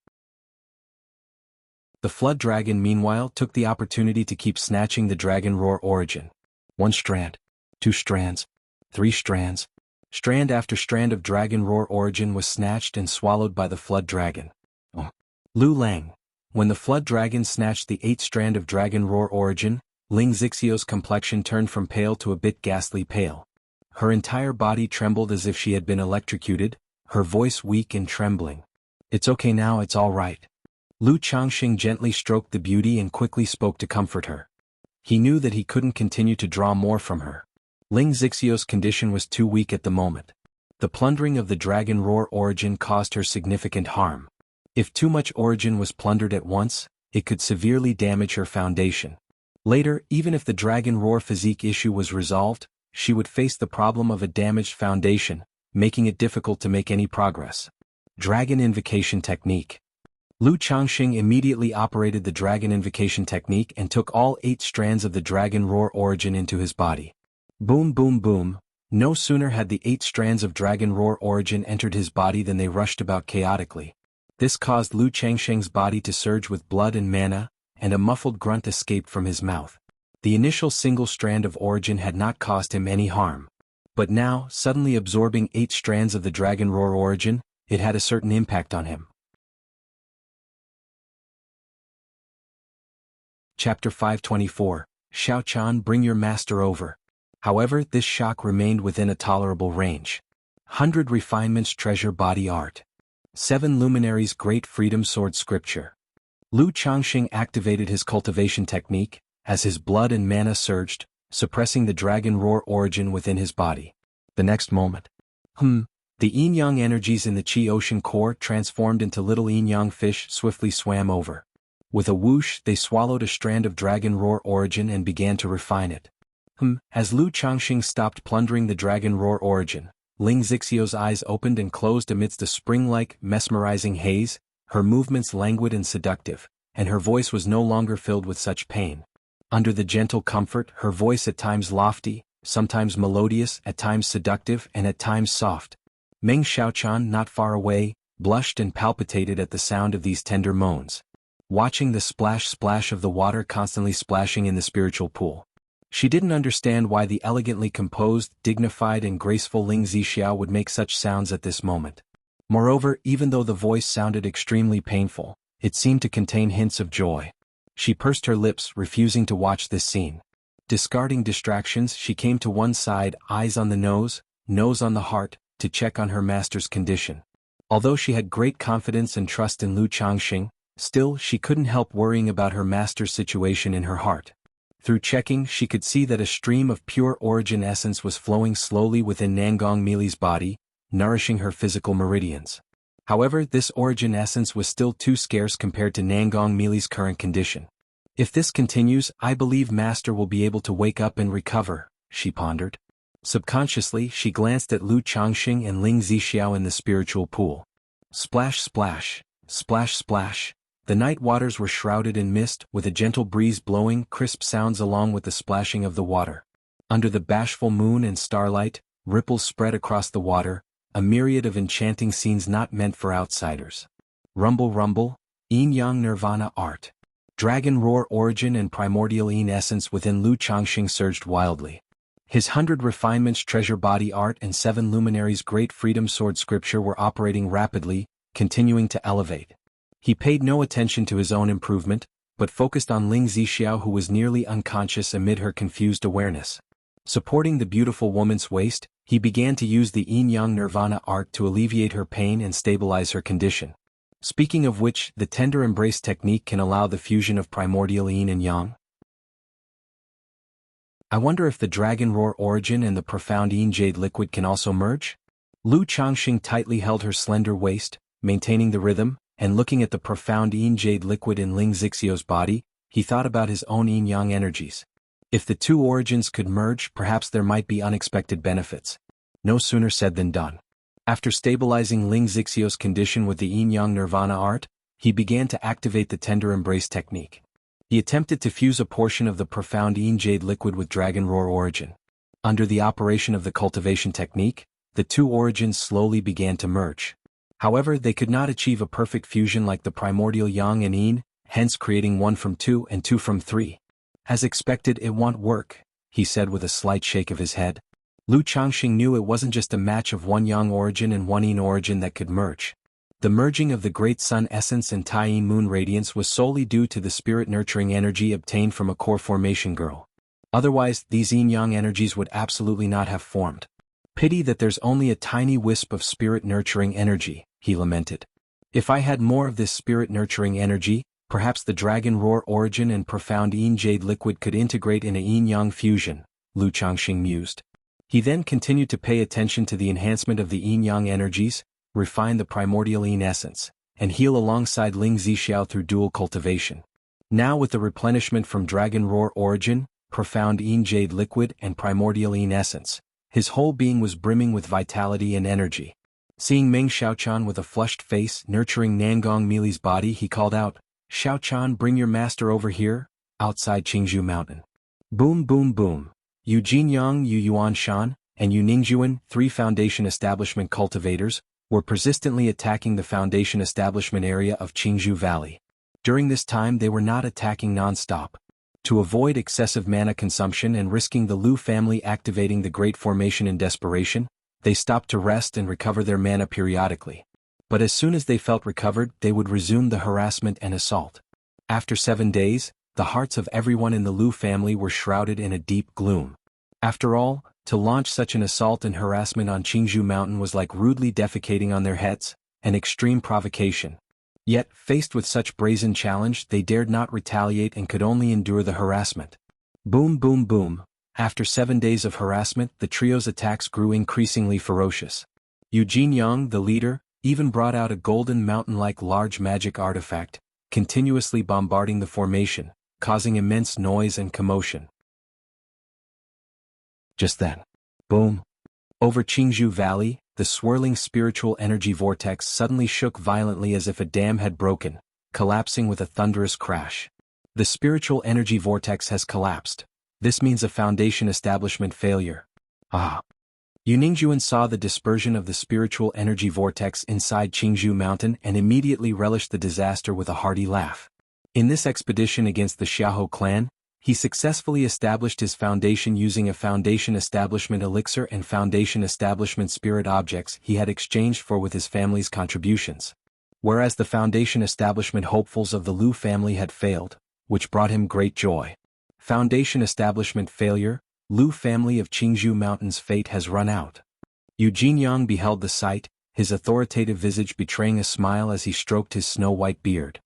The flood dragon meanwhile took the opportunity to keep snatching the dragon roar origin. 1 strand, 2 strands, 3 strands. Strand after strand of dragon roar origin was snatched and swallowed by the flood dragon. Lu Lang. When the flood dragon snatched the 8th strand of dragon roar origin, Ling Zixiao's complexion turned from pale to a bit ghastly pale. Her entire body trembled as if she had been electrocuted, her voice weak and trembling. "It's okay now, it's all right." Lu Changxing gently stroked the beauty and quickly spoke to comfort her. He knew that he couldn't continue to draw more from her. Ling Zixiao's condition was too weak at the moment. The plundering of the dragon roar origin caused her significant harm. If too much origin was plundered at once, it could severely damage her foundation. Later, even if the dragon roar physique issue was resolved, she would face the problem of a damaged foundation, making it difficult to make any progress. Dragon Invocation Technique. Lu Changxing immediately operated the Dragon Invocation Technique and took all 8 strands of the dragon roar origin into his body. Boom boom boom, no sooner had the 8 strands of dragon roar origin entered his body than they rushed about chaotically. This caused Lu Changxing's body to surge with blood and mana, and a muffled grunt escaped from his mouth. The initial single strand of origin had not caused him any harm. But now, suddenly absorbing 8 strands of the dragon roar origin, it had a certain impact on him. Chapter 524, Xiaochan, bring your master over. However, this shock remained within a tolerable range. 100 Refinements Treasure Body Art. 7 Luminaries Great Freedom Sword Scripture. Lu Changxing activated his cultivation technique, as his blood and mana surged, suppressing the dragon roar origin within his body. The next moment. The yin-yang energies in the Qi Ocean core transformed into little yin-yang fish swiftly swam over. With a whoosh, they swallowed a strand of dragon roar origin and began to refine it. As Lu Changxing stopped plundering the dragon roar origin, Ling Zixiao's eyes opened and closed amidst a spring-like, mesmerizing haze, her movements languid and seductive, and her voice was no longer filled with such pain. Under the gentle comfort, her voice at times lofty, sometimes melodious, at times seductive, and at times soft. Meng Xiaochan, not far away, blushed and palpitated at the sound of these tender moans. Watching the splash-splash of the water constantly splashing in the spiritual pool. She didn't understand why the elegantly composed, dignified and graceful Ling Zixiao would make such sounds at this moment. Moreover, even though the voice sounded extremely painful, it seemed to contain hints of joy. She pursed her lips, refusing to watch this scene. Discarding distractions, she came to one side, eyes on the nose on the heart, to check on her master's condition. Although she had great confidence and trust in Lu Changxing, still she couldn't help worrying about her master's situation in her heart. Through checking, she could see that a stream of pure origin essence was flowing slowly within Nangong Meili's body, nourishing her physical meridians. However, this origin essence was still too scarce compared to Nangong Meili's current condition. If this continues, I believe Master will be able to wake up and recover, she pondered. Subconsciously, she glanced at Lu Changxing and Ling Zixiao in the spiritual pool. Splash splash, splash splash. The night waters were shrouded in mist, with a gentle breeze blowing crisp sounds along with the splashing of the water. Under the bashful moon and starlight, ripples spread across the water, a myriad of enchanting scenes not meant for outsiders. Rumble rumble, yin-yang nirvana art. Dragon roar origin and primordial yin essence within Lu Changxing surged wildly. His 100 Refinements Treasure Body Art and 7 Luminaries Great Freedom Sword Scripture were operating rapidly, continuing to elevate. He paid no attention to his own improvement, but focused on Ling Zixiao, who was nearly unconscious amid her confused awareness. Supporting the beautiful woman's waist, he began to use the yin-yang nirvana art to alleviate her pain and stabilize her condition. Speaking of which, the tender embrace technique can allow the fusion of primordial yin and yang. I wonder if the dragon roar origin and the profound yin jade liquid can also merge? Lu Changxing tightly held her slender waist, maintaining the rhythm, and looking at the profound yin jade liquid in Ling Zixio's body, he thought about his own yin-yang energies. If the two origins could merge, perhaps there might be unexpected benefits. No sooner said than done. After stabilizing Ling Zixio's condition with the yin-yang nirvana art, he began to activate the tender embrace technique. He attempted to fuse a portion of the profound yin jade liquid with dragon roar origin. Under the operation of the cultivation technique, the two origins slowly began to merge. However, they could not achieve a perfect fusion like the primordial yang and yin, hence creating 1 from 2 and 2 from 3. As expected, it won't work, he said with a slight shake of his head. Lu Changxing knew it wasn't just a match of one yang origin and one yin origin that could merge. The merging of the great sun essence and Tai moon radiance was solely due to the spirit-nurturing energy obtained from a core formation girl. Otherwise, these yin-yang energies would absolutely not have formed. Pity that there's only a tiny wisp of spirit-nurturing energy, he lamented. If I had more of this spirit-nurturing energy, perhaps the dragon roar origin and profound yin jade liquid could integrate in a yin-yang fusion, Lu Changxing mused. He then continued to pay attention to the enhancement of the yin-yang energies, refine the primordial yin essence, and heal alongside Ling Zixiao through dual cultivation. Now with the replenishment from dragon roar origin, profound yin jade liquid and primordial yin essence, his whole being was brimming with vitality and energy. Seeing Meng Xiaochan with a flushed face nurturing Nangong Mili's body, he called out, "Xiaochan, bring your master over here," outside Qingzhou Mountain. Boom boom boom. Yu Jinyang, Yu Yuanshan, and Yu Ningjuan, 3 foundation establishment cultivators, were persistently attacking the foundation establishment area of Qingzhou Valley. During this time they were not attacking non-stop. To avoid excessive mana consumption and risking the Lu family activating the Great Formation in desperation, they stopped to rest and recover their mana periodically. But as soon as they felt recovered, they would resume the harassment and assault. After 7 days, the hearts of everyone in the Lu family were shrouded in a deep gloom. After all, to launch such an assault and harassment on Qingzhou Mountain was like rudely defecating on their heads, an extreme provocation. Yet, faced with such brazen challenge, they dared not retaliate and could only endure the harassment. Boom boom boom. After 7 days of harassment, the trio's attacks grew increasingly ferocious. Eugene Yang, the leader, even brought out a golden mountain-like large magic artifact, continuously bombarding the formation, causing immense noise and commotion. Just then, boom! Over Qingzhou Valley, the swirling spiritual energy vortex suddenly shook violently as if a dam had broken, collapsing with a thunderous crash. The spiritual energy vortex has collapsed. This means a foundation establishment failure. Ah! Yu Ningjuan saw the dispersion of the spiritual energy vortex inside Qingzhou Mountain and immediately relished the disaster with a hearty laugh. In this expedition against the Xiahou clan, he successfully established his foundation using a foundation establishment elixir and foundation establishment spirit objects he had exchanged for with his family's contributions. Whereas the foundation establishment hopefuls of the Lu family had failed, which brought him great joy. Foundation establishment failure, Lu family of Qingzhou Mountain's fate has run out. Eugene Yang beheld the sight, his authoritative visage betraying a smile as he stroked his snow-white beard.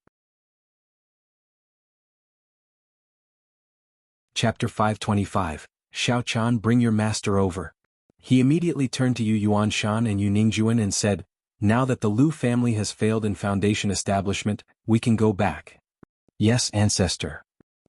Chapter 525, Xiaochan, bring your master over. He immediately turned to Yu Yuanshan and Yu Ningjuan and said, now that the Lu family has failed in foundation establishment, we can go back. Yes, ancestor.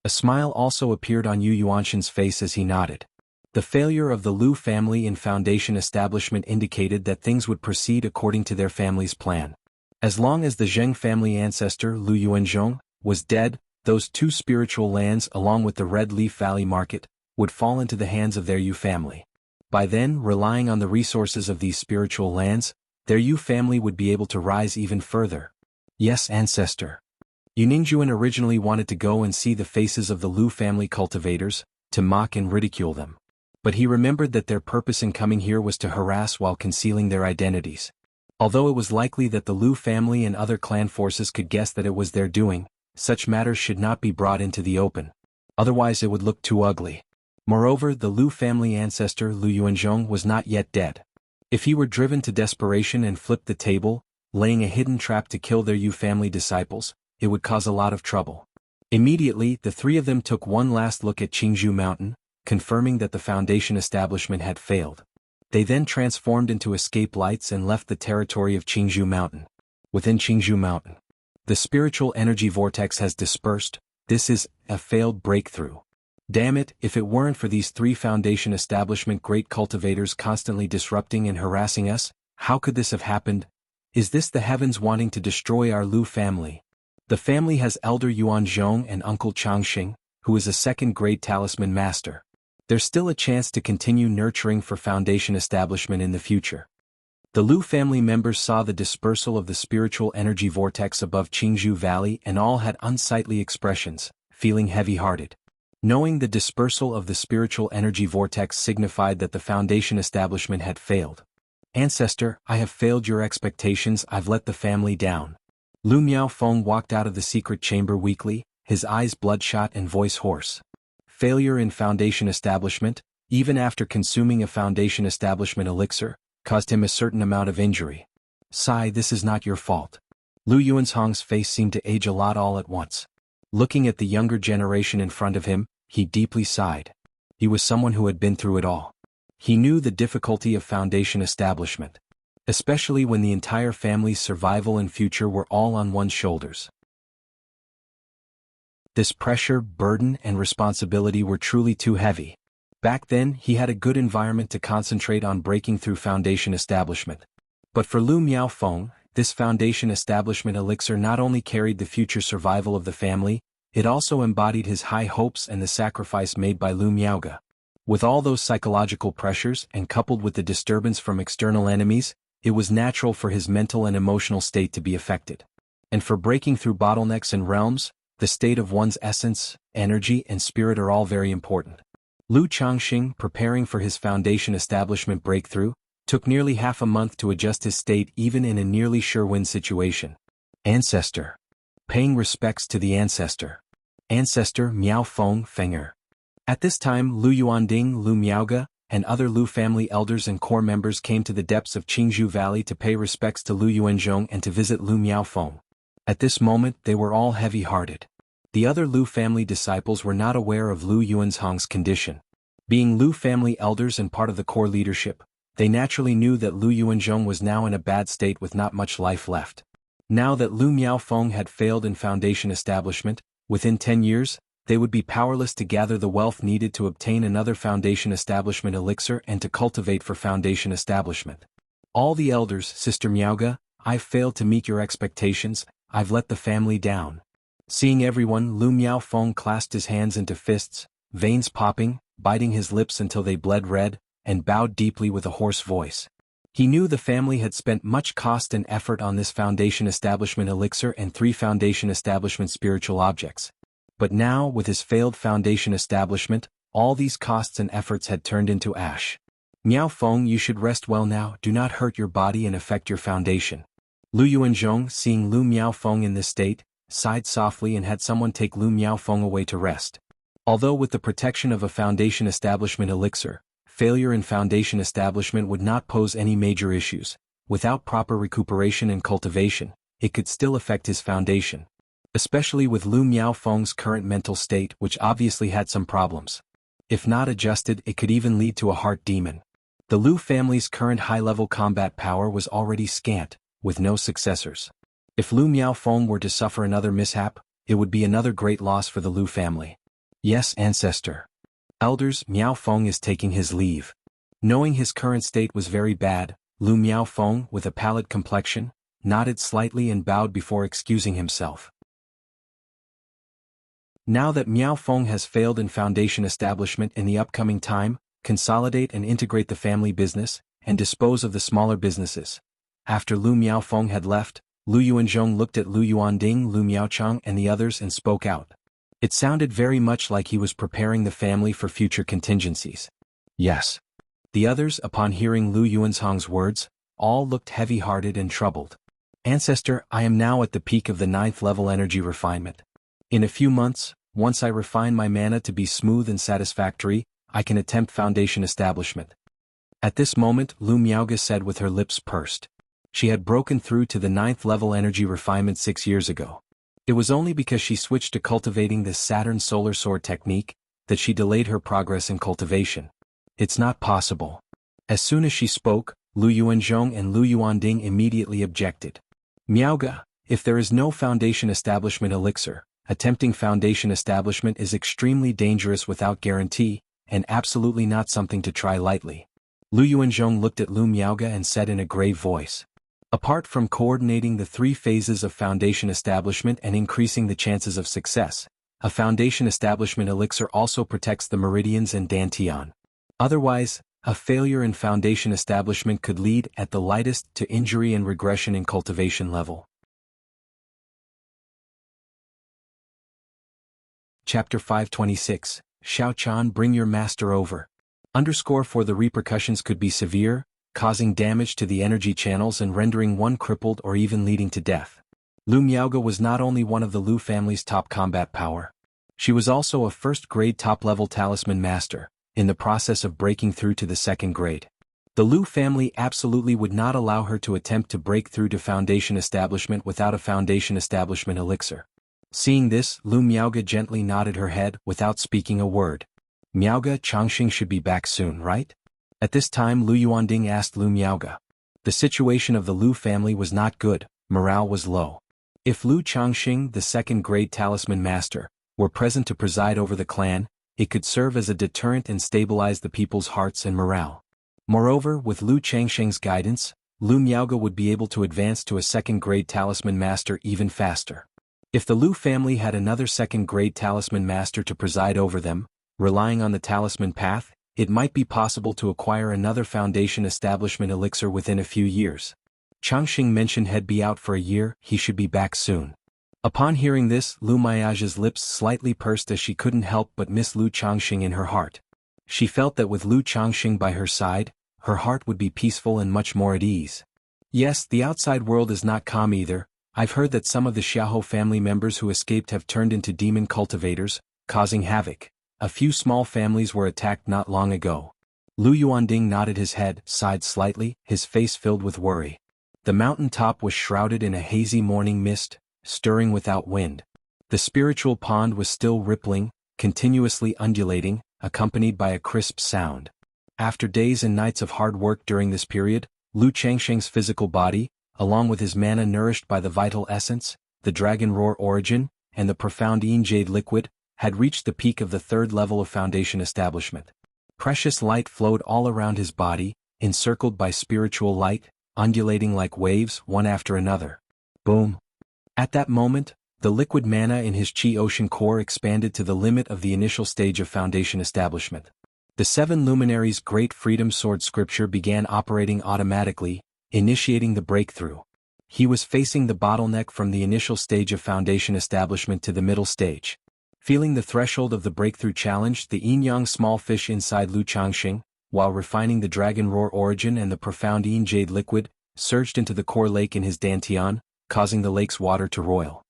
A smile also appeared on Yu Yuanshan's face as he nodded. The failure of the Lu family in foundation establishment indicated that things would proceed according to their family's plan. As long as the Zheng family ancestor Lu Yuanzhong was dead, those 2 spiritual lands along with the Red Leaf Valley Market would fall into the hands of their Yu family. By then, relying on the resources of these spiritual lands, their Yu family would be able to rise even further. Yes, ancestor. Yu Ningjuan originally wanted to go and see the faces of the Lu family cultivators, to mock and ridicule them. But he remembered that their purpose in coming here was to harass while concealing their identities. Although it was likely that the Lu family and other clan forces could guess that it was their doing, such matters should not be brought into the open. Otherwise it would look too ugly. Moreover, the Lu family ancestor Lu Yuanzhong was not yet dead. If he were driven to desperation and flipped the table, laying a hidden trap to kill their Yu family disciples. It would cause a lot of trouble. Immediately, the three of them took one last look at Jianghu Mountain, confirming that the Foundation establishment had failed. They then transformed into escape lights and left the territory of Jianghu Mountain. Within Jianghu Mountain, the spiritual energy vortex has dispersed. This is a failed breakthrough. Damn it, if it weren't for these three Foundation establishment great cultivators constantly disrupting and harassing us, how could this have happened? Is this the heavens wanting to destroy our Lu family? The family has Elder Yuan Zhong and Uncle Changxing, who is a second-grade talisman master. There's still a chance to continue nurturing for Foundation establishment in the future. The Lu family members saw the dispersal of the spiritual energy vortex above Jianghu Valley and all had unsightly expressions, feeling heavy-hearted. Knowing the dispersal of the spiritual energy vortex signified that the Foundation establishment had failed. Ancestor, I have failed your expectations. I've let the family down. Lu Miaofeng walked out of the secret chamber weakly, his eyes bloodshot and voice hoarse. Failure in Foundation establishment, even after consuming a Foundation establishment elixir, caused him a certain amount of injury. Sigh, this is not your fault. Lu Yuanzhong's face seemed to age a lot all at once. Looking at the younger generation in front of him, he deeply sighed. He was someone who had been through it all. He knew the difficulty of Foundation establishment, especially when the entire family's survival and future were all on one's shoulders. This pressure, burden, and responsibility were truly too heavy. Back then, he had a good environment to concentrate on breaking through Foundation establishment. But for Lu Miaofeng, this Foundation establishment elixir not only carried the future survival of the family, it also embodied his high hopes and the sacrifice made by Lu Miaoge. With all those psychological pressures and coupled with the disturbance from external enemies, it was natural for his mental and emotional state to be affected. And for breaking through bottlenecks and realms, the state of one's essence, energy, and spirit are all very important. Lu Changxing, preparing for his Foundation establishment breakthrough, took nearly half a month to adjust his state even in a nearly sure-win situation. Ancestor. Paying respects to the ancestor. Ancestor Miaofeng Fenger. At this time, Lu Yuanding, Lu Miaoge, and other Lu family elders and core members came to the depths of Jianghu Valley to pay respects to Lu Yuanzhong and to visit Lu Miaofeng. At this moment, they were all heavy-hearted. The other Lu family disciples were not aware of Lu Yuanzhong's condition. Being Lu family elders and part of the core leadership, they naturally knew that Lu Yuanzhong was now in a bad state with not much life left. Now that Lu Miaofeng had failed in Foundation establishment, within 10 years, they would be powerless to gather the wealth needed to obtain another Foundation establishment elixir and to cultivate for Foundation establishment. All the elders, Sister Miaoge, I've failed to meet your expectations, I've let the family down. Seeing everyone, Lu Miaofeng clasped his hands into fists, veins popping, biting his lips until they bled red, and bowed deeply with a hoarse voice. He knew the family had spent much cost and effort on this Foundation establishment elixir and 3 Foundation establishment spiritual objects. But now, with his failed Foundation establishment, all these costs and efforts had turned into ash. Miaofeng, you should rest well now, do not hurt your body and affect your foundation. Lu Yuanzhong, seeing Lu Miaofeng in this state, sighed softly and had someone take Lu Miaofeng away to rest. Although with the protection of a Foundation establishment elixir, failure in Foundation establishment would not pose any major issues, without proper recuperation and cultivation, it could still affect his foundation. Especially with Lu Miaofeng's current mental state, which obviously had some problems. If not adjusted, it could even lead to a heart demon. The Lu family's current high-level combat power was already scant, with no successors. If Lu Miaofeng were to suffer another mishap, it would be another great loss for the Lu family. Yes, ancestor. Elders, Miaofeng is taking his leave. Knowing his current state was very bad, Lu Miaofeng, with a pallid complexion, nodded slightly and bowed before excusing himself. Now that Miaofeng has failed in Foundation establishment in the upcoming time, consolidate and integrate the family business, and dispose of the smaller businesses. After Lu Miaofeng had left, Lu Yuanzhong looked at Lu Yuanding, Lu Miaochang and the others and spoke out. It sounded very much like he was preparing the family for future contingencies. Yes. The others, upon hearing Lu Yuanzhong's words, all looked heavy-hearted and troubled. Ancestor, I am now at the peak of the 9th level energy refinement. In a few months, once I refine my mana to be smooth and satisfactory, I can attempt Foundation establishment. At this moment, Lu Miaoge said with her lips pursed. She had broken through to the 9th level energy refinement 6 years ago. It was only because she switched to cultivating this Saturn solar sword technique that she delayed her progress in cultivation. It's not possible. As soon as she spoke, Lu Yuanzhong and Lu Yuanding immediately objected. Miaoga, if there is no foundation establishment elixir, attempting foundation establishment is extremely dangerous without guarantee, and absolutely not something to try lightly. Lu Yuanzhong looked at Lu Miaoga and said in a grave voice. Apart from coordinating the 3 phases of foundation establishment and increasing the chances of success, a foundation establishment elixir also protects the meridians and dantian. Otherwise, a failure in foundation establishment could lead, at the lightest, to injury and regression in cultivation level. Chapter 526, Xiaochan, bring your master over. For the repercussions could be severe, causing damage to the energy channels and rendering one crippled or even leading to death. Lu Miaoga was not only one of the Lu family's top combat power. She was also a first-grade top-level talisman master, in the process of breaking through to the 2nd grade. The Lu family absolutely would not allow her to attempt to break through to foundation establishment without a foundation establishment elixir. Seeing this, Lu Miaoga gently nodded her head without speaking a word. Miaoga, Changxing should be back soon, right? At this time Lu Yuanding asked Lu Miaoga. The situation of the Lu family was not good, morale was low. If Lu Changxing, the 2nd grade talisman master, were present to preside over the clan, it could serve as a deterrent and stabilize the people's hearts and morale. Moreover, with Lu Changxing's guidance, Lu Miaoga would be able to advance to a 2nd grade talisman master even faster. If the Lu family had another 2nd grade talisman master to preside over them, relying on the talisman path, it might be possible to acquire another foundation establishment elixir within a few years. Changxing mentioned he'd be out for a year, he should be back soon. Upon hearing this, Lu Miaoga's lips slightly pursed as she couldn't help but miss Lu Changxing in her heart. She felt that with Lu Changxing by her side, her heart would be peaceful and much more at ease. Yes, the outside world is not calm either. I've heard that some of the Xiahou family members who escaped have turned into demon cultivators, causing havoc. A few small families were attacked not long ago. Lu Yuanding nodded his head, sighed slightly, his face filled with worry. The mountain top was shrouded in a hazy morning mist, stirring without wind. The spiritual pond was still rippling, continuously undulating, accompanied by a crisp sound. After days and nights of hard work during this period, Lu Changxing's physical body, along with his mana nourished by the vital essence, the dragon roar origin, and the profound Yin Jade liquid, had reached the peak of the 3rd level of foundation establishment. Precious light flowed all around his body, encircled by spiritual light, undulating like waves, one after another. Boom! At that moment, the liquid mana in his Qi Ocean core expanded to the limit of the initial stage of foundation establishment. The 7 luminaries' Great Freedom Sword scripture began operating automatically, initiating the breakthrough. He was facing the bottleneck from the initial stage of foundation establishment to the middle stage. Feeling the threshold of the breakthrough challenge, the yin-yang small fish inside Lu Changxing, while refining the dragon roar origin and the profound Yin Jade liquid, surged into the core lake in his dantian, causing the lake's water to roil.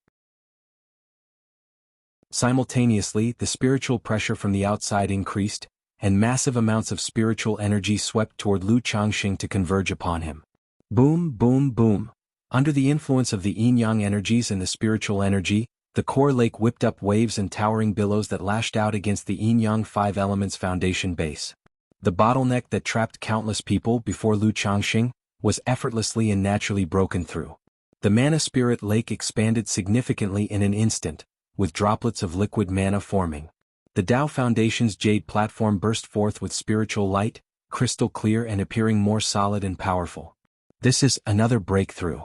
Simultaneously, the spiritual pressure from the outside increased, and massive amounts of spiritual energy swept toward Lu Changxing to converge upon him. Boom, boom, boom. Under the influence of the yin-yang energies and the spiritual energy, the core lake whipped up waves and towering billows that lashed out against the yin-yang 5 elements foundation base. The bottleneck that trapped countless people before Lu Changxing was effortlessly and naturally broken through. The mana spirit lake expanded significantly in an instant, with droplets of liquid mana forming. The Tao Foundation's jade platform burst forth with spiritual light, crystal clear and appearing more solid and powerful. This is another breakthrough.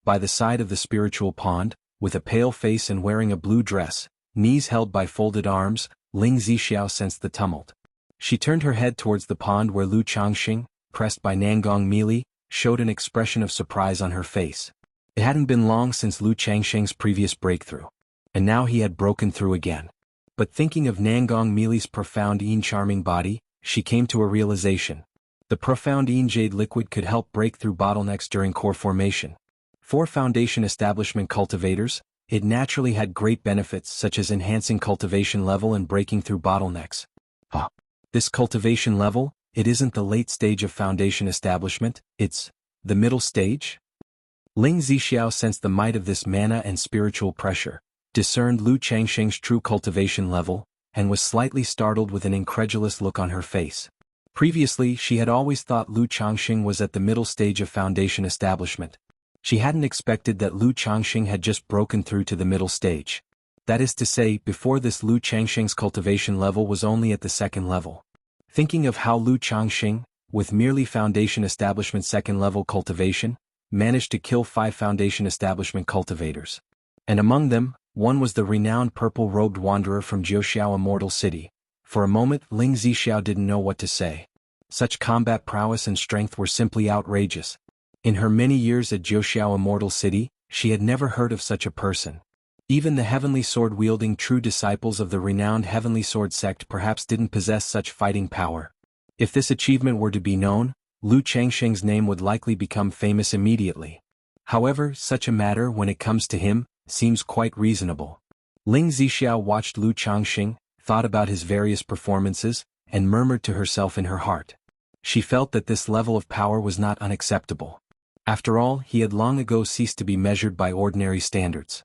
By the side of the spiritual pond, with a pale face and wearing a blue dress, knees held by folded arms, Ling Zixiao sensed the tumult. She turned her head towards the pond where Lu Changxing, pressed by Nangong Meili, showed an expression of surprise on her face. It hadn't been long since Lu Changxing's previous breakthrough, and now he had broken through again. But thinking of Nangong Meili's profound Yin charming body, she came to a realization. The profound Yin Jade liquid could help break through bottlenecks during core formation. For foundation establishment cultivators, it naturally had great benefits such as enhancing cultivation level and breaking through bottlenecks. This cultivation level, it isn't the late stage of foundation establishment, it's the middle stage? Ling Zixiao sensed the might of this mana and spiritual pressure, discerned Lu Changxing's true cultivation level, and was slightly startled with an incredulous look on her face. Previously, she had always thought Lu Changxing was at the middle stage of foundation establishment. She hadn't expected that Lu Changxing had just broken through to the middle stage. That is to say, before this Lu Changxing's cultivation level was only at the second level. Thinking of how Lu Changxing, with merely foundation establishment second level cultivation, managed to kill 5 foundation establishment cultivators. And among them, one was the renowned purple-robed wanderer from Jianghu Immortal City. For a moment, Ling Zixiao didn't know what to say. Such combat prowess and strength were simply outrageous. In her many years at Jianghu Immortal City, she had never heard of such a person. Even the heavenly sword-wielding true disciples of the renowned heavenly sword sect perhaps didn't possess such fighting power. If this achievement were to be known, Lu Changxing's name would likely become famous immediately. However, such a matter, when it comes to him, seems quite reasonable. Ling Zixiao watched Lu Changxing, thought about his various performances, and murmured to herself in her heart. She felt that this level of power was not unacceptable. After all, he had long ago ceased to be measured by ordinary standards.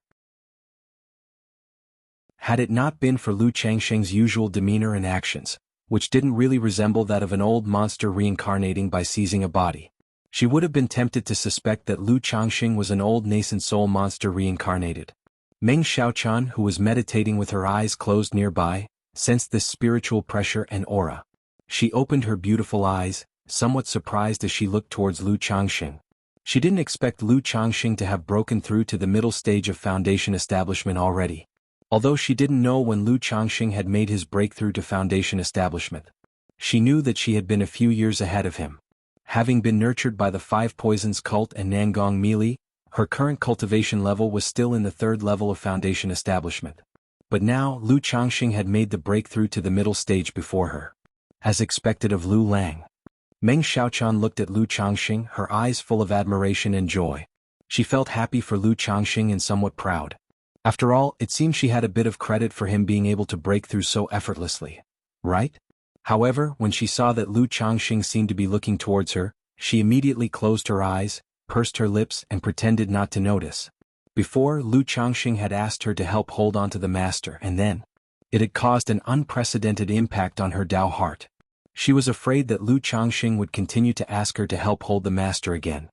Had it not been for Lu Changxing's usual demeanor and actions, which didn't really resemble that of an old monster reincarnating by seizing a body, she would have been tempted to suspect that Lu Changxing was an old nascent soul monster reincarnated. Meng Xiaochan, who was meditating with her eyes closed nearby, sensed this spiritual pressure and aura. She opened her beautiful eyes, somewhat surprised as she looked towards Lu Changxing. She didn't expect Lu Changxing to have broken through to the middle stage of foundation establishment already. Although she didn't know when Lu Changxing had made his breakthrough to foundation establishment, she knew that she had been a few years ahead of him. Having been nurtured by the 5 Poisons cult and Nangong Meili, her current cultivation level was still in the 3rd level of foundation establishment. But now, Lu Changxing had made the breakthrough to the middle stage before her. As expected of Lu Lang. Meng Xiaochan looked at Lu Changxing, her eyes full of admiration and joy. She felt happy for Lu Changxing and somewhat proud. After all, it seemed she had a bit of credit for him being able to break through so effortlessly. Right? However, when she saw that Lu Changxing seemed to be looking towards her, she immediately closed her eyes, pursed her lips and pretended not to notice. Before, Lu Changxing had asked her to help hold on to the master, and then it had caused an unprecedented impact on her Dao heart. She was afraid that Lu Changxing would continue to ask her to help hold the master again.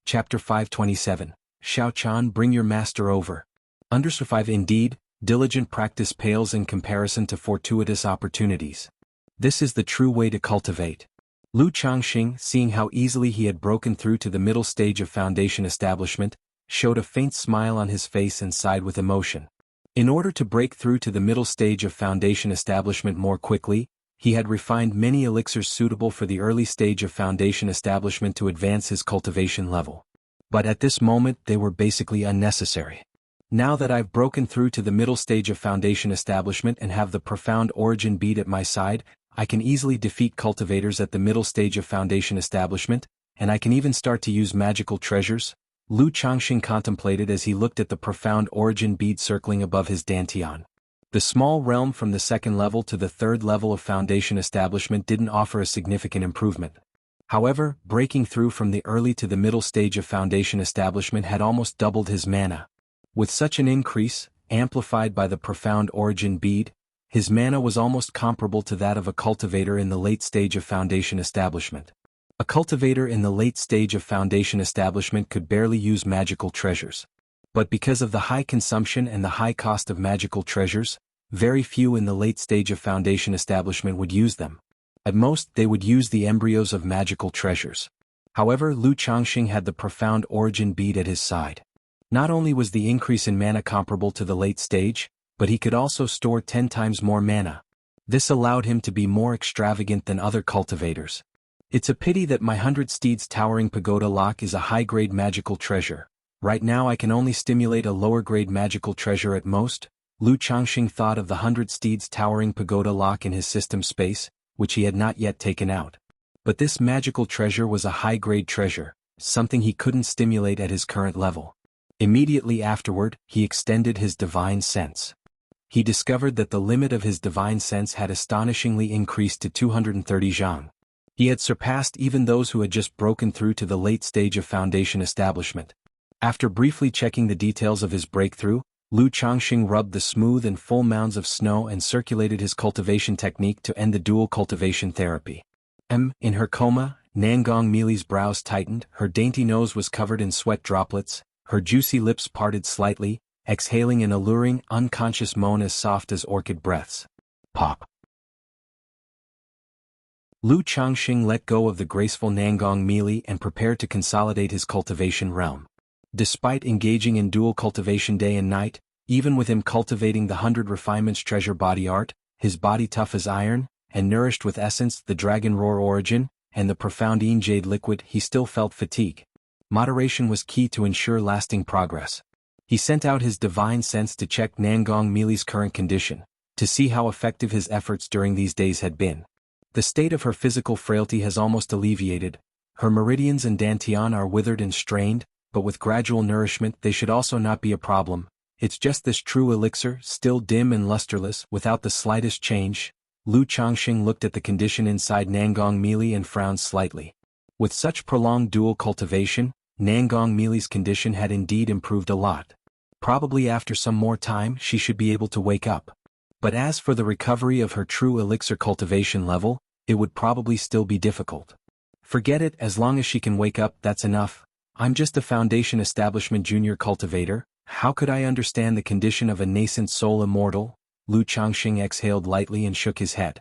Chapter 527. Xiaochan, bring your master over. Underscore 5. Indeed, diligent practice pales in comparison to fortuitous opportunities. This is the true way to cultivate. Lu Changxing, seeing how easily he had broken through to the middle stage of foundation establishment, showed a faint smile on his face and sighed with emotion. In order to break through to the middle stage of foundation establishment more quickly, he had refined many elixirs suitable for the early stage of foundation establishment to advance his cultivation level. But at this moment they were basically unnecessary. Now that I've broken through to the middle stage of foundation establishment and have the profound origin bead at my side, I can easily defeat cultivators at the middle stage of foundation establishment, and I can even start to use magical treasures, Lu Changxing contemplated as he looked at the profound origin bead circling above his dantian. The small realm from the 2nd level to the 3rd level of foundation establishment didn't offer a significant improvement. However, breaking through from the early to the middle stage of foundation establishment had almost doubled his mana. With such an increase, amplified by the profound origin bead, his mana was almost comparable to that of a cultivator in the late stage of foundation establishment. A cultivator in the late stage of foundation establishment could barely use magical treasures. But because of the high consumption and the high cost of magical treasures, very few in the late stage of foundation establishment would use them. At most, they would use the embryos of magical treasures. However, Lu Changxing had the profound origin bead at his side. Not only was the increase in mana comparable to the late stage, but he could also store 10 times more mana. This allowed him to be more extravagant than other cultivators. It's a pity that my 100 Steeds Towering Pagoda Lock is a high-grade magical treasure. Right now I can only stimulate a lower-grade magical treasure at most. Lu Changxing thought of the 100 Steeds Towering Pagoda Lock in his system space, which he had not yet taken out. But this magical treasure was a high-grade treasure, something he couldn't stimulate at his current level. Immediately afterward, he extended his divine sense. He discovered that the limit of his divine sense had astonishingly increased to 230 zhang. He had surpassed even those who had just broken through to the late stage of foundation establishment. After briefly checking the details of his breakthrough, Lu Changxing rubbed the smooth and full mounds of snow and circulated his cultivation technique to end the dual cultivation therapy. In her coma, Nangong Meili's brows tightened, her dainty nose was covered in sweat droplets, her juicy lips parted slightly, exhaling an alluring, unconscious moan as soft as orchid breaths. Pop. Lu Changxing let go of the graceful Nangong Meili and prepared to consolidate his cultivation realm. Despite engaging in dual cultivation day and night, even with him cultivating the 100 refinements treasure body art, his body tough as iron, and nourished with essence the dragon roar origin, and the profound Yin Jade liquid, he still felt fatigue. Moderation was key to ensure lasting progress. He sent out his divine sense to check Nangong Meili's current condition, to see how effective his efforts during these days had been. The state of her physical frailty has almost alleviated. Her meridians and dantian are withered and strained, but with gradual nourishment they should also not be a problem. It's just this true elixir, still dim and lusterless, without the slightest change. Lu Changxing looked at the condition inside Nangong Meili and frowned slightly. With such prolonged dual cultivation, Nangong Meili's condition had indeed improved a lot. Probably after some more time she should be able to wake up. But as for the recovery of her true elixir cultivation level, it would probably still be difficult. Forget it, as long as she can wake up, that's enough. I'm just a foundation establishment junior cultivator. How could I understand the condition of a nascent soul immortal? Lu Changxing exhaled lightly and shook his head.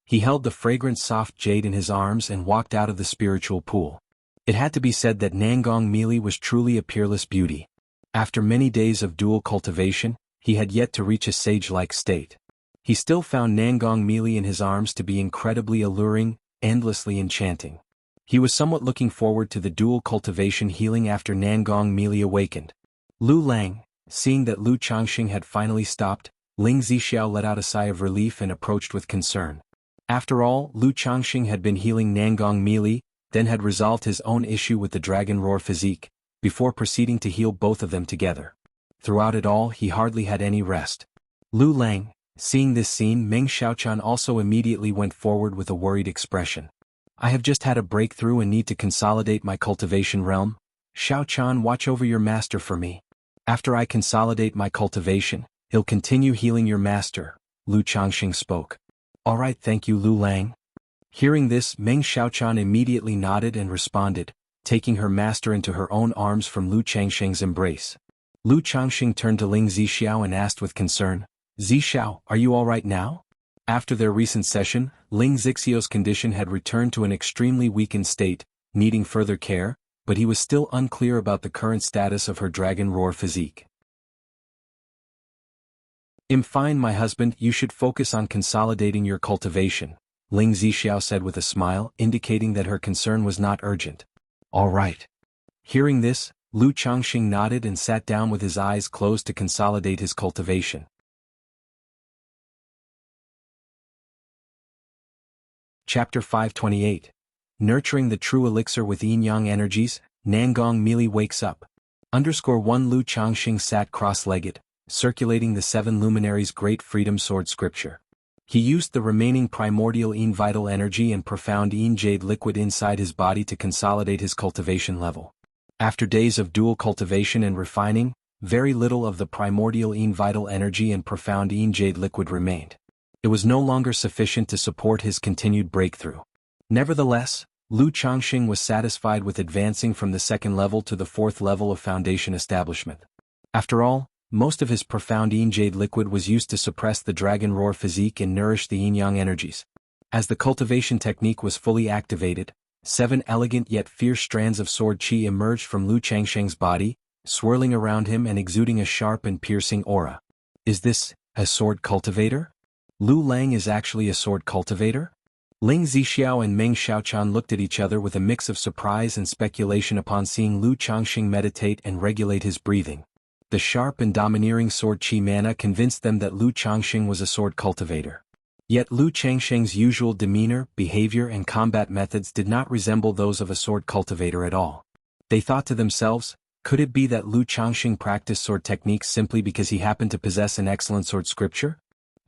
He held the fragrant soft jade in his arms and walked out of the spiritual pool. It had to be said that Nangong Meili was truly a peerless beauty. After many days of dual cultivation, he had yet to reach a sage-like state. He still found Nangong Meili in his arms to be incredibly alluring, endlessly enchanting. He was somewhat looking forward to the dual cultivation healing after Nangong Meili awakened. Lu Lang, seeing that Lu Changxing had finally stopped, Ling Zixiao let out a sigh of relief and approached with concern. After all, Lu Changxing had been healing Nangong Meili, then had resolved his own issue with the dragon roar physique, before proceeding to heal both of them together. Throughout it all he hardly had any rest. Lu Lang, seeing this scene, Meng Xiaochan also immediately went forward with a worried expression. I have just had a breakthrough and need to consolidate my cultivation realm. Xiaochan, watch over your master for me. After I consolidate my cultivation, he'll continue healing your master, Lu Changxing spoke. All right, thank you, Lu Lang. Hearing this, Meng Xiaochan immediately nodded and responded, taking her master into her own arms from Lu Changxing's embrace. Lu Changxing turned to Ling Zixiao and asked with concern, Zixiao, are you all right now? After their recent session, Ling Zixiao's condition had returned to an extremely weakened state, needing further care, but he was still unclear about the current status of her dragon roar physique. I'm fine, my husband, you should focus on consolidating your cultivation, Ling Zixiao said with a smile, indicating that her concern was not urgent. All right. Hearing this, Lu Changxing nodded and sat down with his eyes closed to consolidate his cultivation. Chapter 528. Nurturing the True Elixir with Yin-Yang Energies, Nangong Meili wakes up. _1 Lu Changxing sat cross-legged, circulating the 7 luminaries' great freedom sword scripture. He used the remaining primordial Yin vital energy and profound Yin Jade liquid inside his body to consolidate his cultivation level. After days of dual cultivation and refining, very little of the primordial Yin vital energy and profound Yin Jade liquid remained. It was no longer sufficient to support his continued breakthrough. Nevertheless, Lu Changxing was satisfied with advancing from the 2nd level to the 4th level of foundation establishment. After all, most of his profound Yin Jade liquid was used to suppress the dragon roar physique and nourish the yin-yang energies. As the cultivation technique was fully activated, 7 elegant yet fierce strands of sword qi emerged from Lu Changxing's body, swirling around him and exuding a sharp and piercing aura. Is this a sword cultivator? Lu Lang is actually a sword cultivator? Ling Zixiao and Meng Xiaochan looked at each other with a mix of surprise and speculation upon seeing Lu Changxing meditate and regulate his breathing. The sharp and domineering sword qi mana convinced them that Lu Changxing was a sword cultivator. Yet Lu Changxing's usual demeanor, behavior and combat methods did not resemble those of a sword cultivator at all. They thought to themselves, could it be that Lu Changxing practiced sword techniques simply because he happened to possess an excellent sword scripture?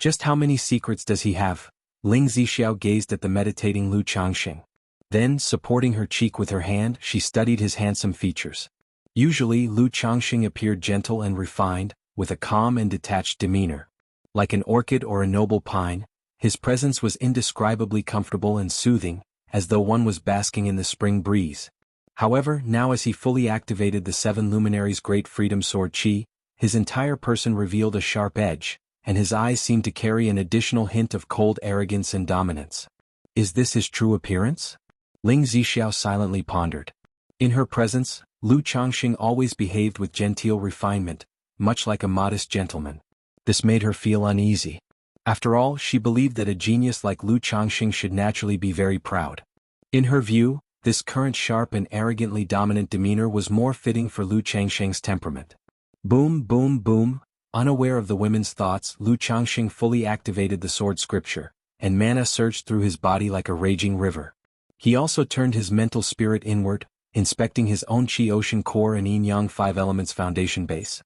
Just how many secrets does he have? Ling Zixiao gazed at the meditating Lu Changxing. Then, supporting her cheek with her hand, she studied his handsome features. Usually, Lu Changxing appeared gentle and refined, with a calm and detached demeanor. Like an orchid or a noble pine, his presence was indescribably comfortable and soothing, as though one was basking in the spring breeze. However, now as he fully activated the seven luminaries' great freedom sword qi, his entire person revealed a sharp edge, and his eyes seemed to carry an additional hint of cold arrogance and dominance. Is this his true appearance? Ling Zixiao silently pondered. In her presence, Lu Changxing always behaved with genteel refinement, much like a modest gentleman. This made her feel uneasy. After all, she believed that a genius like Lu Changxing should naturally be very proud. In her view, this current sharp and arrogantly dominant demeanor was more fitting for Lu Changxing's temperament. Boom, boom, boom. Unaware of the women's thoughts, Lu Changxing fully activated the sword scripture, and mana surged through his body like a raging river. He also turned his mental spirit inward, inspecting his own Qi Ocean core and Yin-Yang 5 elements foundation base.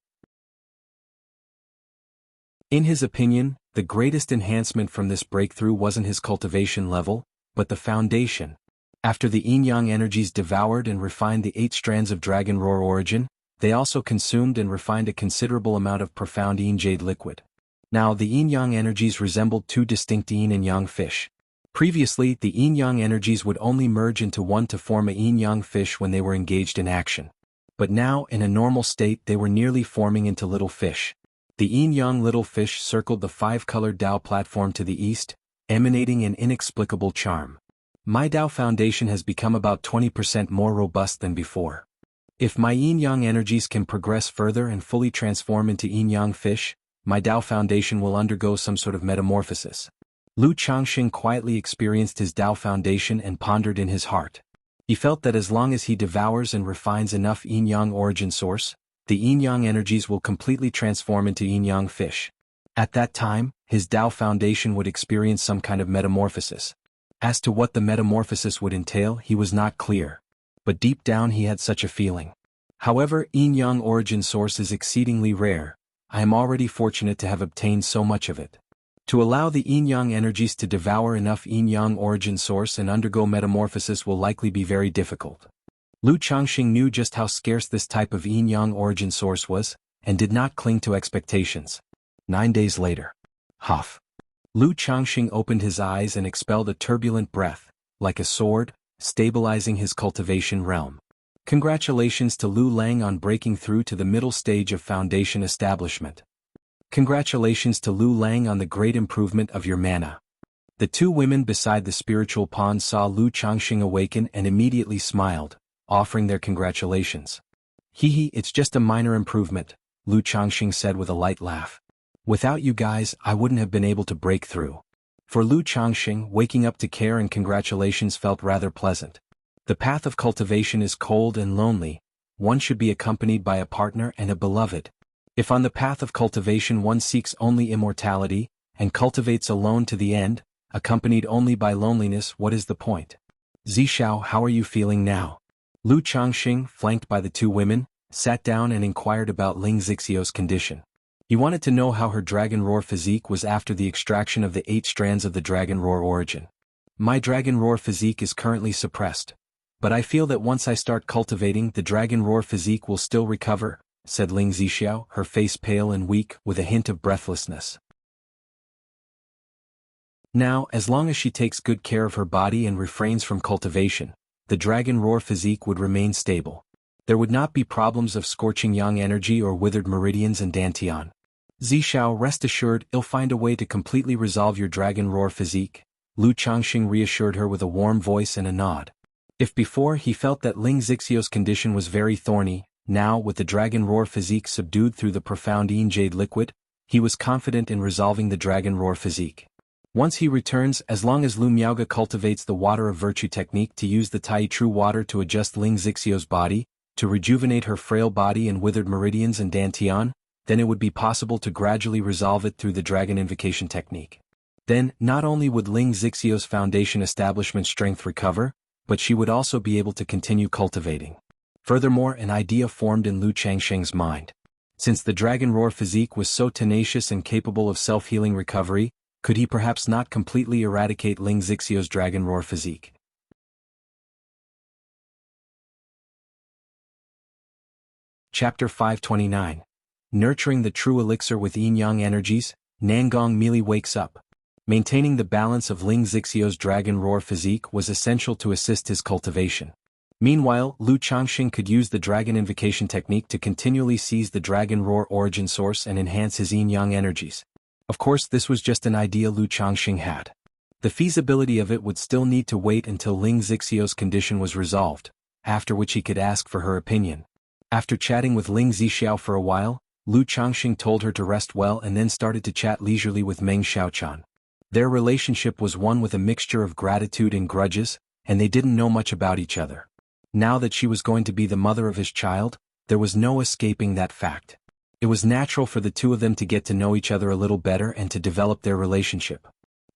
In his opinion, the greatest enhancement from this breakthrough wasn't his cultivation level, but the foundation. After the Yin-Yang energies devoured and refined the 8 strands of Dragon Roar origin, they also consumed and refined a considerable amount of profound Yin Jade liquid. Now the Yin-Yang energies resembled 2 distinct Yin and Yang fish. Previously, the Yin-Yang energies would only merge into one to form a Yin-Yang fish when they were engaged in action. But now, in a normal state, they were nearly forming into little fish. The Yin-Yang little fish circled the 5-colored Dao platform to the east, emanating an inexplicable charm. My Dao foundation has become about 20% more robust than before. If my Yin-Yang energies can progress further and fully transform into Yin-Yang fish, my Dao foundation will undergo some sort of metamorphosis. Lu Changxing quietly experienced his Dao foundation and pondered in his heart. He felt that as long as he devours and refines enough Yin-Yang origin source, the Yin-Yang energies will completely transform into Yin-Yang fish. At that time, his Dao foundation would experience some kind of metamorphosis. As to what the metamorphosis would entail, he was not clear. But deep down he had such a feeling. However, Yin-Yang origin source is exceedingly rare. I am already fortunate to have obtained so much of it. To allow the Yin-Yang energies to devour enough Yin-Yang origin source and undergo metamorphosis will likely be very difficult. Lu Changxing knew just how scarce this type of Yin-Yang origin source was, and did not cling to expectations. 9 days later. Huff. Lu Changxing opened his eyes and expelled a turbulent breath, like a sword, stabilizing his cultivation realm. Congratulations to Lu Lang on breaking through to the middle stage of foundation establishment. Congratulations to Lu Lang on the great improvement of your mana. The 2 women beside the spiritual pond saw Lu Changxing awaken and immediately smiled, offering their congratulations. Hee, it's just a minor improvement, Lu Changxing said with a light laugh. Without you guys, I wouldn't have been able to break through. For Lu Changxing, waking up to care and congratulations felt rather pleasant. The path of cultivation is cold and lonely. One should be accompanied by a partner and a beloved. If on the path of cultivation one seeks only immortality, and cultivates alone to the end, accompanied only by loneliness, what is the point? Zixiao, how are you feeling now? Lu Changxing, flanked by the 2 women, sat down and inquired about Ling Zixiao's condition. He wanted to know how her Dragon Roar physique was after the extraction of the 8 strands of the Dragon Roar origin. My Dragon Roar physique is currently suppressed. But I feel that once I start cultivating, the Dragon Roar physique will still recover, said Ling Zixiao, her face pale and weak, with a hint of breathlessness. Now, as long as she takes good care of her body and refrains from cultivation, the Dragon Roar physique would remain stable. There would not be problems of scorching yang energy or withered meridians and dantian. Zixiao, rest assured, I'll find a way to completely resolve your Dragon Roar physique, Lu Changxing reassured her with a warm voice and a nod. If before he felt that Ling Zixiao's condition was very thorny, now, with the Dragon Roar physique subdued through the profound Yin Jade liquid, he was confident in resolving the Dragon Roar physique. Once he returns, as long as Lu Miaoga cultivates the Water of Virtue technique to use the Tai True Water to adjust Ling Zixiao's body, to rejuvenate her frail body and withered meridians and dantian, then it would be possible to gradually resolve it through the Dragon Invocation technique. Then, not only would Ling Zixiao's foundation establishment strength recover, but she would also be able to continue cultivating. Furthermore, an idea formed in Lu Changxing's mind. Since the Dragon Roar physique was so tenacious and capable of self-healing recovery, could he perhaps not completely eradicate Ling Zixiao's Dragon Roar physique? Chapter 529. Nurturing the True Elixir with Yin-Yang Energies, Nangong Meili wakes up. Maintaining the balance of Ling Zixio's dragon roar physique was essential to assist his cultivation. Meanwhile, Lu Changxing could use the dragon invocation technique to continually seize the dragon roar origin source and enhance his yin-yang energies. Of course, this was just an idea Lu Changxing had. The feasibility of it would still need to wait until Ling Zixio's condition was resolved, after which he could ask for her opinion. After chatting with Ling Zixiao for a while, Lu Changxing told her to rest well and then started to chat leisurely with Meng Xiaochan. Their relationship was one with a mixture of gratitude and grudges, and they didn't know much about each other. Now that she was going to be the mother of his child, there was no escaping that fact. It was natural for the two of them to get to know each other a little better and to develop their relationship.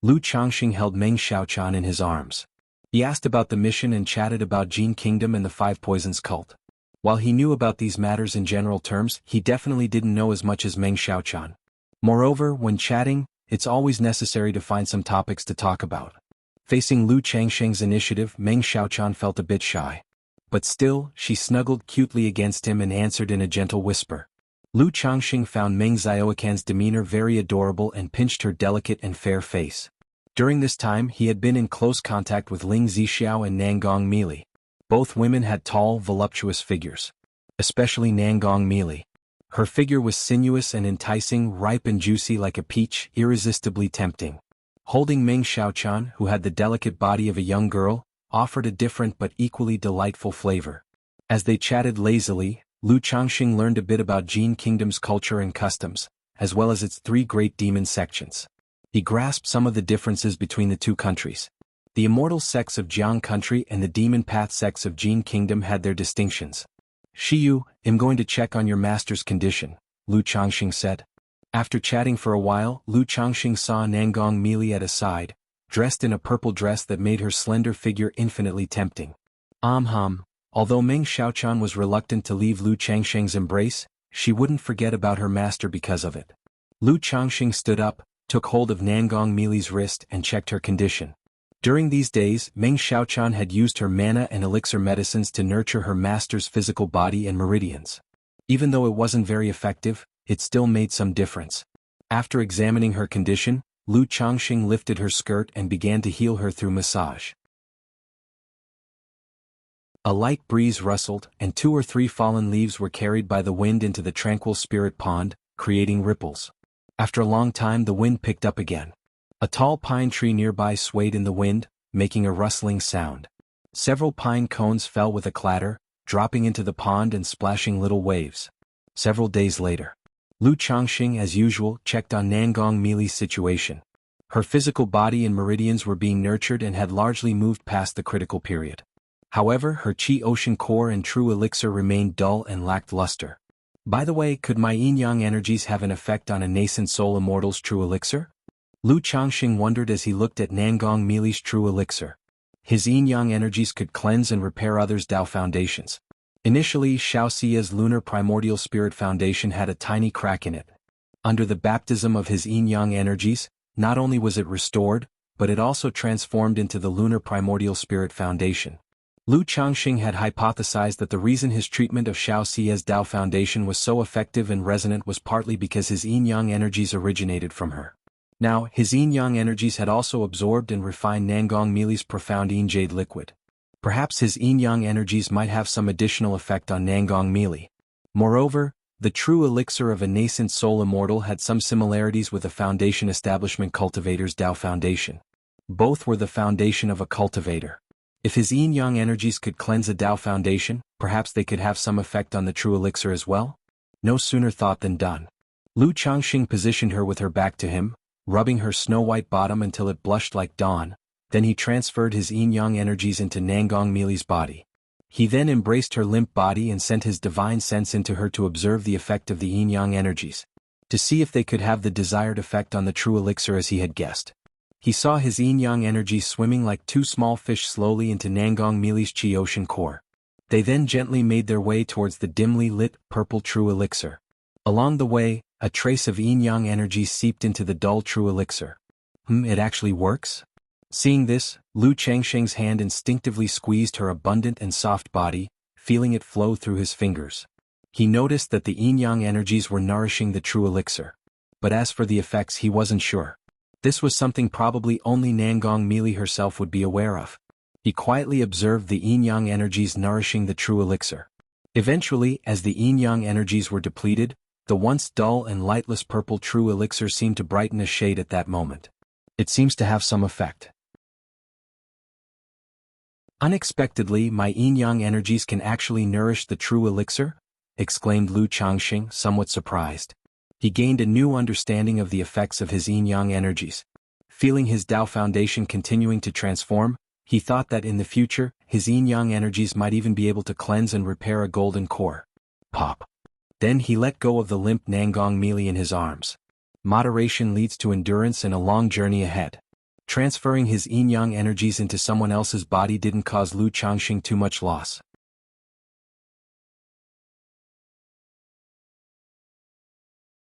Lu Changxing held Meng Xiaochan in his arms. He asked about the mission and chatted about Jin Kingdom and the Five Poisons cult. While he knew about these matters in general terms, he definitely didn't know as much as Meng Xiaochan. Moreover, when chatting, it's always necessary to find some topics to talk about. Facing Lu Changxing's initiative, Meng Xiaochan felt a bit shy. But still, she snuggled cutely against him and answered in a gentle whisper. Lu Changxing found Meng Xiaocan's demeanor very adorable and pinched her delicate and fair face. During this time, he had been in close contact with Ling Zixiao and Nangong Meili. Both women had tall, voluptuous figures. Especially Nangong Meili. Her figure was sinuous and enticing, ripe and juicy like a peach, irresistibly tempting. Holding Meng Xiaochan, who had the delicate body of a young girl, offered a different but equally delightful flavor. As they chatted lazily, Lu Changxing learned a bit about Jin Kingdom's culture and customs, as well as its three great demon sections. He grasped some of the differences between the two countries. The immortal sects of Jiang country and the demon path sects of Jin Kingdom had their distinctions. Shiyu, I'm going to check on your master's condition, Lu Changxing said. After chatting for a while, Lu Changxing saw Nangong Meili at his side, dressed in a purple dress that made her slender figure infinitely tempting. Although Meng Xiaochan was reluctant to leave Lu Changxing's embrace, she wouldn't forget about her master because of it. Lu Changxing stood up, took hold of Nangong Meili's wrist and checked her condition. During these days, Meng Xiaochan had used her mana and elixir medicines to nurture her master's physical body and meridians. Even though it wasn't very effective, it still made some difference. After examining her condition, Lu Changxing lifted her skirt and began to heal her through massage. A light breeze rustled, and 2 or 3 fallen leaves were carried by the wind into the tranquil spirit pond, creating ripples. After a long time the wind picked up again. A tall pine tree nearby swayed in the wind, making a rustling sound. Several pine cones fell with a clatter, dropping into the pond and splashing little waves. Several days later, Lu Changxing, as usual, checked on Nangong Meili's situation. Her physical body and meridians were being nurtured and had largely moved past the critical period. However, her Qi Ocean core and true elixir remained dull and lacked luster. By the way, could my yin-yang energies have an effect on a nascent soul immortal's true elixir? Lu Changxing wondered as he looked at Nangong Meili's true elixir. His yin-yang energies could cleanse and repair others' Dao foundations. Initially, Xiaoxia's lunar primordial spirit foundation had a tiny crack in it. Under the baptism of his yin-yang energies, not only was it restored, but it also transformed into the lunar primordial spirit foundation. Lu Changxing had hypothesized that the reason his treatment of Xiaoxia's Dao foundation was so effective and resonant was partly because his yin-yang energies originated from her. Now, his yin-yang energies had also absorbed and refined Nangong Meili's profound yin jade liquid. Perhaps his yin-yang energies might have some additional effect on Nangong Meili. Moreover, the true elixir of a nascent soul immortal had some similarities with the foundation establishment cultivator's Dao foundation. Both were the foundation of a cultivator. If his yin-yang energies could cleanse a Dao foundation, perhaps they could have some effect on the true elixir as well? No sooner thought than done. Lu Changxing positioned her with her back to him, rubbing her snow-white bottom until it blushed like dawn. Then he transferred his yin-yang energies into Nangong Meili's body. He then embraced her limp body and sent his divine sense into her to observe the effect of the yin-yang energies, to see if they could have the desired effect on the true elixir as he had guessed. He saw his yin-yang energies swimming like 2 small fish slowly into Nangong Meili's Qi Ocean core. They then gently made their way towards the dimly lit, purple true elixir. Along the way, a trace of yin-yang energies seeped into the dull true elixir. It actually works? Seeing this, Lu Changxing's hand instinctively squeezed her abundant and soft body, feeling it flow through his fingers. He noticed that the yin-yang energies were nourishing the true elixir. But as for the effects, he wasn't sure. This was something probably only Nangong Meili herself would be aware of. He quietly observed the yin-yang energies nourishing the true elixir. Eventually, as the yin-yang energies were depleted, the once dull and lightless purple true elixir seemed to brighten a shade at that moment. It seems to have some effect. Unexpectedly, my yin-yang energies can actually nourish the true elixir? Exclaimed Lu Changxing, somewhat surprised. He gained a new understanding of the effects of his yin-yang energies. Feeling his Tao foundation continuing to transform, he thought that in the future, his yin-yang energies might even be able to cleanse and repair a golden core. Pop. Then he let go of the limp Nangong Meili in his arms. Moderation leads to endurance and a long journey ahead. Transferring his yin-yang energies into someone else's body didn't cause Lu Changxing too much loss.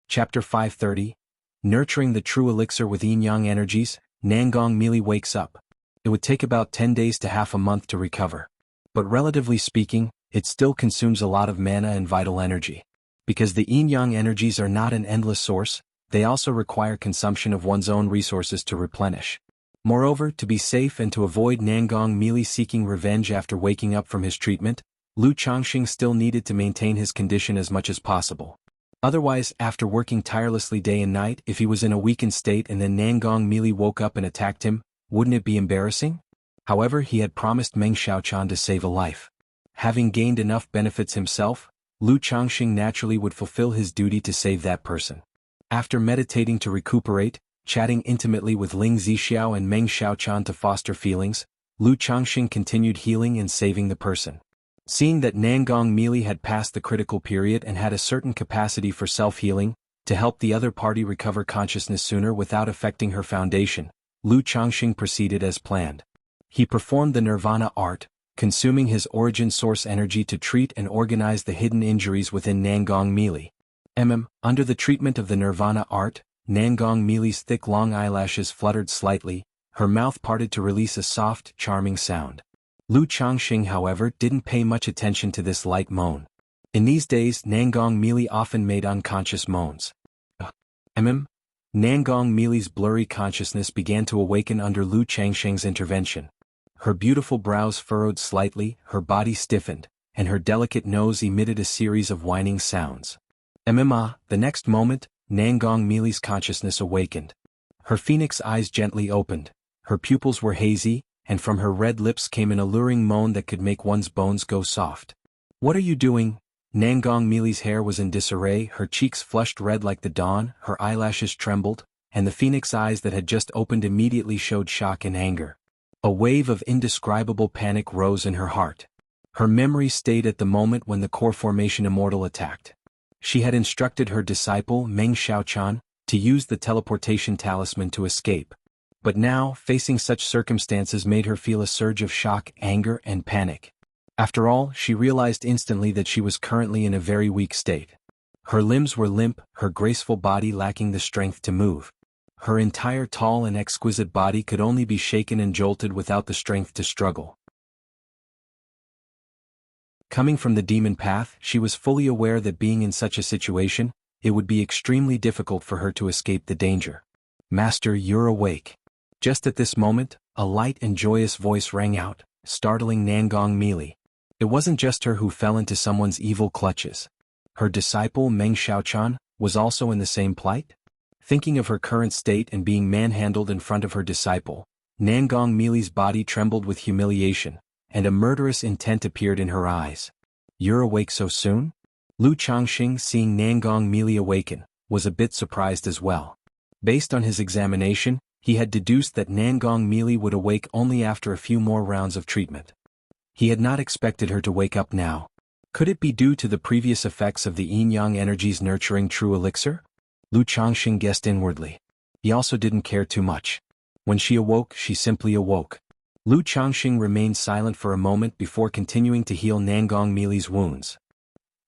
Chapter 530. Nurturing the true elixir with yin-yang energies, Nangong Meili wakes up. It would take about 10 days to half a month to recover. But relatively speaking, it still consumes a lot of mana and vital energy. Because the yin-yang energies are not an endless source, they also require consumption of one's own resources to replenish. Moreover, to be safe and to avoid Nangong Meili seeking revenge after waking up from his treatment, Lu Changxing still needed to maintain his condition as much as possible. Otherwise, after working tirelessly day and night, if he was in a weakened state and then Nangong Meili woke up and attacked him, wouldn't it be embarrassing? However, he had promised Meng Xiaochan to save a life. Having gained enough benefits himself, Lu Changxing naturally would fulfill his duty to save that person. After meditating to recuperate, chatting intimately with Ling Zixiao and Meng Xiaochan to foster feelings, Lu Changxing continued healing and saving the person. Seeing that Nangong Meili had passed the critical period and had a certain capacity for self-healing, to help the other party recover consciousness sooner without affecting her foundation, Lu Changxing proceeded as planned. He performed the nirvana art, consuming his origin source energy to treat and organize the hidden injuries within Nangong Meili. Under the treatment of the nirvana art, Nangong Meili's thick long eyelashes fluttered slightly, her mouth parted to release a soft, charming sound. Lu Changxing, however, didn't pay much attention to this light moan. In these days, Nangong Meili often made unconscious moans. Nangong Meili's blurry consciousness began to awaken under Lu Changxing's intervention. Her beautiful brows furrowed slightly, her body stiffened, and her delicate nose emitted a series of whining sounds. The next moment, Nangong Meili's consciousness awakened. Her phoenix eyes gently opened, her pupils were hazy, and from her red lips came an alluring moan that could make one's bones go soft. "What are you doing?" Nangong Meili's hair was in disarray, her cheeks flushed red like the dawn, her eyelashes trembled, and the phoenix eyes that had just opened immediately showed shock and anger. A wave of indescribable panic rose in her heart. Her memory stayed at the moment when the core formation Immortal attacked. She had instructed her disciple, Meng Xiaochan, to use the teleportation talisman to escape. But now, facing such circumstances made her feel a surge of shock, anger, and panic. After all, she realized instantly that she was currently in a very weak state. Her limbs were limp, her graceful body lacking the strength to move. Her entire tall and exquisite body could only be shaken and jolted without the strength to struggle. Coming from the demon path, she was fully aware that being in such a situation, it would be extremely difficult for her to escape the danger. "Master, you're awake." Just at this moment, a light and joyous voice rang out, startling Nangong Meili. It wasn't just her who fell into someone's evil clutches. Her disciple Meng Xiaochan was also in the same plight. Thinking of her current state and being manhandled in front of her disciple, Nangong Meili's body trembled with humiliation, and a murderous intent appeared in her eyes. "You're awake so soon?" Lu Changxing, seeing Nangong Meili awaken, was a bit surprised as well. Based on his examination, he had deduced that Nangong Meili would awake only after a few more rounds of treatment. He had not expected her to wake up now. Could it be due to the previous effects of the yin-yang energies nurturing true elixir? Lu Changxing guessed inwardly. He also didn't care too much. When she awoke, she simply awoke. Lu Changxing remained silent for a moment before continuing to heal Nangong Meili's wounds.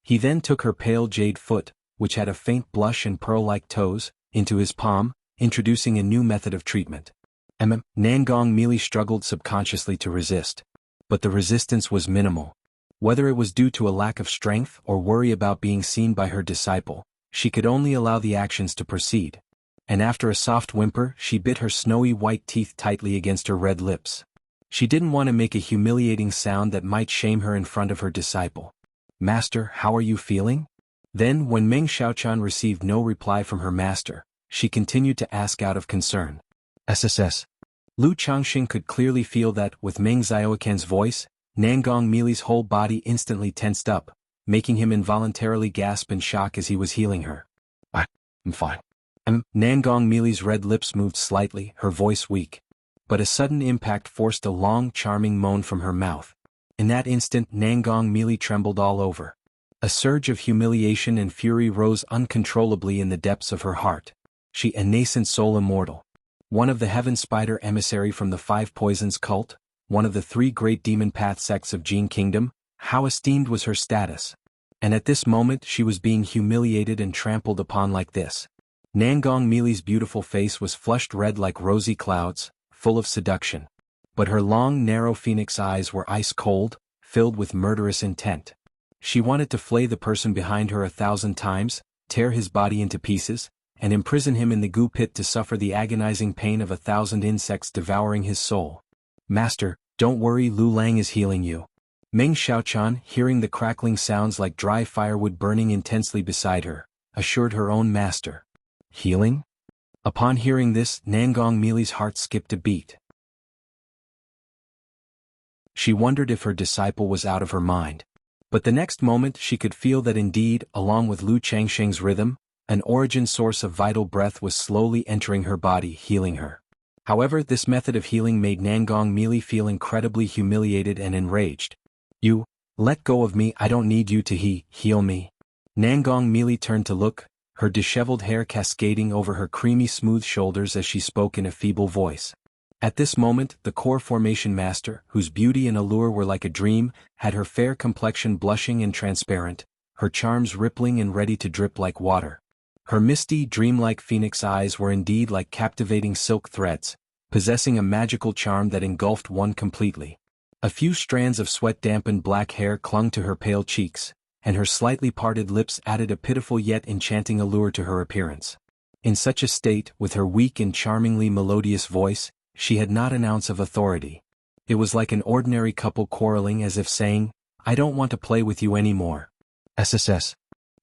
He then took her pale jade foot, which had a faint blush and pearl-like toes, into his palm, introducing a new method of treatment. Nangong Meili struggled subconsciously to resist. But the resistance was minimal. Whether it was due to a lack of strength or worry about being seen by her disciple, she could only allow the actions to proceed. And after a soft whimper, she bit her snowy white teeth tightly against her red lips. She didn't want to make a humiliating sound that might shame her in front of her disciple. "Master, how are you feeling?" Then, when Meng Xiaochan received no reply from her master, she continued to ask out of concern. "SSS." Lu Changxing could clearly feel that, with Meng Xiaoquan's voice, Nangong Mili's whole body instantly tensed up, making him involuntarily gasp in shock as he was healing her. "I'm fine." Nangong Mili's red lips moved slightly, her voice weak. But a sudden impact forced a long, charming moan from her mouth. In that instant, Nangong Mili trembled all over. A surge of humiliation and fury rose uncontrollably in the depths of her heart. She, a nascent soul immortal. One of the Heaven Spider emissary from the Five Poisons cult, one of the three great demon path sects of Jin Kingdom, how esteemed was her status. And at this moment she was being humiliated and trampled upon like this. Nangong Mili's beautiful face was flushed red like rosy clouds, full of seduction. But her long, narrow phoenix eyes were ice cold, filled with murderous intent. She wanted to flay the person behind her 1,000 times, tear his body into pieces, and imprison him in the goo pit to suffer the agonizing pain of 1,000 insects devouring his soul. "Master, don't worry, Lu Lang is healing you." Meng Xiaochan, hearing the crackling sounds like dry firewood burning intensely beside her, assured her own master. "Healing?" Upon hearing this, Nangong Mili's heart skipped a beat. She wondered if her disciple was out of her mind. But the next moment she could feel that indeed, along with Lu Changxing's rhythm, an origin source of vital breath was slowly entering her body, healing her. However, this method of healing made Nangong Mili feel incredibly humiliated and enraged. "You, let go of me, I don't need you to heal me." Nangong Mili turned to look, her disheveled hair cascading over her creamy smooth shoulders as she spoke in a feeble voice. At this moment, the core formation master, whose beauty and allure were like a dream, had her fair complexion blushing and transparent, her charms rippling and ready to drip like water. Her misty, dreamlike phoenix eyes were indeed like captivating silk threads, possessing a magical charm that engulfed one completely. A few strands of sweat-dampened black hair clung to her pale cheeks, and her slightly parted lips added a pitiful yet enchanting allure to her appearance. In such a state, with her weak and charmingly melodious voice, she had not an ounce of authority. It was like an ordinary couple quarreling, as if saying, "I don't want to play with you anymore." SSS.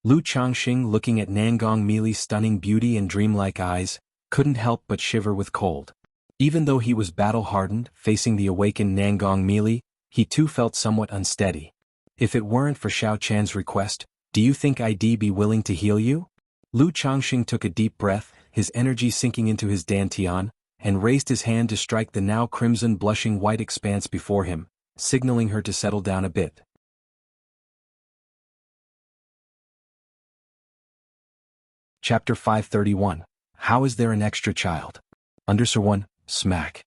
Lu Changxing, looking at Nangong Mili's stunning beauty and dreamlike eyes, couldn't help but shiver with cold. Even though he was battle-hardened, facing the awakened Nangong Mili, he too felt somewhat unsteady. "If it weren't for Xiao Chan's request, do you think I'd be willing to heal you?" Lu Changxing took a deep breath, his energy sinking into his dantian, and raised his hand to strike the now crimson blushing white expanse before him, signaling her to settle down a bit. Chapter 531. How is there an extra child? Underscore 1, smack.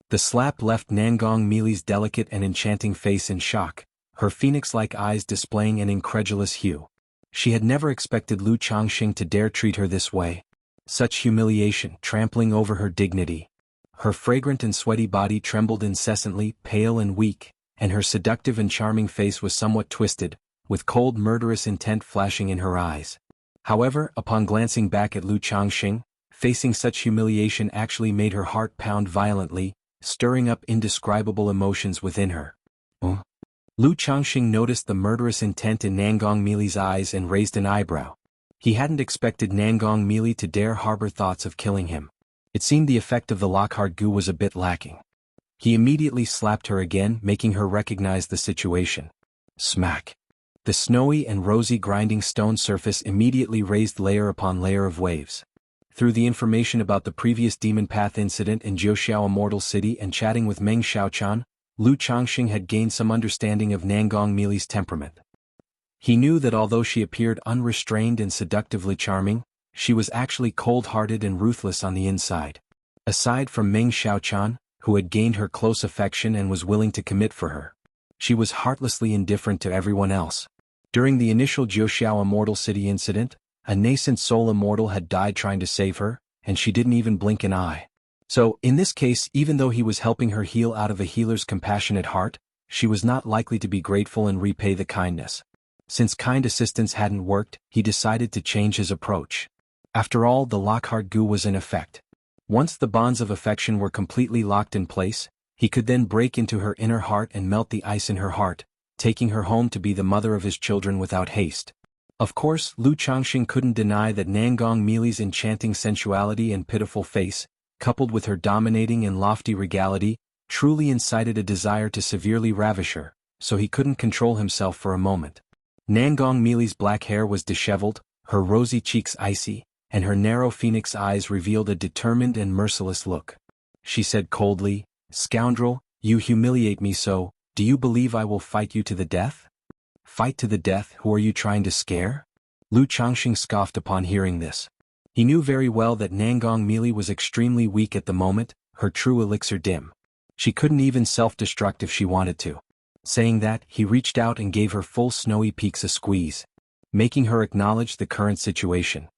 The slap left Nangong Mili's delicate and enchanting face in shock, her phoenix-like eyes displaying an incredulous hue. She had never expected Lu Changxing to dare treat her this way. Such humiliation, trampling over her dignity. Her fragrant and sweaty body trembled incessantly, pale and weak, and her seductive and charming face was somewhat twisted, with cold murderous intent flashing in her eyes. However, upon glancing back at Lu Changxing, facing such humiliation actually made her heart pound violently, stirring up indescribable emotions within her. Lu Changxing noticed the murderous intent in Nangong Mili's eyes and raised an eyebrow. He hadn't expected Nangong Mili to dare harbor thoughts of killing him. It seemed the effect of the Lockhart goo was a bit lacking. He immediately slapped her again, making her recognize the situation. Smack. The snowy and rosy grinding stone surface immediately raised layer upon layer of waves. Through the information about the previous Demon Path incident in Jiuxiao Immortal City and chatting with Meng Xiaochan, Lu Changxing had gained some understanding of Nangong Mili's temperament. He knew that although she appeared unrestrained and seductively charming, she was actually cold-hearted and ruthless on the inside. Aside from Meng Xiaochan, who had gained her close affection and was willing to commit for her, she was heartlessly indifferent to everyone else. During the initial Jiuxiao Immortal City incident, a nascent soul immortal had died trying to save her, and she didn't even blink an eye. So, in this case, even though he was helping her heal out of a healer's compassionate heart, she was not likely to be grateful and repay the kindness. Since kind assistance hadn't worked, he decided to change his approach. After all, the Lockhart Gu was in effect. Once the bonds of affection were completely locked in place, he could then break into her inner heart and melt the ice in her heart, taking her home to be the mother of his children without haste. Of course, Lu Changxing couldn't deny that Nangong Mili's enchanting sensuality and pitiful face, coupled with her dominating and lofty regality, truly incited a desire to severely ravish her, so he couldn't control himself for a moment. Nangong Mili's black hair was disheveled, her rosy cheeks icy, and her narrow phoenix eyes revealed a determined and merciless look. She said coldly, "Scoundrel, you humiliate me so, do you believe I will fight you to the death?" "Fight to the death? Who are you trying to scare?" Lu Changxing scoffed upon hearing this. He knew very well that Nangong Mili was extremely weak at the moment, her true elixir dim. She couldn't even self-destruct if she wanted to. Saying that, he reached out and gave her full snowy peaks a squeeze, making her acknowledge the current situation.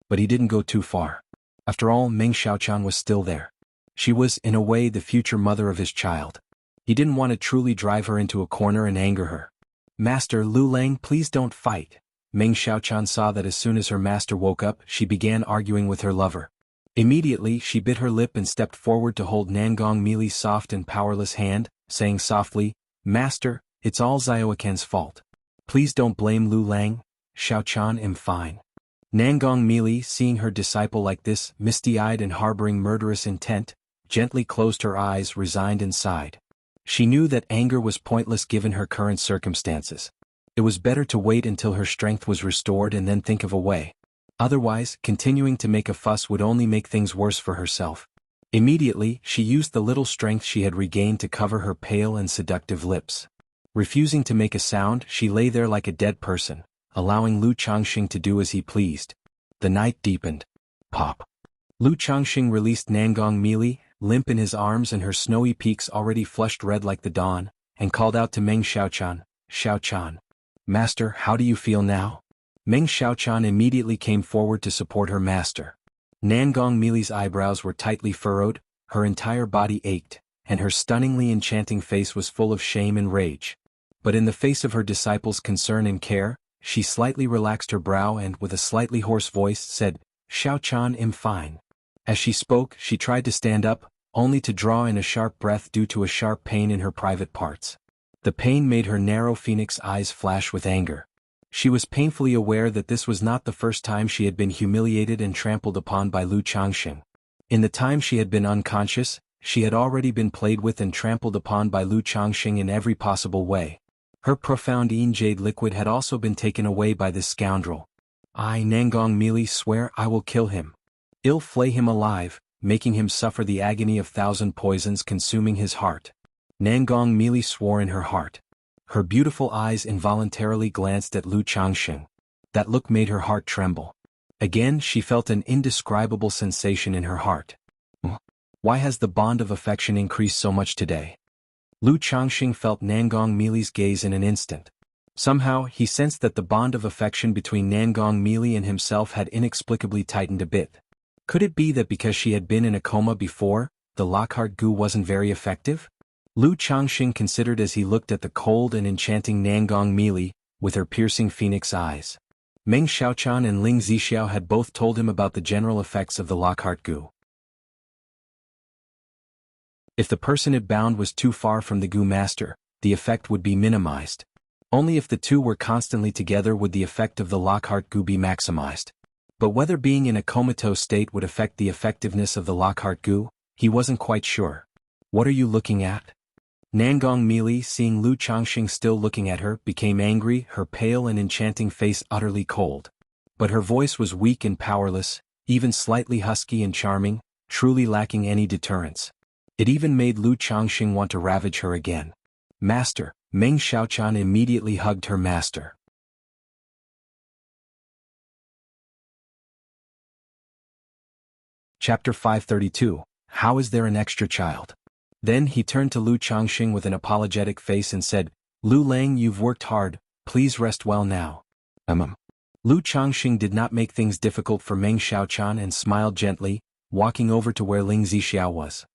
But he didn't go too far. After all, Meng Xiaochan was still there. She was, in a way, the future mother of his child. He didn't want to truly drive her into a corner and anger her. "Master Lu Lang, please don't fight." Meng Xiaochan saw that as soon as her master woke up, she began arguing with her lover. Immediately, she bit her lip and stepped forward to hold Nangong Mili's soft and powerless hand, saying softly, "Master, it's all Xiaoquan's fault. Please don't blame Lu Lang. Xiaochan am fine." Nangong Mili, seeing her disciple like this, misty-eyed and harboring murderous intent, gently closed her eyes, resigned and sighed. She knew that anger was pointless given her current circumstances. It was better to wait until her strength was restored and then think of a way. Otherwise, continuing to make a fuss would only make things worse for herself. Immediately, she used the little strength she had regained to cover her pale and seductive lips. Refusing to make a sound, she lay there like a dead person, allowing Lu Changxing to do as he pleased. The night deepened. Pop. Lu Changxing released Nangong Mili, limp in his arms and her snowy peaks already flushed red like the dawn, and called out to Meng Xiaochan, "Xiaochan. Master, how do you feel now?" Meng Xiaochan immediately came forward to support her master. Nangong Mili's eyebrows were tightly furrowed, her entire body ached, and her stunningly enchanting face was full of shame and rage. But in the face of her disciple's concern and care, she slightly relaxed her brow and, with a slightly hoarse voice, said, "Xiaochan am fine." As she spoke, she tried to stand up, only to draw in a sharp breath due to a sharp pain in her private parts. The pain made her narrow phoenix eyes flash with anger. She was painfully aware that this was not the first time she had been humiliated and trampled upon by Lu Changxing. In the time she had been unconscious, she had already been played with and trampled upon by Lu Changxing in every possible way. Her profound jade liquid had also been taken away by this scoundrel. "I, Nangong Mili, swear I will kill him. I'll flay him alive, making him suffer the agony of thousand poisons consuming his heart." Nangong Mili swore in her heart. Her beautiful eyes involuntarily glanced at Lu Changxing. That look made her heart tremble. Again she felt an indescribable sensation in her heart. Why has the bond of affection increased so much today? Lu Changxing felt Nangong Mili's gaze in an instant. Somehow, he sensed that the bond of affection between Nangong Mili and himself had inexplicably tightened a bit. Could it be that because she had been in a coma before, the Lockhart Gu wasn't very effective? Lu Changxing considered as he looked at the cold and enchanting Nangong Mili, with her piercing phoenix eyes. Meng Xiaochan and Ling Zixiao had both told him about the general effects of the Lockhart Gu. If the person it bound was too far from the Gu master, the effect would be minimized. Only if the two were constantly together would the effect of the Lockhart Gu be maximized. But whether being in a comatose state would affect the effectiveness of the Lockhart Gu, he wasn't quite sure. "What are you looking at?" Nangong Mili, seeing Lu Changxing still looking at her, became angry, her pale and enchanting face utterly cold. But her voice was weak and powerless, even slightly husky and charming, truly lacking any deterrence. It even made Lu Changxing want to ravage her again. "Master," Meng Xiaochan immediately hugged her master. Chapter 532, How is there an extra child? Then he turned to Lu Changxing with an apologetic face and said, "Lu Lang, you've worked hard, please rest well now." Lu Changxing did not make things difficult for Meng Xiaochan and smiled gently, walking over to where Ling Zixiao was.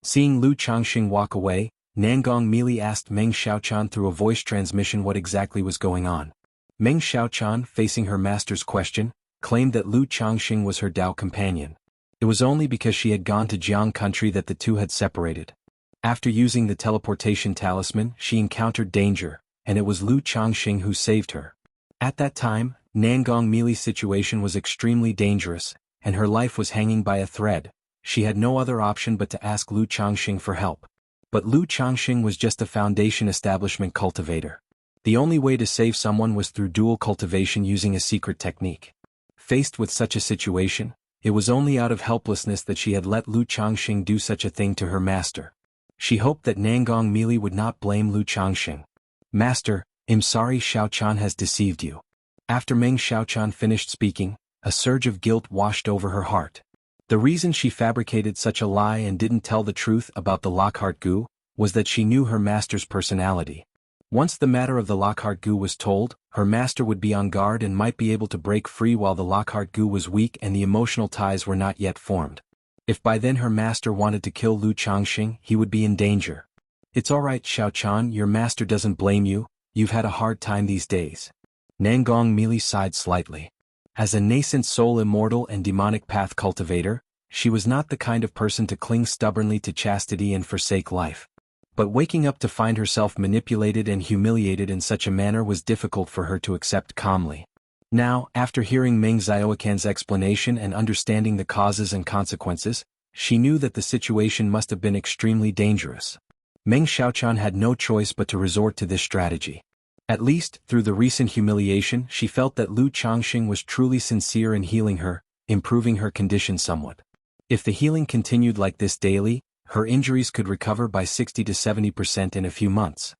Seeing Lu Changxing walk away, Nangong Mili asked Meng Xiaochan through a voice transmission what exactly was going on. Meng Xiaochan, facing her master's question, claimed that Lu Changxing was her Dao companion. It was only because she had gone to Jianghu country that the two had separated. After using the teleportation talisman, she encountered danger, and it was Lu Changxing who saved her. At that time, Nangong Mili's situation was extremely dangerous, and her life was hanging by a thread. She had no other option but to ask Lu Changxing for help. But Lu Changxing was just a foundation establishment cultivator. The only way to save someone was through dual cultivation using a secret technique. Faced with such a situation, it was only out of helplessness that she had let Lu Changxing do such a thing to her master. She hoped that Nangong Mili would not blame Lu Changxing. "Master, I'm sorry Xiaochan has deceived you." After Meng Xiaochan finished speaking, a surge of guilt washed over her heart. The reason she fabricated such a lie and didn't tell the truth about the Lockhart Gu was that she knew her master's personality. Once the matter of the Lockhart Gu was told, her master would be on guard and might be able to break free while the Lockhart Gu was weak and the emotional ties were not yet formed. If by then her master wanted to kill Lu Changxing, he would be in danger. "It's alright Xiaochan, your master doesn't blame you, you've had a hard time these days." Nangong Mili sighed slightly. As a nascent soul immortal and demonic path cultivator, she was not the kind of person to cling stubbornly to chastity and forsake life. But waking up to find herself manipulated and humiliated in such a manner was difficult for her to accept calmly. Now, after hearing Meng Xiaocan's explanation and understanding the causes and consequences, she knew that the situation must have been extremely dangerous. Meng Xiaochan had no choice but to resort to this strategy. At least, through the recent humiliation, she felt that Lu Changxing was truly sincere in healing her, improving her condition somewhat. If the healing continued like this daily, her injuries could recover by 60 to 70% in a few months.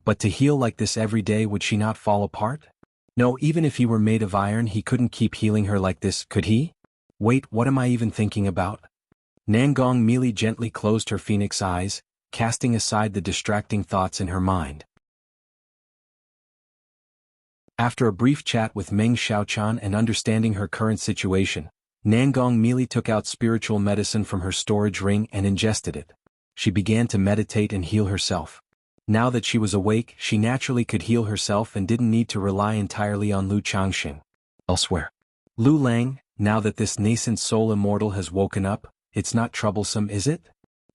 But to heal like this every day, would she not fall apart? No, even if he were made of iron, he couldn't keep healing her like this, could he? Wait, what am I even thinking about? Nangong Mili gently closed her phoenix eyes, casting aside the distracting thoughts in her mind. After a brief chat with Meng Xiaochan and understanding her current situation, Nangong Mili took out spiritual medicine from her storage ring and ingested it. She began to meditate and heal herself. Now that she was awake, she naturally could heal herself and didn't need to rely entirely on Lu Changxing. Elsewhere. "Lu Lang, now that this nascent soul immortal has woken up, it's not troublesome, is it?"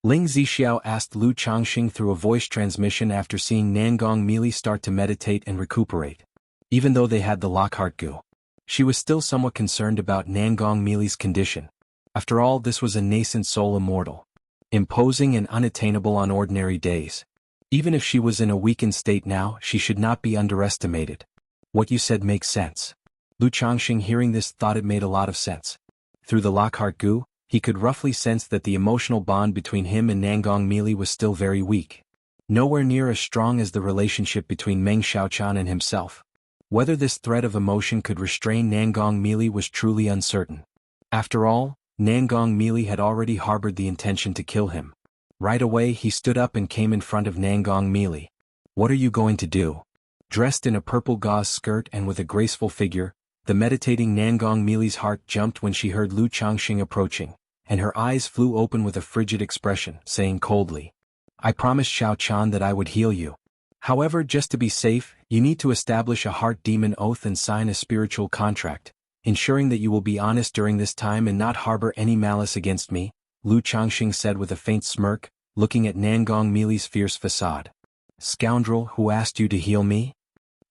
Ling Zixiao asked Lu Changxing through a voice transmission after seeing Nangong Mili start to meditate and recuperate. Even though they had the Lockhart Gu, she was still somewhat concerned about Nangong Mili's condition. After all, this was a nascent soul immortal, imposing and unattainable on ordinary days. Even if she was in a weakened state now, she should not be underestimated. "What you said makes sense." Lu Changxing, hearing this, thought it made a lot of sense. Through the Lockhart Gu, he could roughly sense that the emotional bond between him and Nangong Mili was still very weak. Nowhere near as strong as the relationship between Meng Xiaochan and himself. Whether this thread of emotion could restrain Nangong Mili was truly uncertain. After all, Nangong Mili had already harbored the intention to kill him. Right away he stood up and came in front of Nangong Mili. "What are you going to do?" Dressed in a purple gauze skirt and with a graceful figure, the meditating Nangong Mili's heart jumped when she heard Lu Changxing approaching, and her eyes flew open with a frigid expression, saying coldly, "I promised Xiaochan that I would heal you. However, just to be safe, you need to establish a heart demon oath and sign a spiritual contract, ensuring that you will be honest during this time and not harbor any malice against me," Lu Changxing said with a faint smirk, looking at Nangong Mili's fierce facade. "Scoundrel, who asked you to heal me?"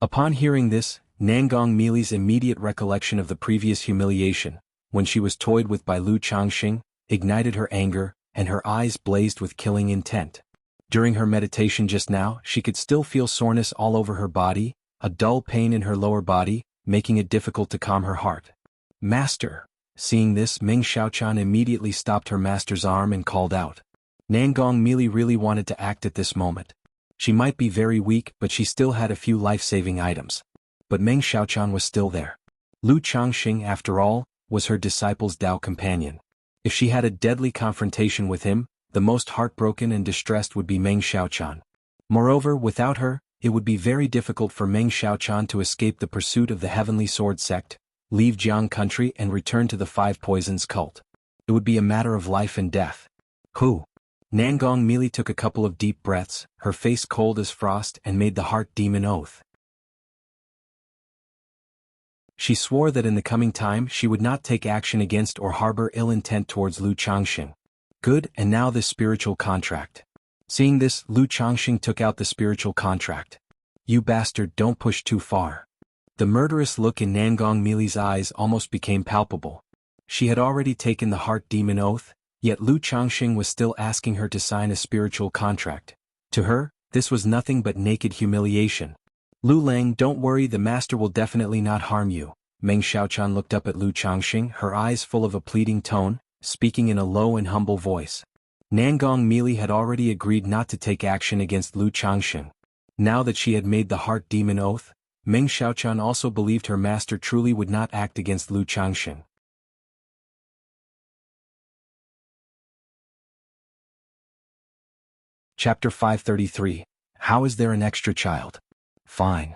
Upon hearing this, Nangong Mili's immediate recollection of the previous humiliation, when she was toyed with by Lu Changxing, ignited her anger, and her eyes blazed with killing intent. During her meditation just now, she could still feel soreness all over her body, a dull pain in her lower body, making it difficult to calm her heart. "Master!" Seeing this, Meng Xiaochan immediately stopped her master's arm and called out. Nangong Mili really wanted to act at this moment. She might be very weak, but she still had a few life-saving items. But Meng Xiaochan was still there. Lu Changxing, after all, was her disciple's Dao companion. If she had a deadly confrontation with him, the most heartbroken and distressed would be Meng Xiaochan. Moreover, without her, it would be very difficult for Meng Xiaochan to escape the pursuit of the Heavenly Sword sect, leave Jianghu country and return to the Five Poisons cult. It would be a matter of life and death. "Who?" Nangong Meili took a couple of deep breaths, her face cold as frost, and made the heart demon oath. She swore that in the coming time she would not take action against or harbor ill intent towards Lu Changxing. Good, and now this spiritual contract. Seeing this, Lu Changxing took out the spiritual contract. You bastard, don't push too far. The murderous look in Nangong Meili's eyes almost became palpable. She had already taken the heart demon oath, yet Lu Changxing was still asking her to sign a spiritual contract. To her, this was nothing but naked humiliation. Lu Lang, don't worry, the master will definitely not harm you. Meng Xiaochan looked up at Lu Changxing, her eyes full of a pleading tone, speaking in a low and humble voice. Nangong Meili had already agreed not to take action against Lu Changxing. Now that she had made the heart demon oath, Meng Xiaochan also believed her master truly would not act against Lu Changxing. Chapter 533. How is there an extra child? Fine.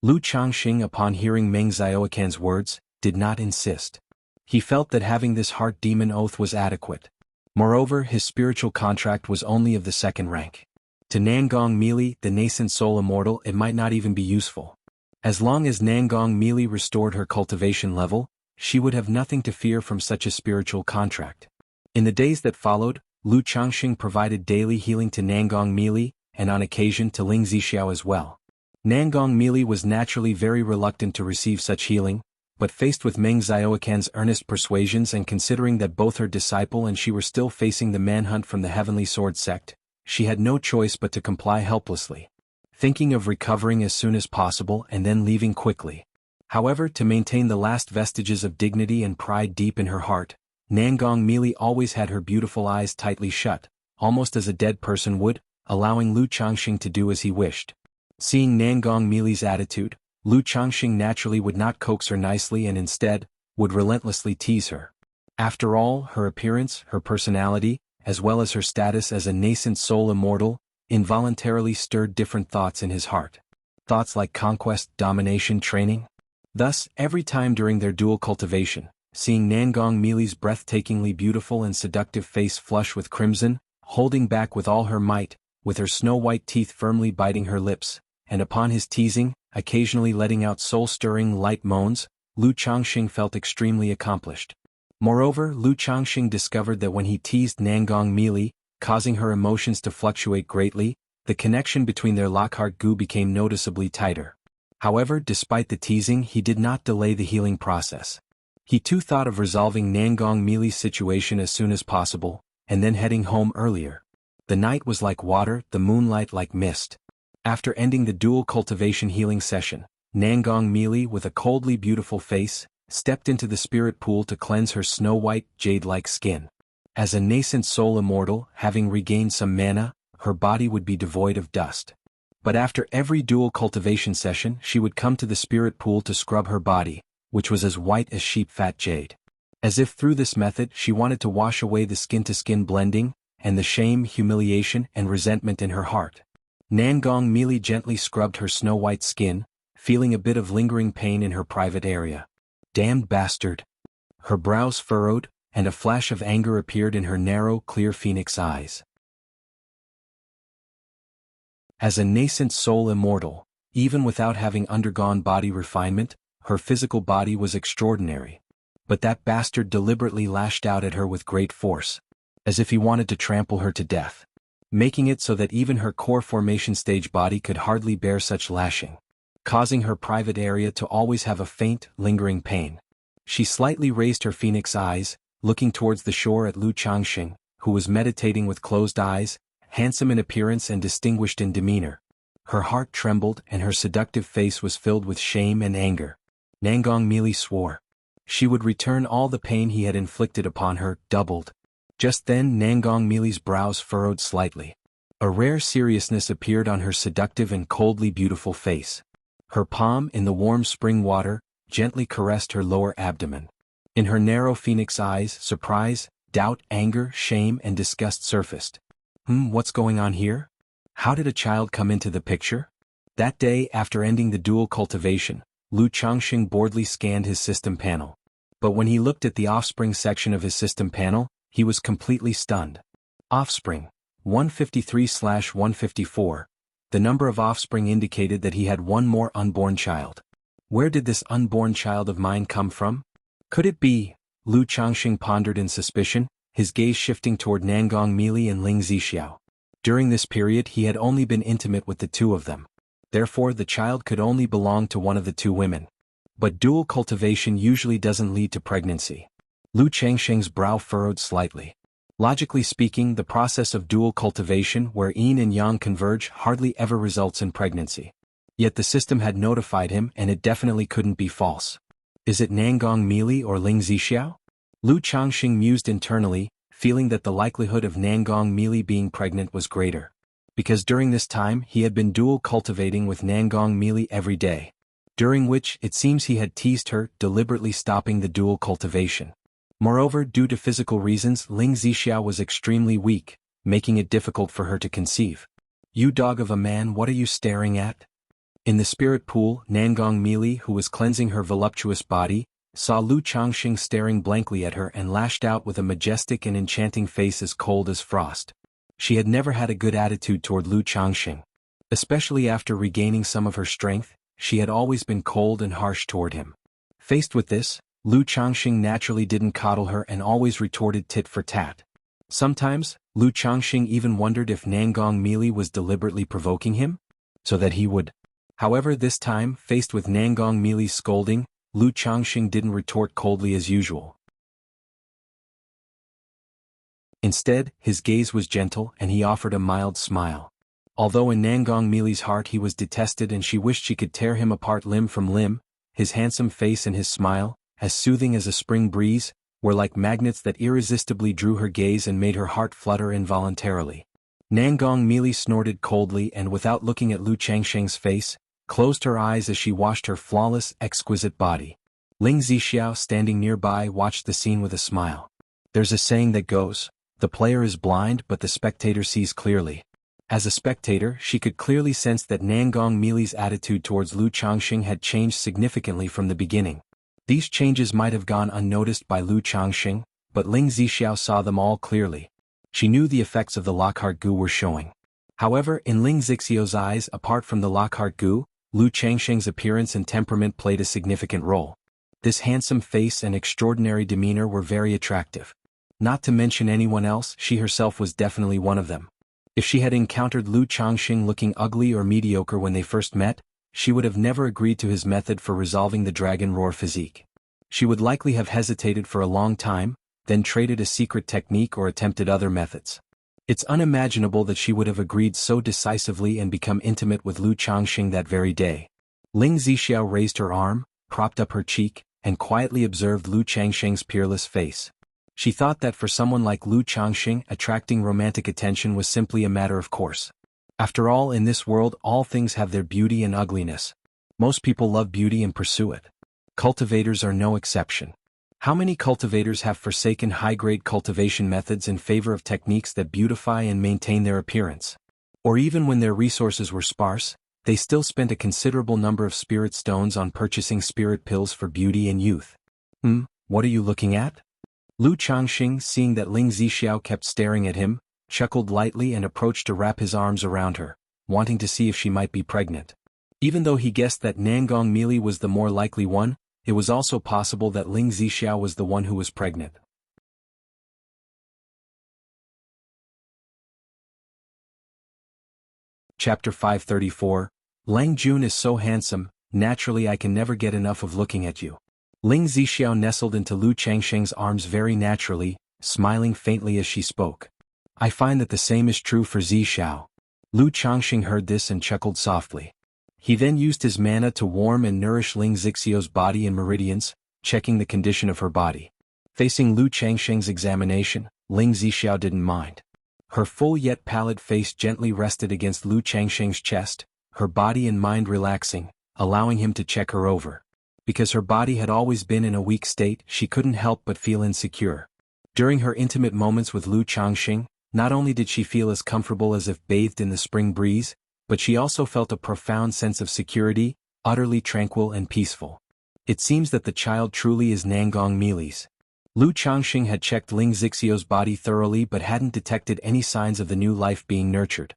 Lu Changxing, upon hearing Meng Xiaoquan's words, did not insist. He felt that having this heart demon oath was adequate. Moreover, his spiritual contract was only of the second rank. To Nangong Meili, the nascent soul immortal, it might not even be useful. As long as Nangong Meili restored her cultivation level, she would have nothing to fear from such a spiritual contract. In the days that followed, Lu Changxing provided daily healing to Nangong Meili, and on occasion to Ling Zixiao as well. Nangong Meili was naturally very reluctant to receive such healing, but faced with Meng Xiaoquan's earnest persuasions and considering that both her disciple and she were still facing the manhunt from the Heavenly Sword sect, she had no choice but to comply helplessly, thinking of recovering as soon as possible and then leaving quickly. However, to maintain the last vestiges of dignity and pride deep in her heart, Nangong Meili always had her beautiful eyes tightly shut, almost as a dead person would, allowing Lu Changxing to do as he wished. Seeing Nangong Meili's attitude, Lu Changxing naturally would not coax her nicely and instead, would relentlessly tease her. After all, her appearance, her personality, as well as her status as a nascent soul immortal, involuntarily stirred different thoughts in his heart. Thoughts like conquest, domination, training. Thus, every time during their dual cultivation, seeing Nangong Meili's breathtakingly beautiful and seductive face flush with crimson, holding back with all her might, with her snow-white teeth firmly biting her lips, and upon his teasing, occasionally letting out soul-stirring light moans, Lu Changxing felt extremely accomplished. Moreover, Lu Changxing discovered that when he teased Nangong Meili, causing her emotions to fluctuate greatly, the connection between their Lockhart Gu became noticeably tighter. However, despite the teasing, he did not delay the healing process. He too thought of resolving Nangong Meili's situation as soon as possible, and then heading home earlier. The night was like water, the moonlight like mist. After ending the dual cultivation healing session, Nangong Meili, with a coldly beautiful face, stepped into the spirit pool to cleanse her snow-white, jade-like skin. As a nascent soul immortal, having regained some mana, her body would be devoid of dust. But after every dual cultivation session, she would come to the spirit pool to scrub her body, which was as white as sheep-fat jade. As if through this method she wanted to wash away the skin-to-skin blending, and the shame, humiliation, and resentment in her heart. Nangong Meili gently scrubbed her snow-white skin, feeling a bit of lingering pain in her private area. Damned bastard! Her brows furrowed, and a flash of anger appeared in her narrow, clear phoenix eyes. As a nascent soul immortal, even without having undergone body refinement, her physical body was extraordinary. But that bastard deliberately lashed out at her with great force, as if he wanted to trample her to death, making it so that even her core formation stage body could hardly bear such lashing, causing her private area to always have a faint, lingering pain. She slightly raised her phoenix eyes, looking towards the shore at Lu Changxing, who was meditating with closed eyes, handsome in appearance and distinguished in demeanor. Her heart trembled and her seductive face was filled with shame and anger. Nangong Meili swore she would return all the pain he had inflicted upon her, doubled. Just then Nangong Meili's brows furrowed slightly. A rare seriousness appeared on her seductive and coldly beautiful face. Her palm, in the warm spring water, gently caressed her lower abdomen. In her narrow phoenix eyes, surprise, doubt, anger, shame, and disgust surfaced. What's going on here? How did a child come into the picture? That day, after ending the dual cultivation, Lu Changxing boredly scanned his system panel. But when he looked at the offspring section of his system panel, he was completely stunned. Offspring. 153/154. The number of offspring indicated that he had one more unborn child. Where did this unborn child of mine come from? Could it be? Lu Changxing pondered in suspicion, his gaze shifting toward Nangong Mili and Ling Zixiao. During this period he had only been intimate with the two of them. Therefore the child could only belong to one of the two women. But dual cultivation usually doesn't lead to pregnancy. Lu Changxing's brow furrowed slightly. Logically speaking, the process of dual cultivation where yin and yang converge hardly ever results in pregnancy. Yet the system had notified him and it definitely couldn't be false. Is it Nangong Mili or Ling Zixiao? Lu Changxing mused internally, feeling that the likelihood of Nangong Mili being pregnant was greater. Because during this time he had been dual cultivating with Nangong Mili every day. During which it seems he had teased her, deliberately stopping the dual cultivation. Moreover, due to physical reasons, Ling Zixiao was extremely weak, making it difficult for her to conceive. You dog of a man, what are you staring at? In the spirit pool, Nangong Mili, who was cleansing her voluptuous body, saw Lu Changxing staring blankly at her and lashed out with a majestic and enchanting face as cold as frost. She had never had a good attitude toward Lu Changxing. Especially after regaining some of her strength, she had always been cold and harsh toward him. Faced with this, Lu Changxing naturally didn't coddle her and always retorted tit for tat. Sometimes, Lu Changxing even wondered if Nangong Mili was deliberately provoking him, so that he would. However, this time, faced with Nangong Mili's scolding, Lu Changxing didn't retort coldly as usual. Instead, his gaze was gentle and he offered a mild smile. Although in Nangong Mili's heart he was detested and she wished she could tear him apart limb from limb, his handsome face and his smile, as soothing as a spring breeze, were like magnets that irresistibly drew her gaze and made her heart flutter involuntarily. Nangong Mili snorted coldly and without looking at Lu Changxing's face, closed her eyes as she watched her flawless, exquisite body. Ling Zixiao, standing nearby, watched the scene with a smile. There's a saying that goes, the player is blind but the spectator sees clearly. As a spectator, she could clearly sense that Nangong Mili's attitude towards Lu Changxing had changed significantly from the beginning. These changes might have gone unnoticed by Lu Changxing, but Ling Zixiao saw them all clearly. She knew the effects of the Lockhart Gu were showing. However, in Ling Zixiao's eyes, apart from the Lockhart Gu, Lu Changxing's appearance and temperament played a significant role. This handsome face and extraordinary demeanor were very attractive. Not to mention anyone else, she herself was definitely one of them. If she had encountered Lu Changxing looking ugly or mediocre when they first met, she would have never agreed to his method for resolving the dragon roar physique. She would likely have hesitated for a long time, then traded a secret technique or attempted other methods. It's unimaginable that she would have agreed so decisively and become intimate with Lu Changxing that very day. Ling Zixiao raised her arm, propped up her cheek, and quietly observed Lu Changxing's peerless face. She thought that for someone like Lu Changxing, attracting romantic attention was simply a matter of course. After all, in this world all things have their beauty and ugliness. Most people love beauty and pursue it. Cultivators are no exception. How many cultivators have forsaken high-grade cultivation methods in favor of techniques that beautify and maintain their appearance? Or even when their resources were sparse, they still spent a considerable number of spirit stones on purchasing spirit pills for beauty and youth. What are you looking at? Lu Changxing, seeing that Ling Zixiao kept staring at him, chuckled lightly and approached to wrap his arms around her, wanting to see if she might be pregnant. Even though he guessed that Nangong Mili was the more likely one, it was also possible that Ling Zixiao was the one who was pregnant. Chapter 534. Lang Jun is so handsome, naturally I can never get enough of looking at you. Ling Zixiao nestled into Lu Changxing's arms very naturally, smiling faintly as she spoke. I find that the same is true for Zixiao. Lu Changxing heard this and chuckled softly. He then used his mana to warm and nourish Ling Zixiao's body and meridians, checking the condition of her body. Facing Lu Changxing's examination, Ling Zixiao didn't mind. Her full yet pallid face gently rested against Lu Changxing's chest, her body and mind relaxing, allowing him to check her over. Because her body had always been in a weak state, she couldn't help but feel insecure. During her intimate moments with Lu Changxing, not only did she feel as comfortable as if bathed in the spring breeze, but she also felt a profound sense of security, utterly tranquil and peaceful. It seems that the child truly is Nangong Mili's. Lu Changxing had checked Ling Zixio's body thoroughly but hadn't detected any signs of the new life being nurtured.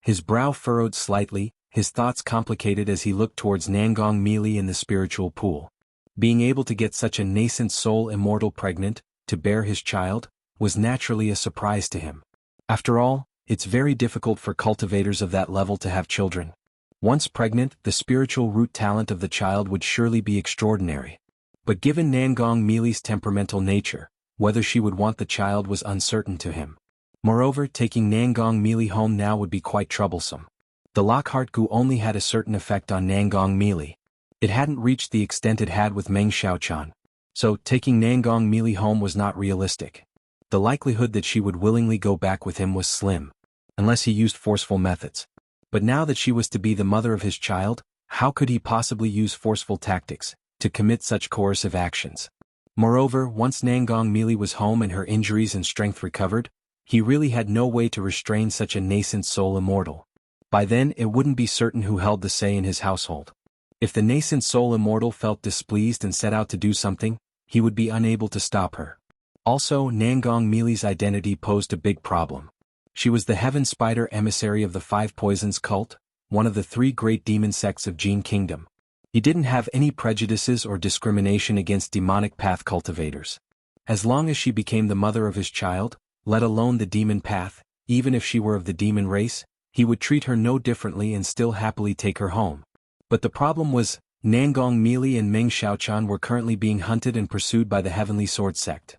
His brow furrowed slightly, his thoughts complicated as he looked towards Nangong Mili in the spiritual pool. Being able to get such a nascent soul immortal pregnant, to bear his child, was naturally a surprise to him. After all, it's very difficult for cultivators of that level to have children. Once pregnant, the spiritual root talent of the child would surely be extraordinary. But given Nangong Mili's temperamental nature, whether she would want the child was uncertain to him. Moreover, taking Nangong Mili home now would be quite troublesome. The Lockhart Gu only had a certain effect on Nangong Mili. It hadn't reached the extent it had with Meng Xiaochan. So, taking Nangong Mili home was not realistic. The likelihood that she would willingly go back with him was slim. Unless he used forceful methods. But now that she was to be the mother of his child, how could he possibly use forceful tactics to commit such coercive actions? Moreover, once Nangong Mili was home and her injuries and strength recovered, he really had no way to restrain such a nascent soul immortal. By then it wouldn't be certain who held the say in his household. If the nascent soul immortal felt displeased and set out to do something, he would be unable to stop her. Also, Nangong Mili's identity posed a big problem. She was the Heaven Spider emissary of the Five Poisons cult, one of the three great demon sects of Jin Kingdom. He didn't have any prejudices or discrimination against demonic path cultivators. As long as she became the mother of his child, let alone the demon path, even if she were of the demon race, he would treat her no differently and still happily take her home. But the problem was, Nangong Mili and Meng Xiaochan were currently being hunted and pursued by the Heavenly Sword sect.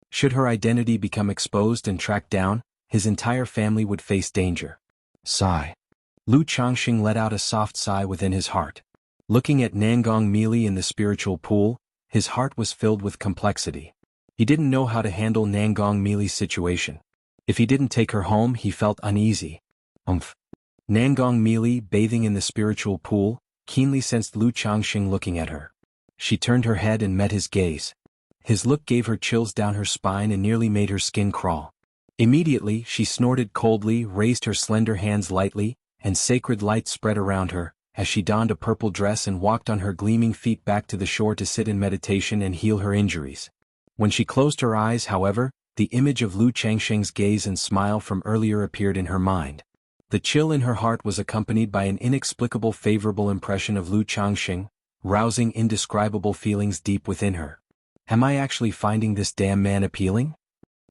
Should her identity become exposed and tracked down, his entire family would face danger. Sigh. Lu Changxing let out a soft sigh within his heart. Looking at Nangong Mili in the spiritual pool, his heart was filled with complexity. He didn't know how to handle Nangong Mili's situation. If he didn't take her home, he felt uneasy. Nangong Mili, bathing in the spiritual pool, keenly sensed Lu Changxing looking at her. She turned her head and met his gaze. His look gave her chills down her spine and nearly made her skin crawl. Immediately, she snorted coldly, raised her slender hands lightly, and sacred light spread around her, as she donned a purple dress and walked on her gleaming feet back to the shore to sit in meditation and heal her injuries. When she closed her eyes, however, the image of Lu Changxing's gaze and smile from earlier appeared in her mind. The chill in her heart was accompanied by an inexplicable favorable impression of Lu Changxing, rousing indescribable feelings deep within her. Am I actually finding this damn man appealing?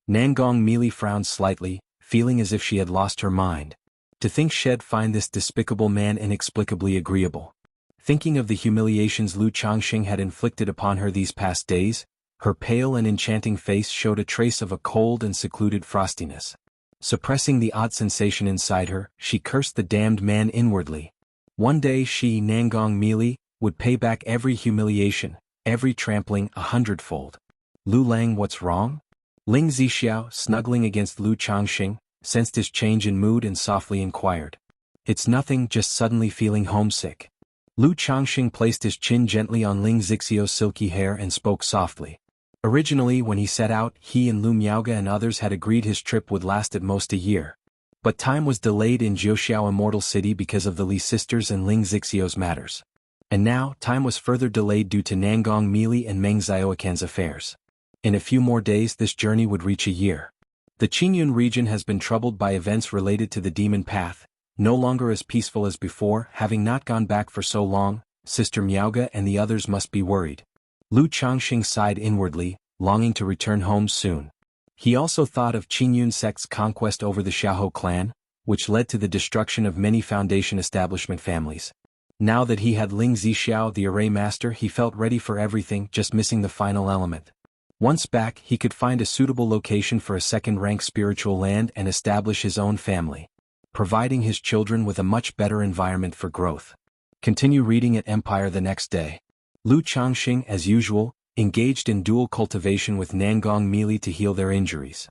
Nangong Mili frowned slightly, feeling as if she had lost her mind. To think she'd find this despicable man inexplicably agreeable. Thinking of the humiliations Lu Changxing had inflicted upon her these past days, her pale and enchanting face showed a trace of a cold and secluded frostiness. Suppressing the odd sensation inside her, she cursed the damned man inwardly. One day she, Nangong Mili, would pay back every humiliation, every trampling 100-fold. Lu Lang, what's wrong? Ling Zixiao, snuggling against Lu Changxing, sensed his change in mood and softly inquired. It's nothing, just suddenly feeling homesick. Lu Changxing placed his chin gently on Ling Zixio's silky hair and spoke softly. Originally, when he set out, he and Lu Miaoga and others had agreed his trip would last at most a year. But time was delayed in Jiuxiao Immortal City because of the Li sisters and Ling Zixio's matters. And now, time was further delayed due to Nangong Mili and Meng Xiaoquan's affairs. In a few more days this journey would reach a year. The Qingyun region has been troubled by events related to the demon path, no longer as peaceful as before. Having not gone back for so long, Sister Miaoga and the others must be worried. Lu Changxing sighed inwardly, longing to return home soon. He also thought of Qingyun sect's conquest over the Xiahou clan, which led to the destruction of many Foundation establishment families. Now that he had Ling Zixiao the array master, he felt ready for everything, just missing the final element. Once back, he could find a suitable location for a second-rank spiritual land and establish his own family, providing his children with a much better environment for growth. Continue reading at Empire the next day. Lu Changxing, as usual, engaged in dual cultivation with Nangong Mili to heal their injuries.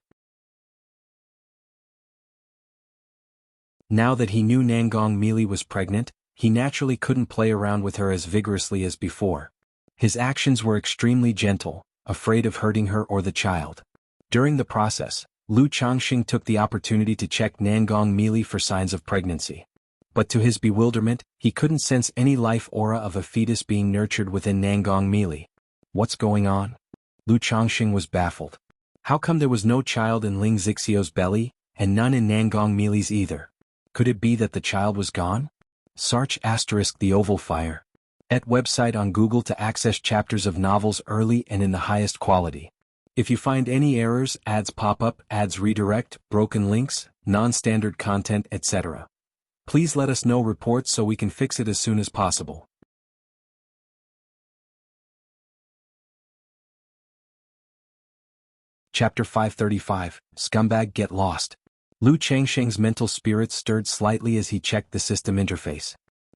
Now that he knew Nangong Mili was pregnant, he naturally couldn't play around with her as vigorously as before. His actions were extremely gentle, afraid of hurting her or the child. During the process, Lu Changxing took the opportunity to check Nangong Mili for signs of pregnancy. But to his bewilderment, he couldn't sense any life aura of a fetus being nurtured within Nangong Mili. What's going on? Lu Changxing was baffled. How come there was no child in Ling Zixio's belly, and none in Nangong Mili's either? Could it be that the child was gone? Search * the Oval Fire. @ website on Google to access chapters of novels early and in the highest quality. If you find any errors, ads pop up, ads redirect, broken links, non-standard content, etc., please let us know reports so we can fix it as soon as possible. Chapter 535, Scumbag Get Lost. Lu Changxing's mental spirits stirred slightly as he checked the system interface.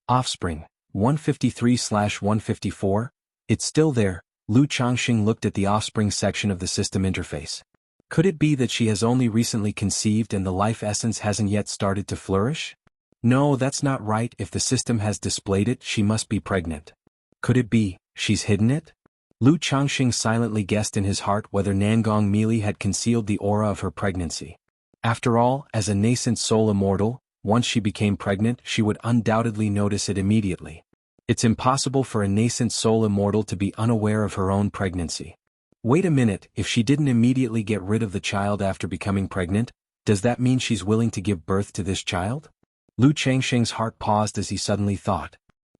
Offspring, 153/154, it's still there. Lu Changxing looked at the offspring section of the system interface. Could it be that she has only recently conceived and the life essence hasn't yet started to flourish? No, that's not right. If the system has displayed it, she must be pregnant. Could it be, she's hidden it? Lu Changxing silently guessed in his heart whether Nangong Mili had concealed the aura of her pregnancy. After all, as a nascent soul immortal, once she became pregnant, she would undoubtedly notice it immediately. It's impossible for a nascent soul immortal to be unaware of her own pregnancy. Wait a minute, if she didn't immediately get rid of the child after becoming pregnant, does that mean she's willing to give birth to this child? Lu Changxing's heart paused as he suddenly thought.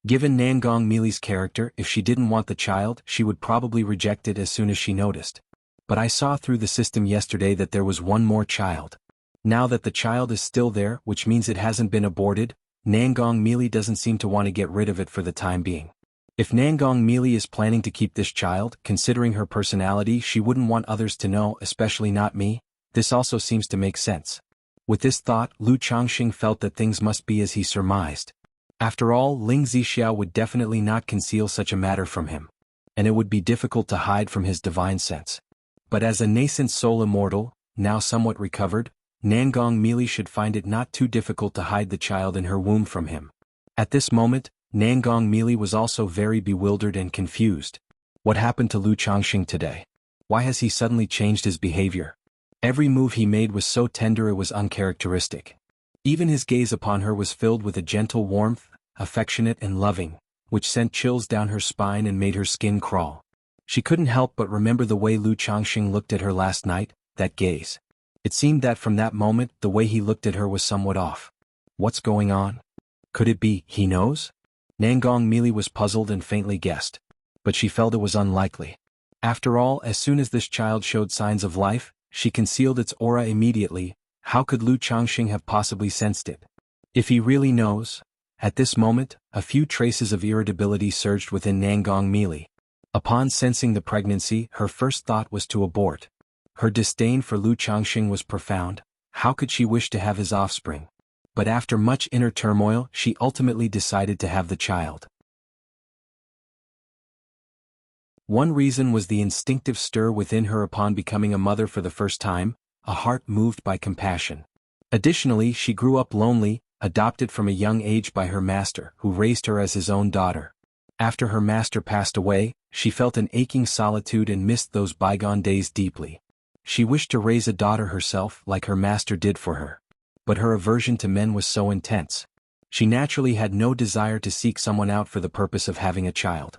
Given Nangong Mili's character, if she didn't want the child, she would probably reject it as soon as she noticed. But I saw through the system yesterday that there was one more child. Now that the child is still there, which means it hasn't been aborted, Nangong Mili doesn't seem to want to get rid of it for the time being. If Nangong Mili is planning to keep this child, considering her personality, she wouldn't want others to know, especially not me. This also seems to make sense. With this thought, Lu Changxing felt that things must be as he surmised. After all, Ling Zixia would definitely not conceal such a matter from him, and it would be difficult to hide from his divine sense. But as a nascent soul immortal, now somewhat recovered, Nangong Mili should find it not too difficult to hide the child in her womb from him. At this moment, Nangong Mili was also very bewildered and confused. What happened to Lu Changxing today? Why has he suddenly changed his behavior? Every move he made was so tender it was uncharacteristic. Even his gaze upon her was filled with a gentle warmth, affectionate and loving, which sent chills down her spine and made her skin crawl. She couldn't help but remember the way Lu Changxing looked at her last night, that gaze. It seemed that from that moment, the way he looked at her was somewhat off. What's going on? Could it be, he knows? Nangong Mili was puzzled and faintly guessed. But she felt it was unlikely. After all, as soon as this child showed signs of life, she concealed its aura immediately. How could Lu Changxing have possibly sensed it? If he really knows? At this moment, a few traces of irritability surged within Nangong Mili. Upon sensing the pregnancy, her first thought was to abort. Her disdain for Lu Changxing was profound. How could she wish to have his offspring? But after much inner turmoil, she ultimately decided to have the child. One reason was the instinctive stir within her upon becoming a mother for the first time, a heart moved by compassion. Additionally, she grew up lonely, adopted from a young age by her master, who raised her as his own daughter. After her master passed away, she felt an aching solitude and missed those bygone days deeply. She wished to raise a daughter herself like her master did for her. But her aversion to men was so intense. She naturally had no desire to seek someone out for the purpose of having a child.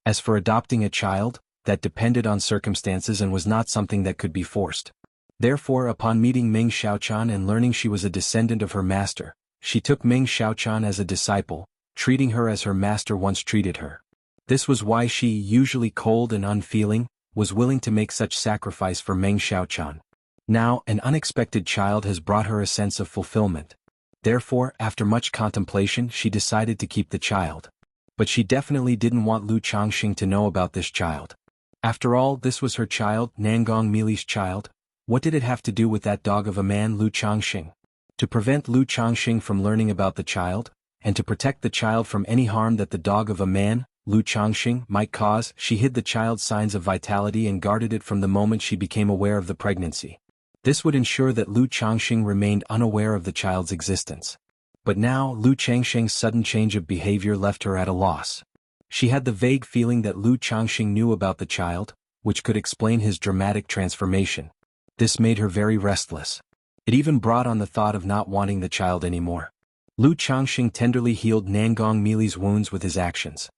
As for adopting a child, that depended on circumstances and was not something that could be forced. Therefore, upon meeting Meng Xiaochan and learning she was a descendant of her master, she took Meng Xiaochan as a disciple, treating her as her master once treated her. This was why she, usually cold and unfeeling, was willing to make such sacrifice for Meng Xiaochan. Now, an unexpected child has brought her a sense of fulfillment. Therefore, after much contemplation, she decided to keep the child. But she definitely didn't want Lu Changxing to know about this child. After all, this was her child, Nangong Mili's child. What did it have to do with that dog of a man, Lu Changxing? To prevent Lu Changxing from learning about the child, and to protect the child from any harm that the dog of a man, Lu Changxing, might cause, she hid the child's signs of vitality and guarded it from the moment she became aware of the pregnancy. This would ensure that Lu Changxing remained unaware of the child's existence. But now, Lu Changxing's sudden change of behavior left her at a loss. She had the vague feeling that Lu Changxing knew about the child, which could explain his dramatic transformation. This made her very restless. It even brought on the thought of not wanting the child anymore. Lu Changxing tenderly healed Nangong Mili's wounds with his actions.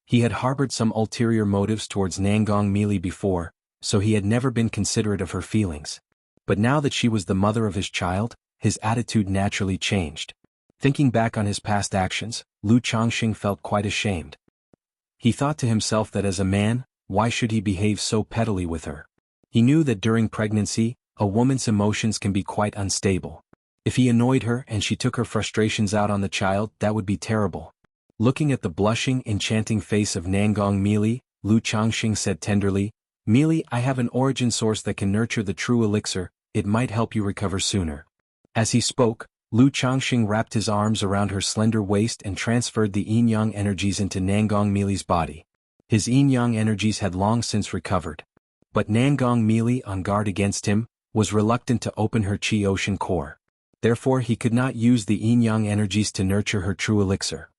He had harbored some ulterior motives towards Nangong Mili before, so he had never been considerate of her feelings. But now that she was the mother of his child, his attitude naturally changed. Thinking back on his past actions, Lu Changxing felt quite ashamed. He thought to himself that as a man, why should he behave so pettily with her? He knew that during pregnancy, a woman's emotions can be quite unstable. If he annoyed her and she took her frustrations out on the child, that would be terrible. Looking at the blushing, enchanting face of Nangong Mili, Lu Changxing said tenderly, "Mili, I have an origin source that can nurture the true elixir, it might help you recover sooner." As he spoke, Lu Changxing wrapped his arms around her slender waist and transferred the yin-yang energies into Nangong Mili's body. His yin-yang energies had long since recovered. But Nangong Mili, on guard against him, was reluctant to open her Qi Ocean core. Therefore he could not use the yin-yang energies to nurture her true elixir.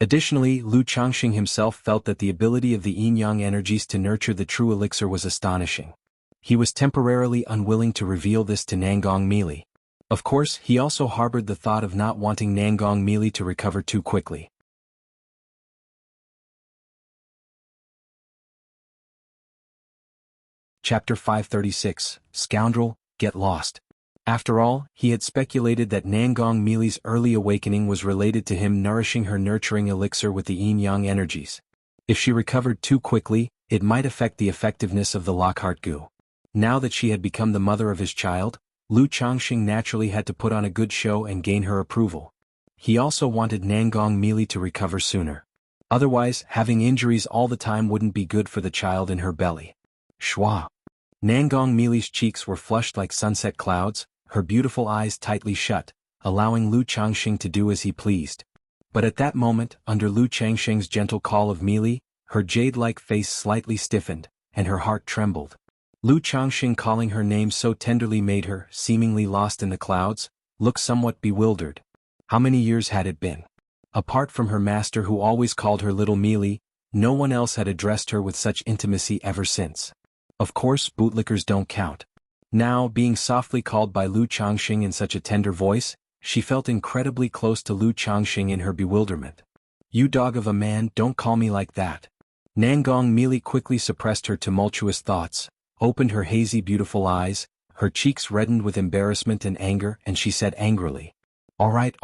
Additionally, Lu Changxing himself felt that the ability of the yin-yang energies to nurture the true elixir was astonishing. He was temporarily unwilling to reveal this to Nangong Mili. Of course, he also harbored the thought of not wanting Nangong Mili to recover too quickly. Chapter 536, Scoundrel, Get Lost. After all, he had speculated that Nangong Mili's early awakening was related to him nourishing her nurturing elixir with the yin-yang energies. If she recovered too quickly, it might affect the effectiveness of the Lockhart Gu. Now that she had become the mother of his child, Lu Changxing naturally had to put on a good show and gain her approval. He also wanted Nangong Mili to recover sooner. Otherwise, having injuries all the time wouldn't be good for the child in her belly. Shwa. Nangong Mili's cheeks were flushed like sunset clouds, her beautiful eyes tightly shut, allowing Lu Changxing to do as he pleased. But at that moment, under Lu Changxing's gentle call of Mili, her jade-like face slightly stiffened, and her heart trembled. Lu Changxing calling her name so tenderly made her, seemingly lost in the clouds, look somewhat bewildered. How many years had it been? Apart from her master who always called her little Mili, no one else had addressed her with such intimacy ever since. Of course, bootlickers don't count. Now, being softly called by Lu Changxing in such a tender voice, she felt incredibly close to Lu Changxing in her bewilderment. "You dog of a man, don't call me like that." Nangong Mili quickly suppressed her tumultuous thoughts, opened her hazy beautiful eyes, her cheeks reddened with embarrassment and anger, and she said angrily, All right.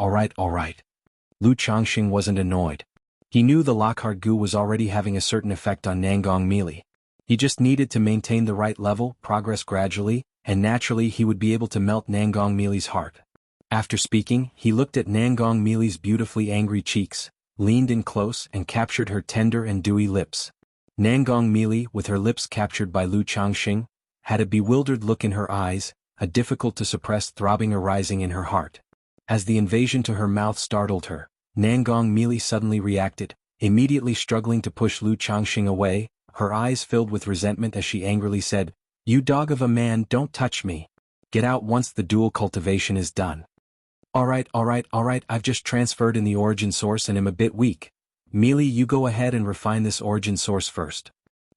Lu Changxing wasn't annoyed. He knew the Lockhart Gu was already having a certain effect on Nangong Mili. He just needed to maintain the right level, progress gradually, and naturally he would be able to melt Nangong Mili's heart. After speaking, he looked at Nangong Mili's beautifully angry cheeks, leaned in close and captured her tender and dewy lips. Nangong Mili, with her lips captured by Lu Changxing, had a bewildered look in her eyes, a difficult-to-suppress throbbing arising in her heart. As the invasion to her mouth startled her, Nangong Mili suddenly reacted, immediately struggling to push Lu Changxing away, her eyes filled with resentment as she angrily said, "You dog of a man, don't touch me. Get out once the dual cultivation is done." All right, I've just transferred in the origin source and am a bit weak. Mili, you go ahead and refine this origin source first.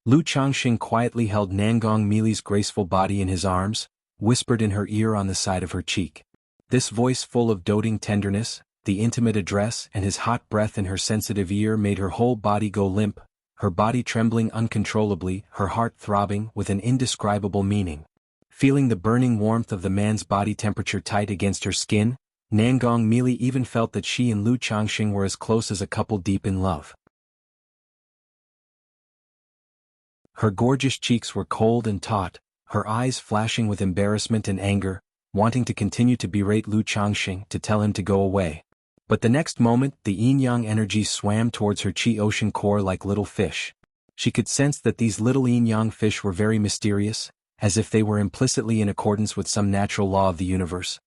Lu Changxing quietly held Nangong Mili's graceful body in his arms, whispered in her ear on the side of her cheek. This voice full of doting tenderness, the intimate address and his hot breath in her sensitive ear made her whole body go limp, her body trembling uncontrollably, her heart throbbing with an indescribable meaning. Feeling the burning warmth of the man's body temperature tight against her skin, Nangong Mili even felt that she and Lu Changxing were as close as a couple deep in love. Her gorgeous cheeks were cold and taut, her eyes flashing with embarrassment and anger, wanting to continue to berate Lu Changxing to tell him to go away. But the next moment, the yin-yang energies swam towards her Qi Ocean core like little fish. She could sense that these little yin-yang fish were very mysterious, as if they were implicitly in accordance with some natural law of the universe.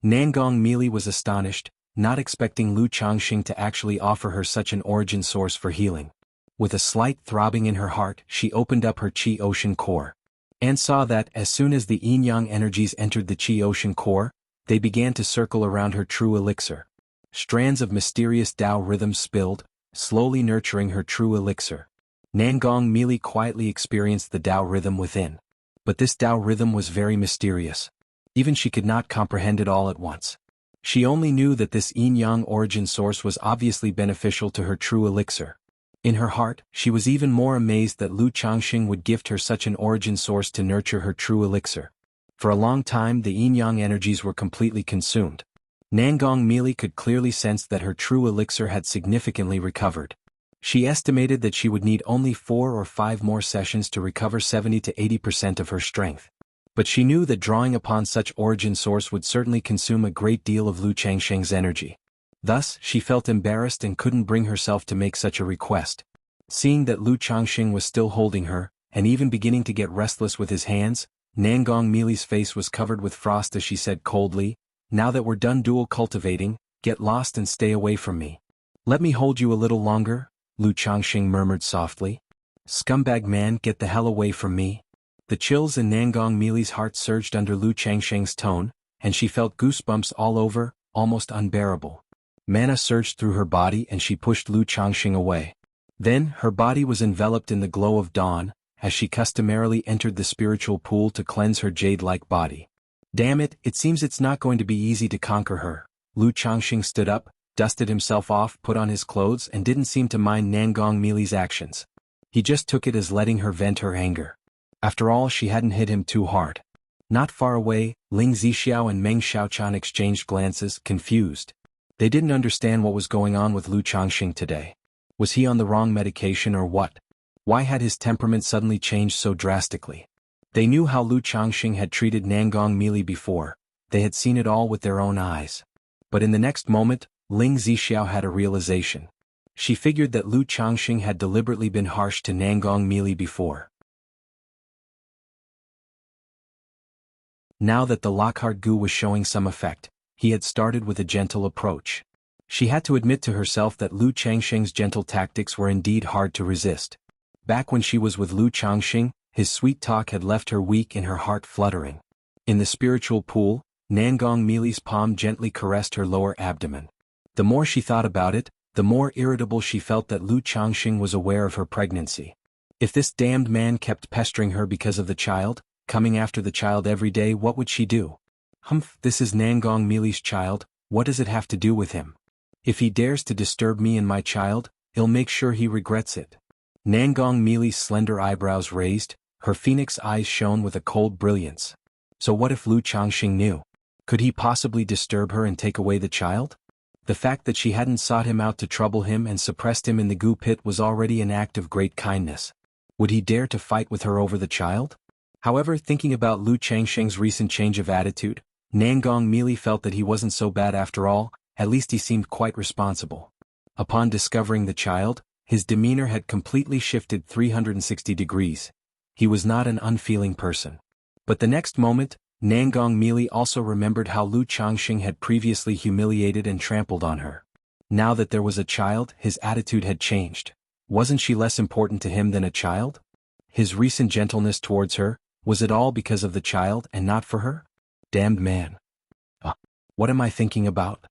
Nangong Mili was astonished, not expecting Lu Changxing to actually offer her such an origin source for healing. With a slight throbbing in her heart, she opened up her Qi Ocean core. And saw that, as soon as the yin-yang energies entered the Qi Ocean core, they began to circle around her true elixir. Strands of mysterious Tao rhythms spilled, slowly nurturing her true elixir. Nangong Mili quietly experienced the Tao rhythm within. But this Tao rhythm was very mysterious. Even she could not comprehend it all at once. She only knew that this yin-yang origin source was obviously beneficial to her true elixir. In her heart, she was even more amazed that Lu Changxing would gift her such an origin source to nurture her true elixir. For a long time the yin-yang energies were completely consumed. Nangong Meili could clearly sense that her true elixir had significantly recovered. She estimated that she would need only 4 or 5 more sessions to recover 70 to 80% of her strength. But she knew that drawing upon such origin source would certainly consume a great deal of Lu Changxing's energy. Thus, she felt embarrassed and couldn't bring herself to make such a request. Seeing that Lu Changxing was still holding her, and even beginning to get restless with his hands, Nangong Meili's face was covered with frost as she said coldly, "Now that we're done dual cultivating, get lost and stay away from me." "Let me hold you a little longer," Lu Changxing murmured softly. "Scumbag man, get the hell away from me." The chills in Nangong Meili's heart surged under Lu Changxing's tone, and she felt goosebumps all over, almost unbearable. Mana surged through her body and she pushed Lu Changxing away. Then, her body was enveloped in the glow of dawn, as she customarily entered the spiritual pool to cleanse her jade-like body. "Damn it, it seems it's not going to be easy to conquer her." Lu Changxing stood up, dusted himself off, put on his clothes and didn't seem to mind Nangong Meili's actions. He just took it as letting her vent her anger. After all, she hadn't hit him too hard. Not far away, Ling Zixiao and Meng Xiaochan exchanged glances, confused. They didn't understand what was going on with Lu Changxing today. Was he on the wrong medication or what? Why had his temperament suddenly changed so drastically? They knew how Lu Changxing had treated Nangong Meili before. They had seen it all with their own eyes. But in the next moment, Ling Zixiao had a realization. She figured that Lu Changxing had deliberately been harsh to Nangong Meili before. Now that the Lockhart Gu was showing some effect, he had started with a gentle approach. She had to admit to herself that Lu Changxing's gentle tactics were indeed hard to resist. Back when she was with Lu Changxing, his sweet talk had left her weak and her heart fluttering. In the spiritual pool, Nangong Meili's palm gently caressed her lower abdomen. The more she thought about it, the more irritable she felt that Lu Changxing was aware of her pregnancy. If this damned man kept pestering her because of the child, coming after the child every day, what would she do? Humph, this is Nangong Meili's child, what does it have to do with him? If he dares to disturb me and my child, I'll make sure he regrets it. Nangong Meili's slender eyebrows raised, her phoenix eyes shone with a cold brilliance. So what if Lu Changxing knew? Could he possibly disturb her and take away the child? The fact that she hadn't sought him out to trouble him and suppressed him in the Gu pit was already an act of great kindness. Would he dare to fight with her over the child? However, thinking about Lu Changxing's recent change of attitude, Nangong Meili felt that he wasn't so bad after all, at least he seemed quite responsible. Upon discovering the child, his demeanor had completely shifted 360 degrees. He was not an unfeeling person. But the next moment, Nangong Meili also remembered how Lu Changxing had previously humiliated and trampled on her. Now that there was a child, his attitude had changed. Wasn't she less important to him than a child? His recent gentleness towards her, was it all because of the child and not for her? Damned man. What am I thinking about?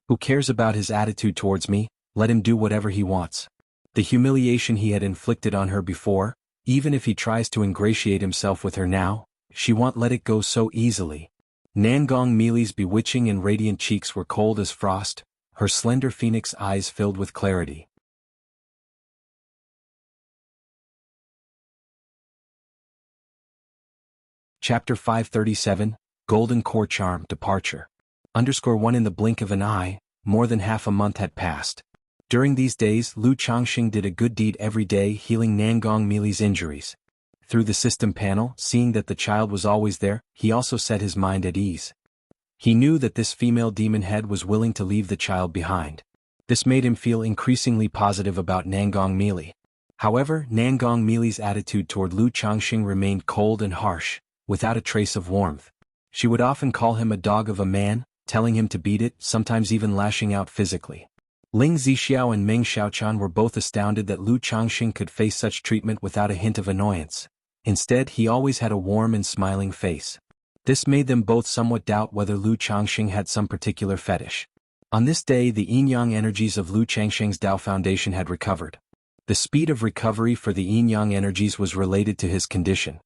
Who cares about his attitude towards me? Let him do whatever he wants. The humiliation he had inflicted on her before, even if he tries to ingratiate himself with her now, she won't let it go so easily. Nangong Meili's bewitching and radiant cheeks were cold as frost, her slender phoenix eyes filled with clarity. Chapter 537, Golden Core Charm Departure. _1 In the blink of an eye, more than half a month had passed. During these days, Lu Changxing did a good deed every day, healing Nangong Meili's injuries. Through the system panel, seeing that the child was always there, he also set his mind at ease. He knew that this female demon head was willing to leave the child behind. This made him feel increasingly positive about Nangong Meili. However, Nangong Meili's attitude toward Lu Changxing remained cold and harsh, without a trace of warmth. She would often call him a dog of a man, telling him to beat it, sometimes even lashing out physically. Ling Zixiao and Meng Xiaochan were both astounded that Lu Changxing could face such treatment without a hint of annoyance. Instead, he always had a warm and smiling face. This made them both somewhat doubt whether Lu Changxing had some particular fetish. On this day, the yin-yang energies of Lu Changxing's Dao Foundation had recovered. The speed of recovery for the yin-yang energies was related to his condition.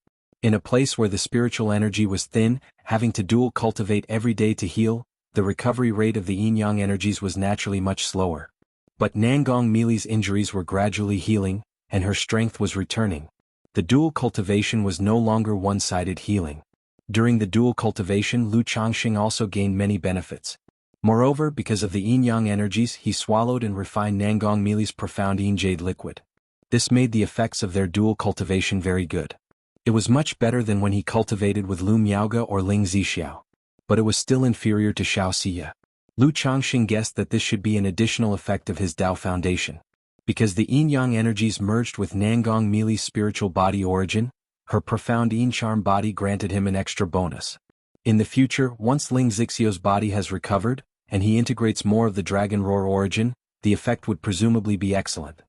In a place where the spiritual energy was thin, having to dual cultivate every day to heal, the recovery rate of the yin-yang energies was naturally much slower. But Nangong Mili's injuries were gradually healing, and her strength was returning. The dual cultivation was no longer one-sided healing. During the dual cultivation, Lu Changxing also gained many benefits. Moreover, because of the yin-yang energies, he swallowed and refined Nangong Mili's profound yin jade liquid. This made the effects of their dual cultivation very good. It was much better than when he cultivated with Lu Miaoge or Ling Zixiao. But it was still inferior to Xianxia. Lu Changxing guessed that this should be an additional effect of his Dao foundation. Because the yin-yang energies merged with Nangong Mili's spiritual body origin, her profound yin charm body granted him an extra bonus. In the future, once Ling Zixiao's body has recovered, and he integrates more of the dragon roar origin, the effect would presumably be excellent.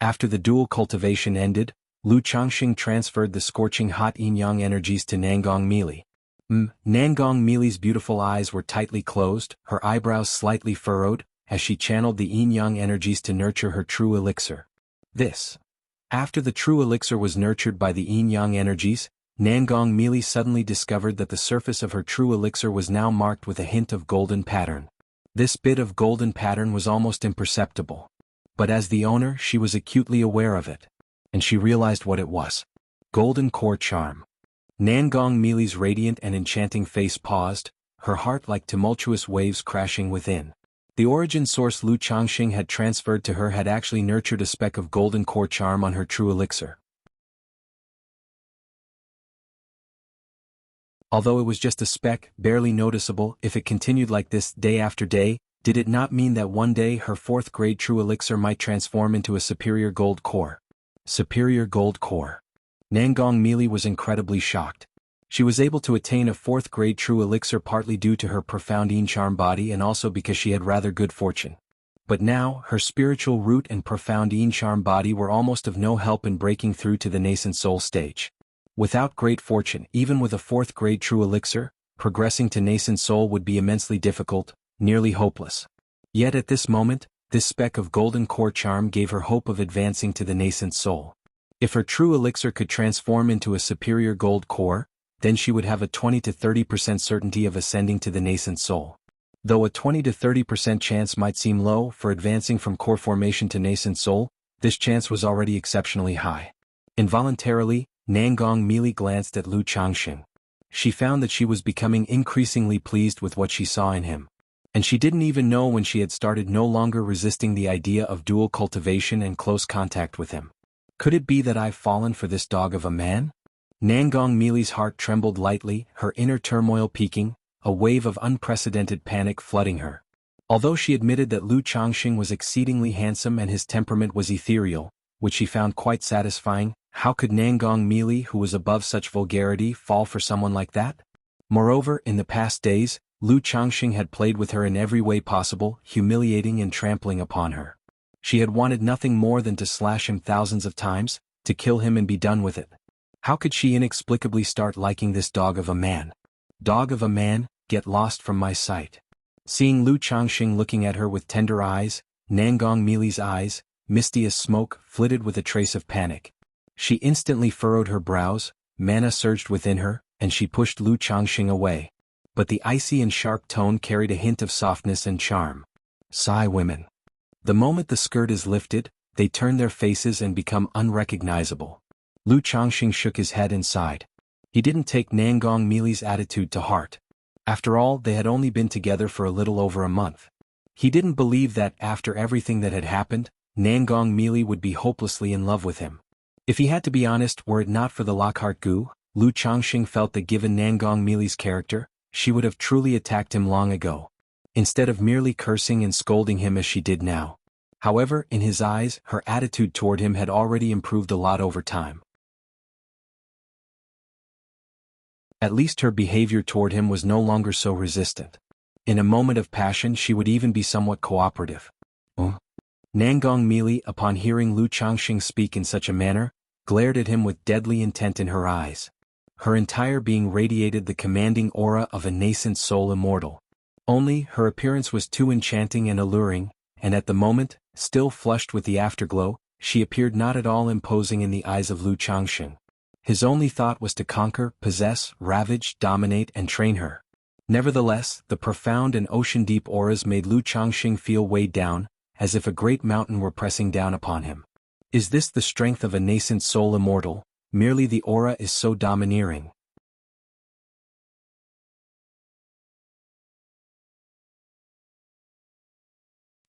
After the dual cultivation ended, Lu Changxing transferred the scorching hot yin-yang energies to Nangong Mili. Nangong Mili's beautiful eyes were tightly closed, her eyebrows slightly furrowed, as she channeled the yin-yang energies to nurture her true elixir. After the true elixir was nurtured by the yin-yang energies, Nangong Mili suddenly discovered that the surface of her true elixir was now marked with a hint of golden pattern. This bit of golden pattern was almost imperceptible. But as the owner, she was acutely aware of it. And she realized what it was. Golden core charm. Nangong Mili's radiant and enchanting face paused, her heart like tumultuous waves crashing within. The origin source Lu Changxing had transferred to her had actually nurtured a speck of golden core charm on her true elixir. Although it was just a speck, barely noticeable, if it continued like this day after day, did it not mean that one day her fourth-grade true elixir might transform into a superior gold core? Superior gold core. Nangong Mili was incredibly shocked. She was able to attain a fourth-grade true elixir partly due to her profound yin charm body and also because she had rather good fortune. But now, her spiritual root and profound yin charm body were almost of no help in breaking through to the nascent soul stage. Without great fortune, even with a fourth-grade true elixir, progressing to nascent soul would be immensely difficult, nearly hopeless. Yet at this moment, this speck of golden core charm gave her hope of advancing to the nascent soul. If her true elixir could transform into a superior gold core, then she would have a 20 to 30% certainty of ascending to the nascent soul. Though a 20 to 30% chance might seem low for advancing from core formation to nascent soul, this chance was already exceptionally high. Involuntarily, Nangong Mili glanced at Lu Changxing. She found that she was becoming increasingly pleased with what she saw in him. And she didn't even know when she had started no longer resisting the idea of dual cultivation and close contact with him. Could it be that I've fallen for this dog of a man? Nangong Mili's heart trembled lightly, her inner turmoil peaking, a wave of unprecedented panic flooding her. Although she admitted that Lu Changxing was exceedingly handsome and his temperament was ethereal, which she found quite satisfying, how could Nangong Mili, who was above such vulgarity, fall for someone like that? Moreover, in the past days, Lu Changxing had played with her in every way possible, humiliating and trampling upon her. She had wanted nothing more than to slash him thousands of times, to kill him and be done with it. How could she inexplicably start liking this dog of a man? Dog of a man, get lost from my sight. Seeing Lu Changxing looking at her with tender eyes, Nangong Mili's eyes, misty as smoke, flitted with a trace of panic. She instantly furrowed her brows, mana surged within her, and she pushed Lu Changxing away. But the icy and sharp tone carried a hint of softness and charm. Sigh women. The moment the skirt is lifted, they turn their faces and become unrecognizable. Lu Changxing shook his head and sighed. He didn't take Nangong Mili's attitude to heart. After all, they had only been together for a little over a month. He didn't believe that, after everything that had happened, Nangong Mili would be hopelessly in love with him. If he had to be honest, were it not for the Lockhart Gu, Lu Changxing felt that given Nangong Mili's character, she would have truly attacked him long ago, instead of merely cursing and scolding him as she did now. However, in his eyes, her attitude toward him had already improved a lot over time. At least her behavior toward him was no longer so resistant. In a moment of passion she would even be somewhat cooperative. Nangong Mili, upon hearing Lu Changxing speak in such a manner, glared at him with deadly intent in her eyes. Her entire being radiated the commanding aura of a nascent soul immortal. Only, her appearance was too enchanting and alluring, and at the moment, still flushed with the afterglow, she appeared not at all imposing in the eyes of Lu Changxing. His only thought was to conquer, possess, ravage, dominate and train her. Nevertheless, the profound and ocean-deep auras made Lu Changxing feel weighed down, as if a great mountain were pressing down upon him. Is this the strength of a nascent soul immortal? Merely the aura is so domineering.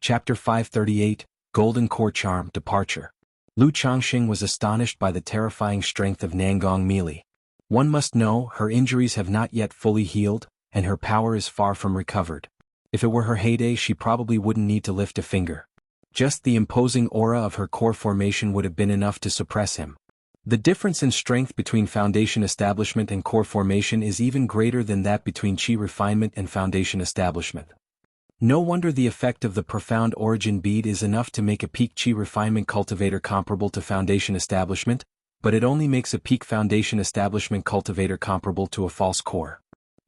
Chapter 538, Golden Core Charm Departure. Lu Changxing was astonished by the terrifying strength of Nangong Meili. One must know, her injuries have not yet fully healed, and her power is far from recovered. If it were her heyday, she probably wouldn't need to lift a finger. Just the imposing aura of her core formation would have been enough to suppress him. The difference in strength between foundation establishment and core formation is even greater than that between chi refinement and foundation establishment. No wonder the effect of the profound origin bead is enough to make a peak chi refinement cultivator comparable to foundation establishment, but it only makes a peak foundation establishment cultivator comparable to a false core.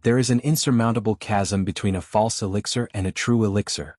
There is an insurmountable chasm between a false elixir and a true elixir.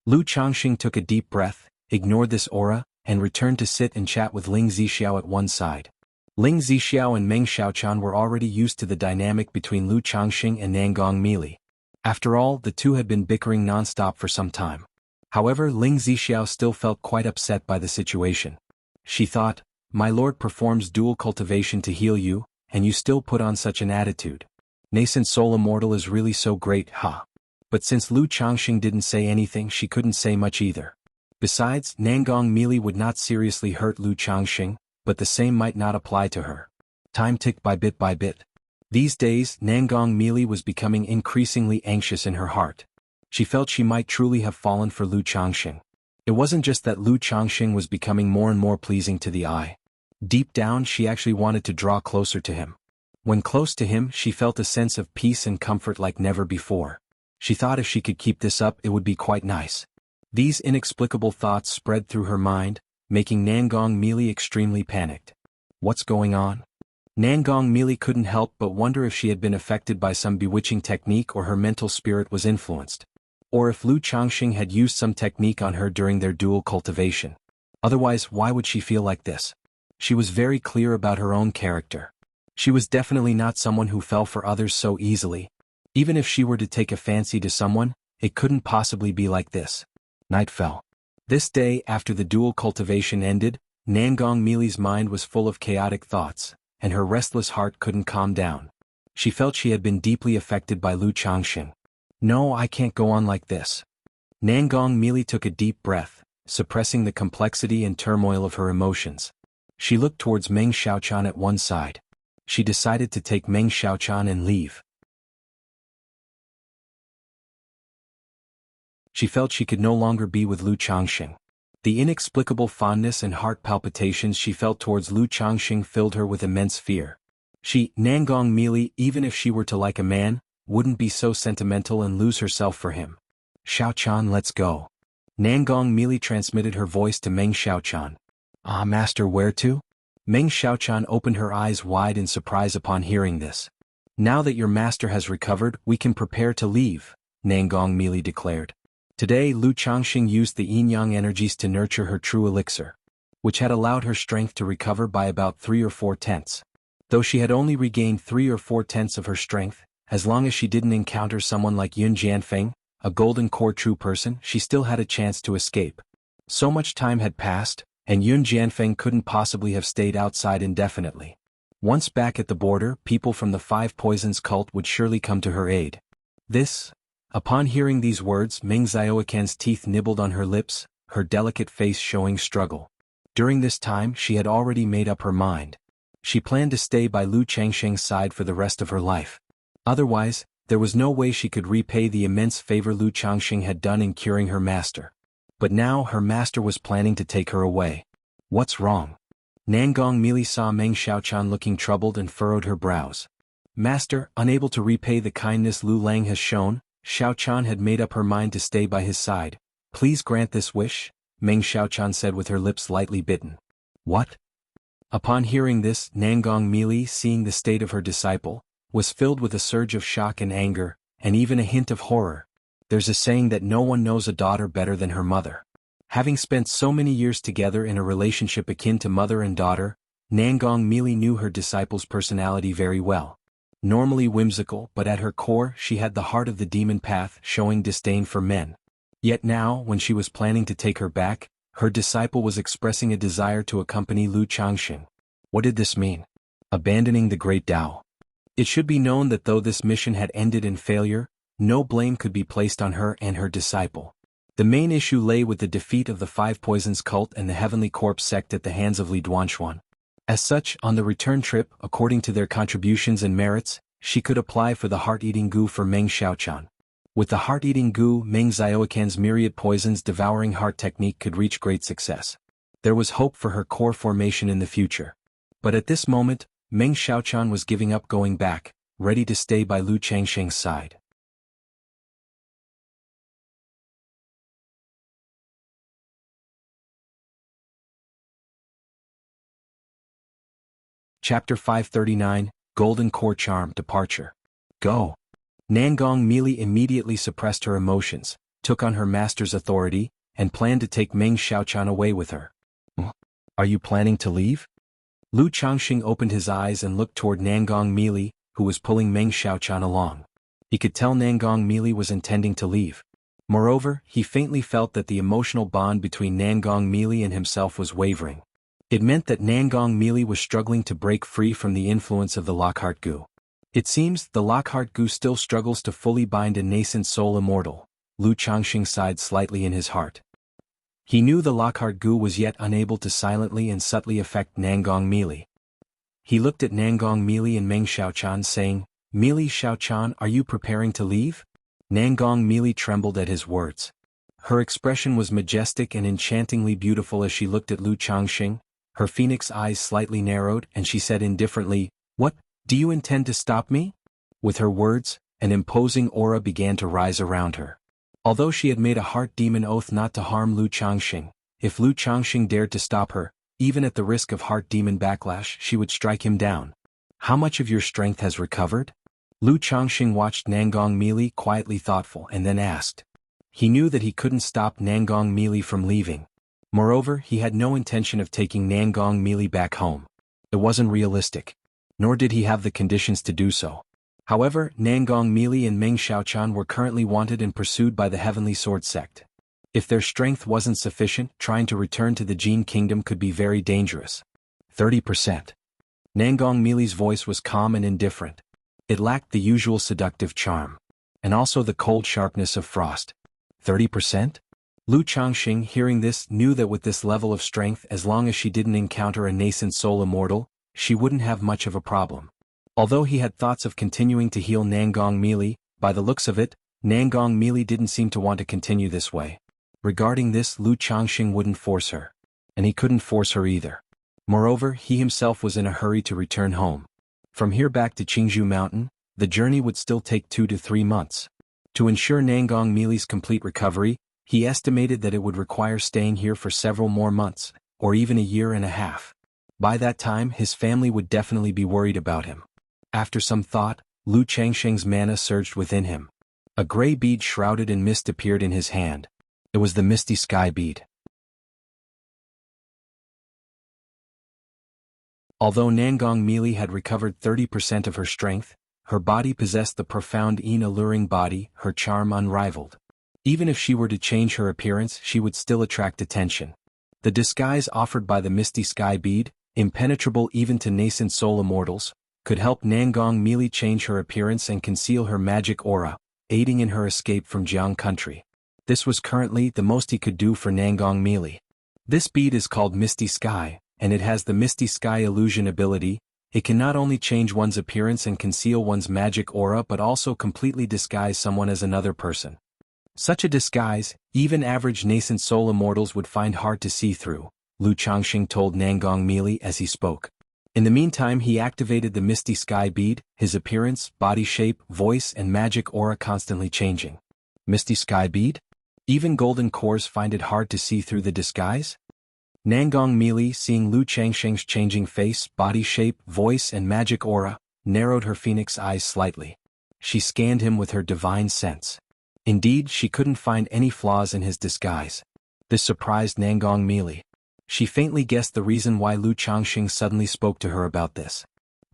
Lu Changxing took a deep breath, ignored this aura, and returned to sit and chat with Ling Zixiao at one side. Ling Zixiao and Meng Xiaochan were already used to the dynamic between Lu Changxing and Nangong Meili. After all, the two had been bickering non-stop for some time. However, Ling Zixiao still felt quite upset by the situation. She thought, "My lord performs dual cultivation to heal you, and you still put on such an attitude. Nascent soul immortal is really so great, huh?" But since Lu Changxing didn't say anything, she couldn't say much either. Besides, Nangong Meili would not seriously hurt Lu Changxing, but the same might not apply to her. Time ticked by bit by bit. These days, Nangong Meili was becoming increasingly anxious in her heart. She felt she might truly have fallen for Lu Changxing. It wasn't just that Lu Changxing was becoming more and more pleasing to the eye. Deep down, she actually wanted to draw closer to him. When close to him, she felt a sense of peace and comfort like never before. She thought if she could keep this up, it would be quite nice. These inexplicable thoughts spread through her mind, making Nangong Meili extremely panicked. What's going on? Nangong Meili couldn't help but wonder if she had been affected by some bewitching technique or her mental spirit was influenced. Or if Lu Changxing had used some technique on her during their dual cultivation. Otherwise, why would she feel like this? She was very clear about her own character. She was definitely not someone who fell for others so easily. Even if she were to take a fancy to someone, it couldn't possibly be like this. Night fell. This day, after the dual cultivation ended, Nangong Meili's mind was full of chaotic thoughts, and her restless heart couldn't calm down. She felt she had been deeply affected by Lu Changxing. No, I can't go on like this. Nangong Meili took a deep breath, suppressing the complexity and turmoil of her emotions. She looked towards Meng Xiaochan at one side. She decided to take Meng Xiaochan and leave. She felt she could no longer be with Lu Changxing. The inexplicable fondness and heart palpitations she felt towards Lu Changxing filled her with immense fear. She, Nangong Meili, even if she were to like a man, wouldn't be so sentimental and lose herself for him. Xiaochan, let's go. Nangong Meili transmitted her voice to Meng Xiaochan. Ah, master, where to? Meng Xiaochan opened her eyes wide in surprise upon hearing this. Now that your master has recovered, we can prepare to leave, Nangong Meili declared. Today Lu Changxing used the yin-yang energies to nurture her true elixir, which had allowed her strength to recover by about 3 or 4/10. Though she had only regained 3 or 4/10 of her strength, as long as she didn't encounter someone like Yun Jianfeng, a golden core true person, she still had a chance to escape. So much time had passed, and Yun Jianfeng couldn't possibly have stayed outside indefinitely. Once back at the border, people from the Five Poisons cult would surely come to her aid. Upon hearing these words, Meng Xiaoquan's teeth nibbled on her lips, her delicate face showing struggle. During this time, she had already made up her mind. She planned to stay by Lu Changxing's side for the rest of her life. Otherwise, there was no way she could repay the immense favor Lu Changxing had done in curing her master. But now her master was planning to take her away. What's wrong? Nangong Meili saw Meng Xiaochan looking troubled and furrowed her brows. Master, unable to repay the kindness Lu Lang has shown, Xiaochan had made up her mind to stay by his side. Please grant this wish, Meng Xiaochan said with her lips lightly bitten. What? Upon hearing this, Nangong Meili, seeing the state of her disciple, was filled with a surge of shock and anger, and even a hint of horror. There's a saying that no one knows a daughter better than her mother. Having spent so many years together in a relationship akin to mother and daughter, Nangong Meili knew her disciple's personality very well. normally whimsical, but at her core she had the heart of the demon path, showing disdain for men. Yet now, when she was planning to take her back, her disciple was expressing a desire to accompany Lu Changxing. What did this mean? Abandoning the great Tao. It should be known that though this mission had ended in failure, no blame could be placed on her and her disciple. The main issue lay with the defeat of the Five Poisons cult and the Heavenly Corpse sect at the hands of Li Duanshuan. As such, on the return trip, according to their contributions and merits, she could apply for the heart-eating goo for Meng Xiaochan. With the heart-eating goo, Meng Xiaoquan's myriad poisons devouring heart technique could reach great success. There was hope for her core formation in the future. But at this moment, Meng Xiaochan was giving up going back, ready to stay by Lu Changxing's side. Chapter 539, Golden Core Charm Departure. Go. Nangong Mili immediately suppressed her emotions, took on her master's authority, and planned to take Meng Xiaochan away with her. Are you planning to leave? Lu Changxing opened his eyes and looked toward Nangong Mili, who was pulling Meng Xiaochan along. He could tell Nangong Mili was intending to leave. Moreover, he faintly felt that the emotional bond between Nangong Mili and himself was wavering. It meant that Nangong Mili was struggling to break free from the influence of the Lockhart Gu. It seems the Lockhart Gu still struggles to fully bind a nascent soul immortal. Lu Changxing sighed slightly in his heart. He knew the Lockhart Gu was yet unable to silently and subtly affect Nangong Mili. He looked at Nangong Mili and Meng Xiaochan saying, "Mili Xiaochan, are you preparing to leave?" Nangong Mili trembled at his words. Her expression was majestic and enchantingly beautiful as she looked at Lu Changxing. Her phoenix eyes slightly narrowed and she said indifferently, "What, do you intend to stop me?" With her words, an imposing aura began to rise around her. Although she had made a heart demon oath not to harm Lu Changxing, if Lu Changxing dared to stop her, even at the risk of heart demon backlash, she would strike him down. "How much of your strength has recovered?" Lu Changxing watched Nangong Mili quietly thoughtful and then asked. He knew that he couldn't stop Nangong Mili from leaving. Moreover, he had no intention of taking Nangong Mili back home. It wasn't realistic. Nor did he have the conditions to do so. However, Nangong Mili and Meng Xiaochan were currently wanted and pursued by the Heavenly Sword sect. If their strength wasn't sufficient, trying to return to the Jin Kingdom could be very dangerous. 30%. Nangong Mili's voice was calm and indifferent. It lacked the usual seductive charm. And also the cold sharpness of frost. 30%? Lu Changxing, hearing this, knew that with this level of strength, as long as she didn't encounter a nascent soul immortal, she wouldn't have much of a problem. Although he had thoughts of continuing to heal Nangong Mili, by the looks of it, Nangong Mili didn't seem to want to continue this way. Regarding this, Lu Changxing wouldn't force her. And he couldn't force her either. Moreover, he himself was in a hurry to return home. From here back to Qingzhou Mountain, the journey would still take 2 to 3 months. To ensure Nangong Mili's complete recovery, he estimated that it would require staying here for several more months, or even a year and a half. By that time, his family would definitely be worried about him. After some thought, Lu Changxing's mana surged within him. A gray bead shrouded in mist appeared in his hand. It was the Misty Sky bead. Although Nangong Mili had recovered 30% of her strength, her body possessed the profound alluring body, her charm unrivaled. Even if she were to change her appearance, she would still attract attention. The disguise offered by the Misty Sky bead, impenetrable even to nascent soul immortals, could help Nangong Mili change her appearance and conceal her magic aura, aiding in her escape from Jianghu country. This was currently the most he could do for Nangong Mili. This bead is called Misty Sky, and it has the Misty Sky illusion ability. It can not only change one's appearance and conceal one's magic aura but also completely disguise someone as another person. Such a disguise, even average nascent soul immortals would find hard to see through, Lu Changxing told Nangong Mili as he spoke. In the meantime, he activated the Misty Sky bead, his appearance, body shape, voice and magic aura constantly changing. Misty Sky bead? Even golden cores find it hard to see through the disguise? Nangong Mili, seeing Lu Changxing's changing face, body shape, voice and magic aura, narrowed her phoenix eyes slightly. She scanned him with her divine sense. Indeed, she couldn't find any flaws in his disguise. This surprised Nangong Mili. She faintly guessed the reason why Lu Changxing suddenly spoke to her about this.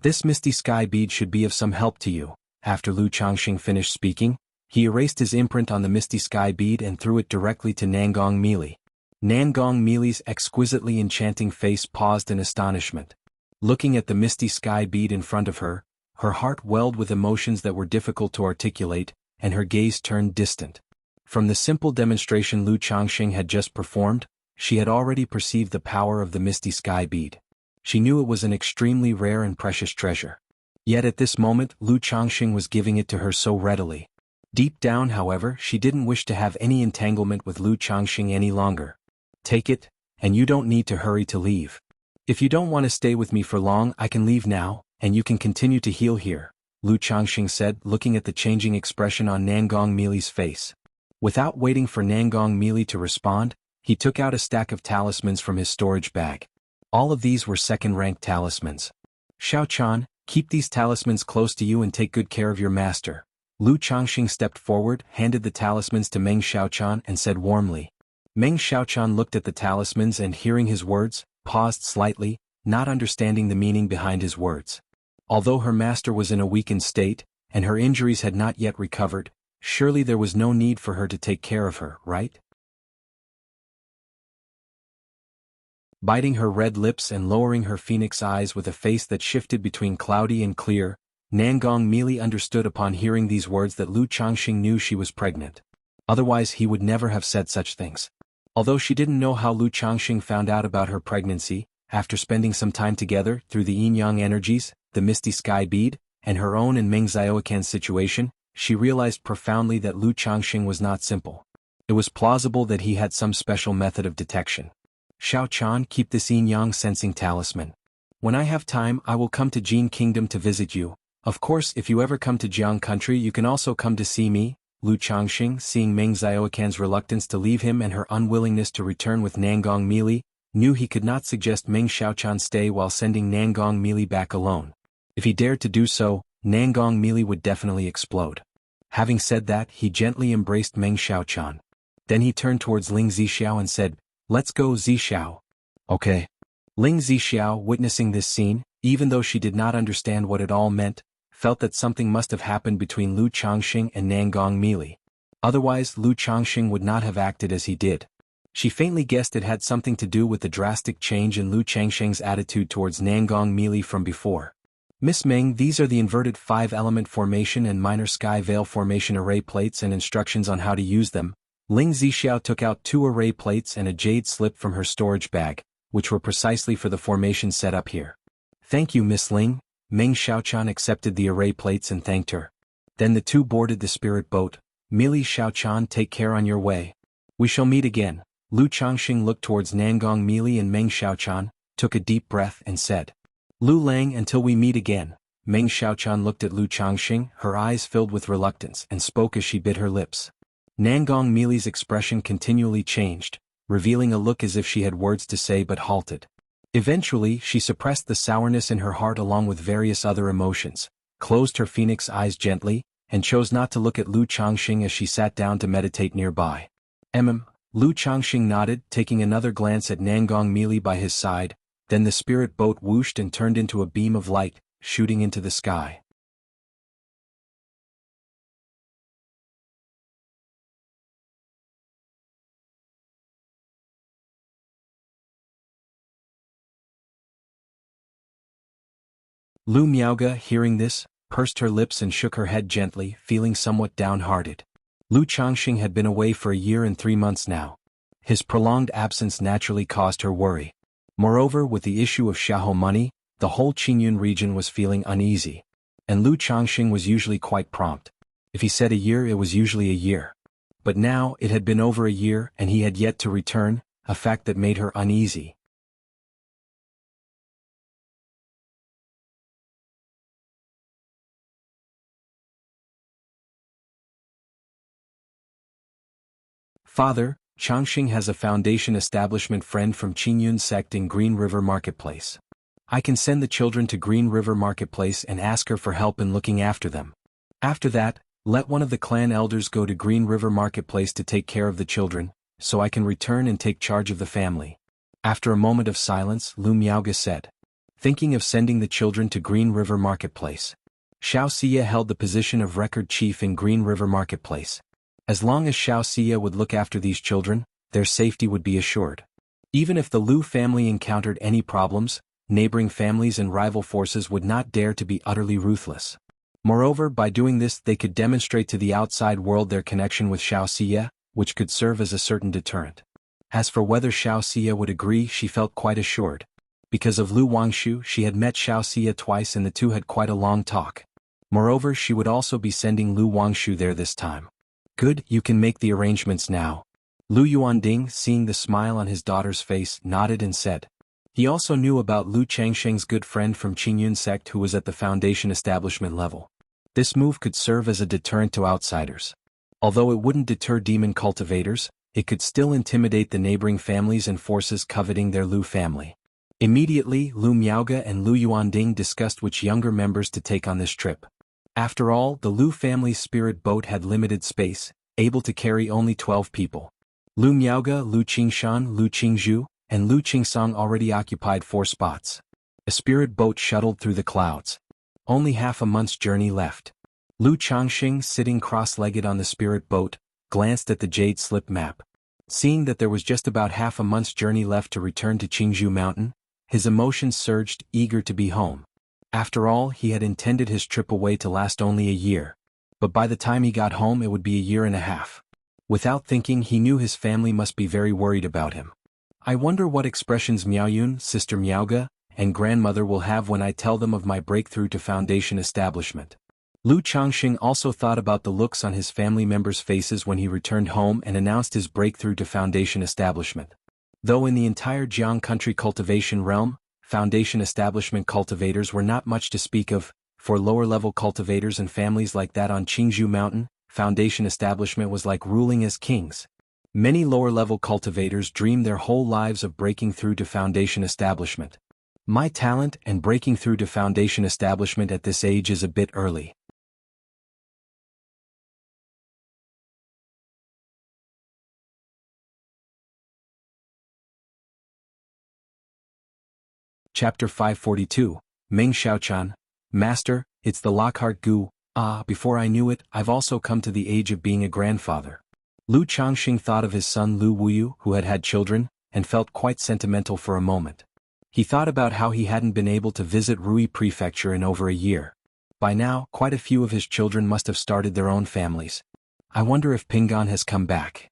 This misty sky bead should be of some help to you." After Lu Changxing finished speaking, he erased his imprint on the misty sky bead and threw it directly to Nangong Meili. Nangong Meili's exquisitely enchanting face paused in astonishment. Looking at the misty sky bead in front of her, her heart welled with emotions that were difficult to articulate, and her gaze turned distant. From the simple demonstration Lu Changxing had just performed, she had already perceived the power of the misty sky bead. She knew it was an extremely rare and precious treasure. Yet at this moment Lu Changxing was giving it to her so readily. Deep down, however, she didn't wish to have any entanglement with Lu Changxing any longer. "Take it, and you don't need to hurry to leave. If you don't want to stay with me for long, I can leave now, and you can continue to heal here," Lu Changxing said, looking at the changing expression on Nangong Meili's face. Without waiting for Nangong Meili to respond, he took out a stack of talismans from his storage bag. All of these were second-rank talismans. "Xiaochan, keep these talismans close to you and take good care of your master." Lu Changxing stepped forward, handed the talismans to Meng Xiaochan and said warmly. Meng Xiaochan looked at the talismans and, hearing his words, paused slightly, not understanding the meaning behind his words. Although her master was in a weakened state, and her injuries had not yet recovered, surely there was no need for her to take care of her, right? Biting her red lips and lowering her phoenix eyes with a face that shifted between cloudy and clear, Nangong Meili understood upon hearing these words that Lu Changxing knew she was pregnant. Otherwise he would never have said such things. Although she didn't know how Lu Changxing found out about her pregnancy, after spending some time together through the yin-yang energies, the misty sky bead, and her own and Meng Xiaocan's situation, she realized profoundly that Lu Changxing was not simple. It was plausible that he had some special method of detection. "Xiaochan, keep this yin-yang sensing talisman. When I have time I will come to Jin Kingdom to visit you. Of course if you ever come to Jiang country you can also come to see me." Lu Changxing, seeing Meng Xiaocan's reluctance to leave him and her unwillingness to return with Nangong Meili, knew he could not suggest Meng Xiaochan stay while sending Nangong Meili back alone. If he dared to do so, Nangong Meili would definitely explode. Having said that, he gently embraced Meng Xiaochan. Then he turned towards Ling Zixiao and said, "Let's go, Zixiao." "Okay." Ling Zixiao, witnessing this scene, even though she did not understand what it all meant, felt that something must have happened between Lu Changxing and Nangong Meili. Otherwise Lu Changxing would not have acted as he did. She faintly guessed it had something to do with the drastic change in Lu Changxing's attitude towards Nangong Meili from before. "Miss Meng, these are the inverted 5-element formation and minor sky veil formation array plates and instructions on how to use them." Ling Zixiao took out 2 array plates and a jade slip from her storage bag, which were precisely for the formation set up here. "Thank you, Miss Ling." Meng Xiaochan accepted the array plates and thanked her. Then the two boarded the spirit boat. "Meili, Xiaochan, take care on your way. We shall meet again." Lu Changxing looked towards Nangong Meili and Meng Xiaochan, took a deep breath and said, "Lu Lang, until we meet again." Meng Xiaochan looked at Lu Changxing, her eyes filled with reluctance, and spoke as she bit her lips. Nangong Meili's expression continually changed, revealing a look as if she had words to say but halted. Eventually she suppressed the sourness in her heart along with various other emotions, closed her phoenix eyes gently, and chose not to look at Lu Changxing as she sat down to meditate nearby. Lu Changxing nodded, taking another glance at Nangong Meili by his side, then the spirit boat whooshed and turned into a beam of light, shooting into the sky. Lu Miaoga, hearing this, pursed her lips and shook her head gently, feeling somewhat downhearted. Lu Changxing had been away for a year and 3 months now. His prolonged absence naturally caused her worry. Moreover, with the issue of Xiahou money, the whole Qingyun region was feeling uneasy. And Lu Changxing was usually quite prompt. If he said a year, it was usually a year. But now, it had been over a year and he had yet to return, a fact that made her uneasy. "Father, Changxing has a foundation establishment friend from Qingyun sect in Green River Marketplace. I can send the children to Green River Marketplace and ask her for help in looking after them. After that, let one of the clan elders go to Green River Marketplace to take care of the children, so I can return and take charge of the family." After a moment of silence, Lu Miaoga said, thinking of sending the children to Green River Marketplace. Xianxia held the position of record chief in Green River Marketplace. As long as Xianxia would look after these children, their safety would be assured. Even if the Lu family encountered any problems, neighboring families and rival forces would not dare to be utterly ruthless. Moreover, by doing this they could demonstrate to the outside world their connection with Xianxia, which could serve as a certain deterrent. As for whether Xianxia would agree, she felt quite assured. Because of Lu Wangshu, she had met Xianxia twice and the two had quite a long talk. Moreover, she would also be sending Lu Wangshu there this time. Good, you can make the arrangements now. Lu Yuanding, seeing the smile on his daughter's face, nodded and said. He also knew about Lu Changsheng's good friend from Qingyun sect who was at the foundation establishment level. This move could serve as a deterrent to outsiders. Although it wouldn't deter demon cultivators, it could still intimidate the neighboring families and forces coveting their Lu family. Immediately, Lu Miaoge and Lu Yuanding discussed which younger members to take on this trip. After all, the Lu family's spirit boat had limited space, able to carry only 12 people. Lu Miaoge, Lu Qingshan, Lu Qingzhu, and Lu Qingsong already occupied 4 spots. A spirit boat shuttled through the clouds. Only half a month's journey left. Lu Changxing, sitting cross-legged on the spirit boat, glanced at the jade slip map. Seeing that there was just about half a month's journey left to return to Qingzhu Mountain, his emotions surged, eager to be home. After all, he had intended his trip away to last only a year. But by the time he got home it would be a year and a half. Without thinking, he knew his family must be very worried about him. I wonder what expressions Miaoyun, Sister Miaoge, and grandmother will have when I tell them of my breakthrough to foundation establishment. Lu Changxing also thought about the looks on his family members' faces when he returned home and announced his breakthrough to foundation establishment. Though in the entire Jianghu country cultivation realm, foundation establishment cultivators were not much to speak of, for lower-level cultivators and families like that on Qingzhu Mountain, foundation establishment was like ruling as kings. Many lower-level cultivators dream their whole lives of breaking through to foundation establishment. My talent and breaking through to foundation establishment at this age is a bit early. Chapter 542, Ming Xiaochan. Master, it's the Lockhart Gu. Before I knew it, I've also come to the age of being a grandfather. Lu Changxing thought of his son Lu Wuyu, who had had children, and felt quite sentimental for a moment. He thought about how he hadn't been able to visit Rui Prefecture in over a year. By now, quite a few of his children must have started their own families. I wonder if Pingon has come back.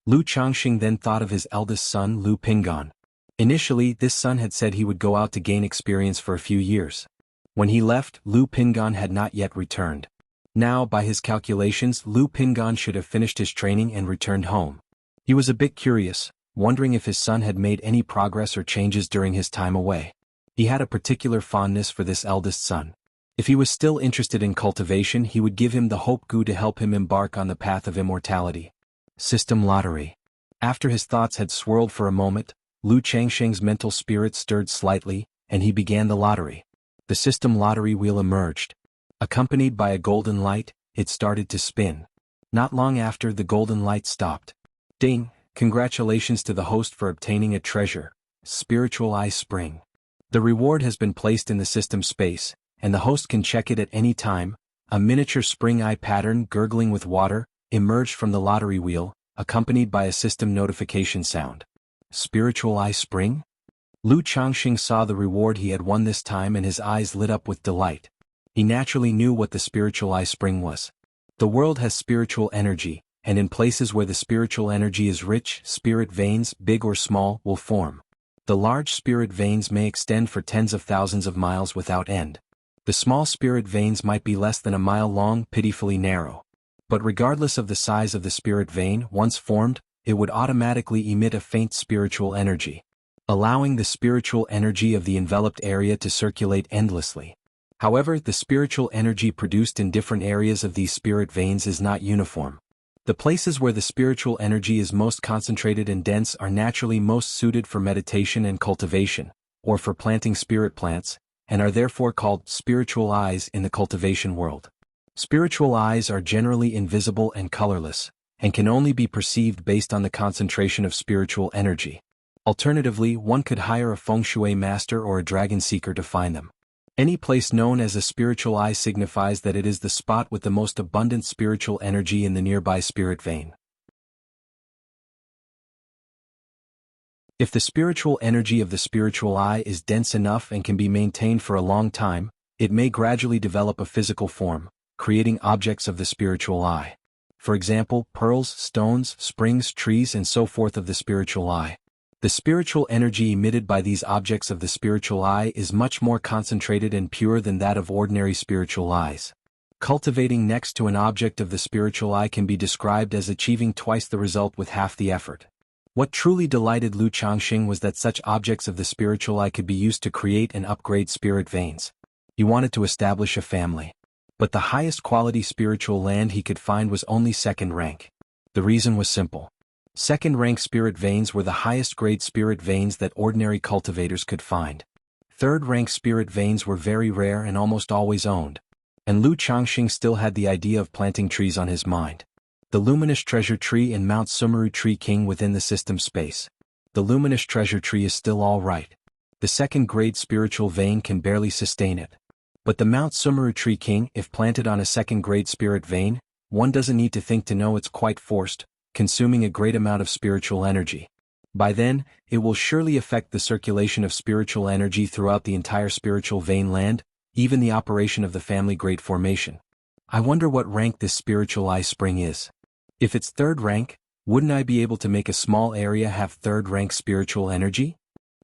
Lu Changxing then thought of his eldest son Lu Pingon. Initially, this son had said he would go out to gain experience for a few years. When he left, Lu Pingon had not yet returned. Now, by his calculations, Lu Pingon should have finished his training and returned home. He was a bit curious, wondering if his son had made any progress or changes during his time away. He had a particular fondness for this eldest son. If he was still interested in cultivation, he would give him the Hope Gu to help him embark on the path of immortality. System lottery. After his thoughts had swirled for a moment, Lu Changsheng's mental spirit stirred slightly, and he began the lottery. The system lottery wheel emerged. Accompanied by a golden light, it started to spin. Not long after, the golden light stopped. Ding! Congratulations to the host for obtaining a treasure, Spiritual Eye Spring. The reward has been placed in the system space, and the host can check it at any time. A miniature spring eye pattern gurgling with water emerged from the lottery wheel, accompanied by a system notification sound. Spiritual Eye Spring? Lu Changxing saw the reward he had won this time and his eyes lit up with delight. He naturally knew what the Spiritual Eye Spring was. The world has spiritual energy, and in places where the spiritual energy is rich, spirit veins, big or small, will form. The large spirit veins may extend for tens of thousands of miles without end. The small spirit veins might be less than a mile long, pitifully narrow. But regardless of the size of the spirit vein, once formed, it would automatically emit a faint spiritual energy, allowing the spiritual energy of the enveloped area to circulate endlessly. However, the spiritual energy produced in different areas of these spirit veins is not uniform. The places where the spiritual energy is most concentrated and dense are naturally most suited for meditation and cultivation, or for planting spirit plants, and are therefore called spiritual eyes in the cultivation world. Spiritual eyes are generally invisible and colorless, and can only be perceived based on the concentration of spiritual energy. Alternatively, one could hire a feng shui master or a dragon seeker to find them. Any place known as a spiritual eye signifies that it is the spot with the most abundant spiritual energy in the nearby spirit vein. If the spiritual energy of the spiritual eye is dense enough and can be maintained for a long time, it may gradually develop a physical form, creating objects of the spiritual eye. For example, pearls, stones, springs, trees, and so forth of the spiritual eye. The spiritual energy emitted by these objects of the spiritual eye is much more concentrated and pure than that of ordinary spiritual eyes. Cultivating next to an object of the spiritual eye can be described as achieving twice the result with half the effort. What truly delighted Lu Changxing was that such objects of the spiritual eye could be used to create and upgrade spirit veins. He wanted to establish a family. But the highest quality spiritual land he could find was only second rank. The reason was simple. Second-rank spirit veins were the highest grade spirit veins that ordinary cultivators could find. Third-rank spirit veins were very rare and almost always owned. And Lu Changxing still had the idea of planting trees on his mind. The Luminous Treasure Tree and Mount Sumeru Tree King within the system space. The Luminous Treasure Tree is still all right. The second-grade spiritual vein can barely sustain it. But the Mount Sumeru Tree King, if planted on a second-grade spirit vein, one doesn't need to think to know it's quite forced, consuming a great amount of spiritual energy. By then, it will surely affect the circulation of spiritual energy throughout the entire spiritual vein land, even the operation of the family grade formation. I wonder what rank this spiritual eye spring is. If it's third rank, wouldn't I be able to make a small area have third rank spiritual energy?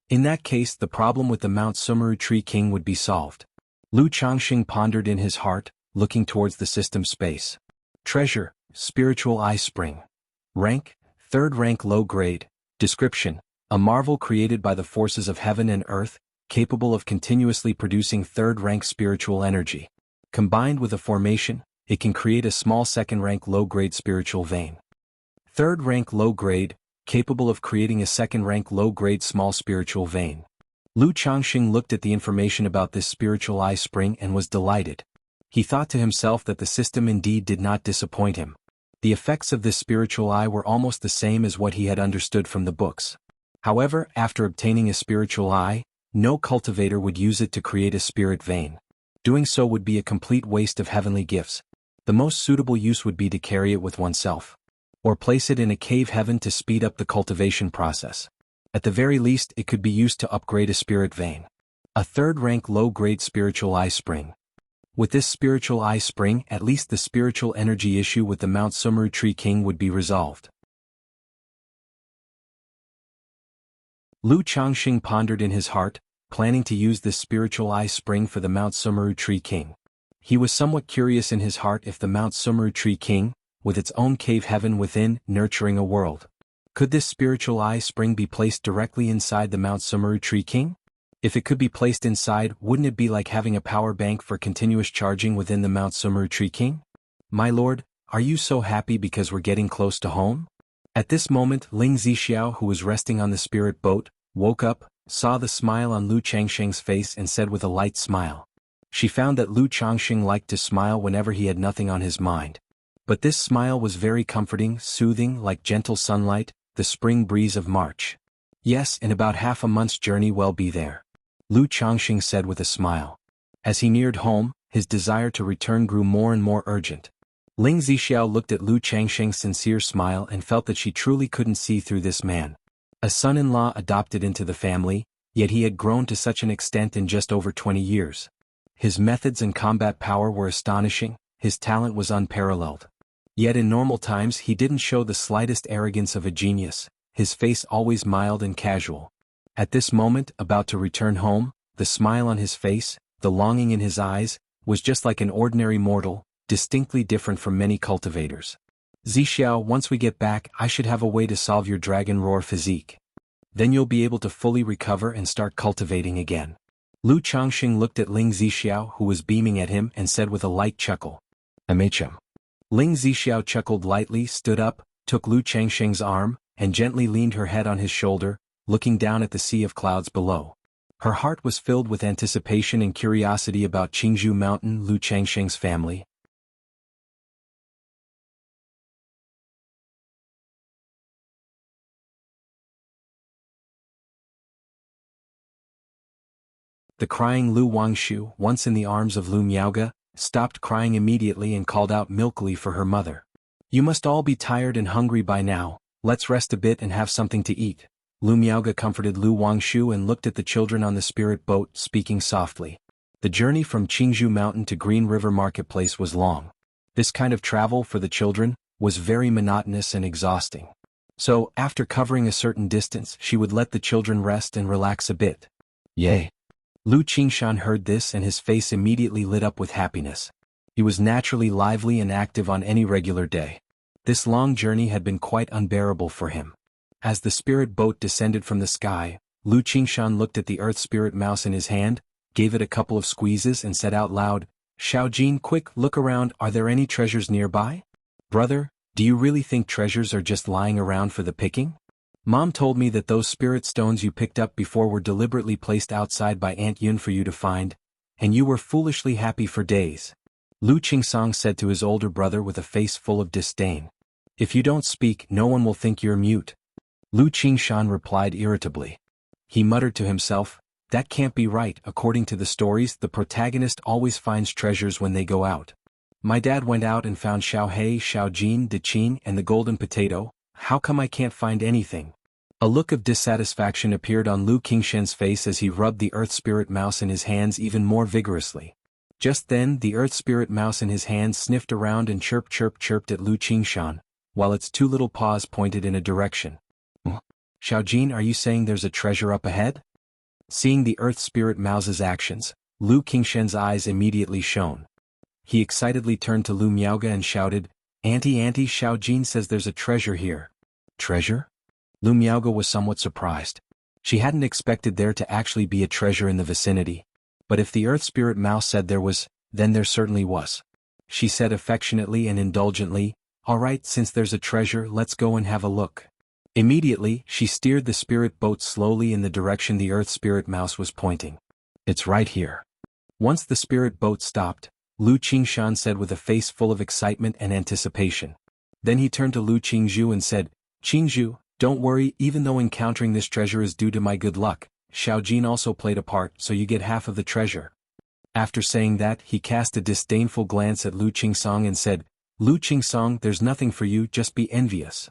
In that case, the problem with the Mount Sumeru Tree King would be solved. Lu Changxing pondered in his heart, looking towards the system space. Treasure, spiritual eye spring. Rank, third rank low grade. Description, a marvel created by the forces of heaven and earth, capable of continuously producing third rank spiritual energy. Combined with a formation, it can create a small second-rank low-grade spiritual vein. Third-rank low-grade, capable of creating a second-rank low-grade small spiritual vein. Lu Changxing looked at the information about this spiritual eye spring and was delighted. He thought to himself that the system indeed did not disappoint him. The effects of this spiritual eye were almost the same as what he had understood from the books. However, after obtaining a spiritual eye, no cultivator would use it to create a spirit vein. Doing so would be a complete waste of heavenly gifts. The most suitable use would be to carry it with oneself. Or place it in a cave heaven to speed up the cultivation process. At the very least, it could be used to upgrade a spirit vein. A third-rank low-grade spiritual eye spring. With this spiritual eye spring, at least the spiritual energy issue with the Mount Sumeru Tree King would be resolved. Lu Changxing pondered in his heart, planning to use this spiritual eye spring for the Mount Sumeru Tree King. He was somewhat curious in his heart if the Mount Sumeru Tree King, with its own cave heaven within, nurturing a world. Could this spiritual eye spring be placed directly inside the Mount Sumeru Tree King? If it could be placed inside, wouldn't it be like having a power bank for continuous charging within the Mount Sumeru Tree King? My lord, are you so happy because we're getting close to home? At this moment, Ling Zixiao, who was resting on the spirit boat, woke up, saw the smile on Lu Changxing's face and said with a light smile. She found that Lu Changxing liked to smile whenever he had nothing on his mind. But this smile was very comforting, soothing, like gentle sunlight, the spring breeze of March. Yes, in about half a month's journey we'll be there. Lu Changxing said with a smile. As he neared home, his desire to return grew more and more urgent. Ling Zixiao looked at Lu Changxing's sincere smile and felt that she truly couldn't see through this man. A son-in-law adopted into the family, yet he had grown to such an extent in just over 20 years. His methods and combat power were astonishing, his talent was unparalleled. Yet in normal times he didn't show the slightest arrogance of a genius, his face always mild and casual. At this moment, about to return home, the smile on his face, the longing in his eyes, was just like an ordinary mortal, distinctly different from many cultivators. Zixiao, once we get back, I should have a way to solve your dragon roar physique. Then you'll be able to fully recover and start cultivating again. Lu Changxing looked at Ling Zixiao, who was beaming at him, and said with a light chuckle, "MHM." Ling Zixiao chuckled lightly, stood up, took Lu Changxing's arm, and gently leaned her head on his shoulder, looking down at the sea of clouds below. Her heart was filled with anticipation and curiosity about Qingzhou Mountain, Lu Changxing's family, The crying Lu Wangshu, once in the arms of Lu Miaoge, stopped crying immediately and called out milkily for her mother. You must all be tired and hungry by now, let's rest a bit and have something to eat. Lu Miaoge comforted Lu Wangshu and looked at the children on the spirit boat, speaking softly. The journey from Qingzhou Mountain to Green River Marketplace was long. This kind of travel, for the children, was very monotonous and exhausting. So, after covering a certain distance, she would let the children rest and relax a bit. Yay! Lu Qingshan heard this and his face immediately lit up with happiness. He was naturally lively and active on any regular day. This long journey had been quite unbearable for him. As the spirit boat descended from the sky, Lu Qingshan looked at the earth spirit mouse in his hand, gave it a couple of squeezes and said out loud, Xiaojin, quick, look around, are there any treasures nearby? Brother, do you really think treasures are just lying around for the picking? Mom told me that those spirit stones you picked up before were deliberately placed outside by Aunt Yun for you to find, and you were foolishly happy for days. Lu Qingsong said to his older brother with a face full of disdain. If you don't speak, no one will think you're mute. Lu Qingshan replied irritably. He muttered to himself, that can't be right. According to the stories, the protagonist always finds treasures when they go out. My dad went out and found Xiaohei, Xiaojin, Deqing, and the golden potato. How come I can't find anything? A look of dissatisfaction appeared on Lu Qingshan's face as he rubbed the earth spirit mouse in his hands even more vigorously. Just then, the earth spirit mouse in his hands sniffed around and chirped at Lu Qingshan, while its two little paws pointed in a direction. Xiaojin, are you saying there's a treasure up ahead? Seeing the earth spirit mouse's actions, Lu Qingshan's eyes immediately shone. He excitedly turned to Lu Miaoge and shouted, Auntie, Xiaojin says there's a treasure here. Treasure? Lu Miaoge was somewhat surprised. She hadn't expected there to actually be a treasure in the vicinity. But if the earth spirit mouse said there was, then there certainly was. She said affectionately and indulgently, all right, since there's a treasure, let's go and have a look. Immediately, she steered the spirit boat slowly in the direction the earth spirit mouse was pointing. It's right here. Once the spirit boat stopped, Lu Qingshan said with a face full of excitement and anticipation. Then he turned to Lu Qingzhu and said, Qingzhu, don't worry, even though encountering this treasure is due to my good luck, Xiaojin also played a part, so you get half of the treasure. After saying that, he cast a disdainful glance at Lu Qingsong and said, Lu Qingsong, there's nothing for you, just be envious.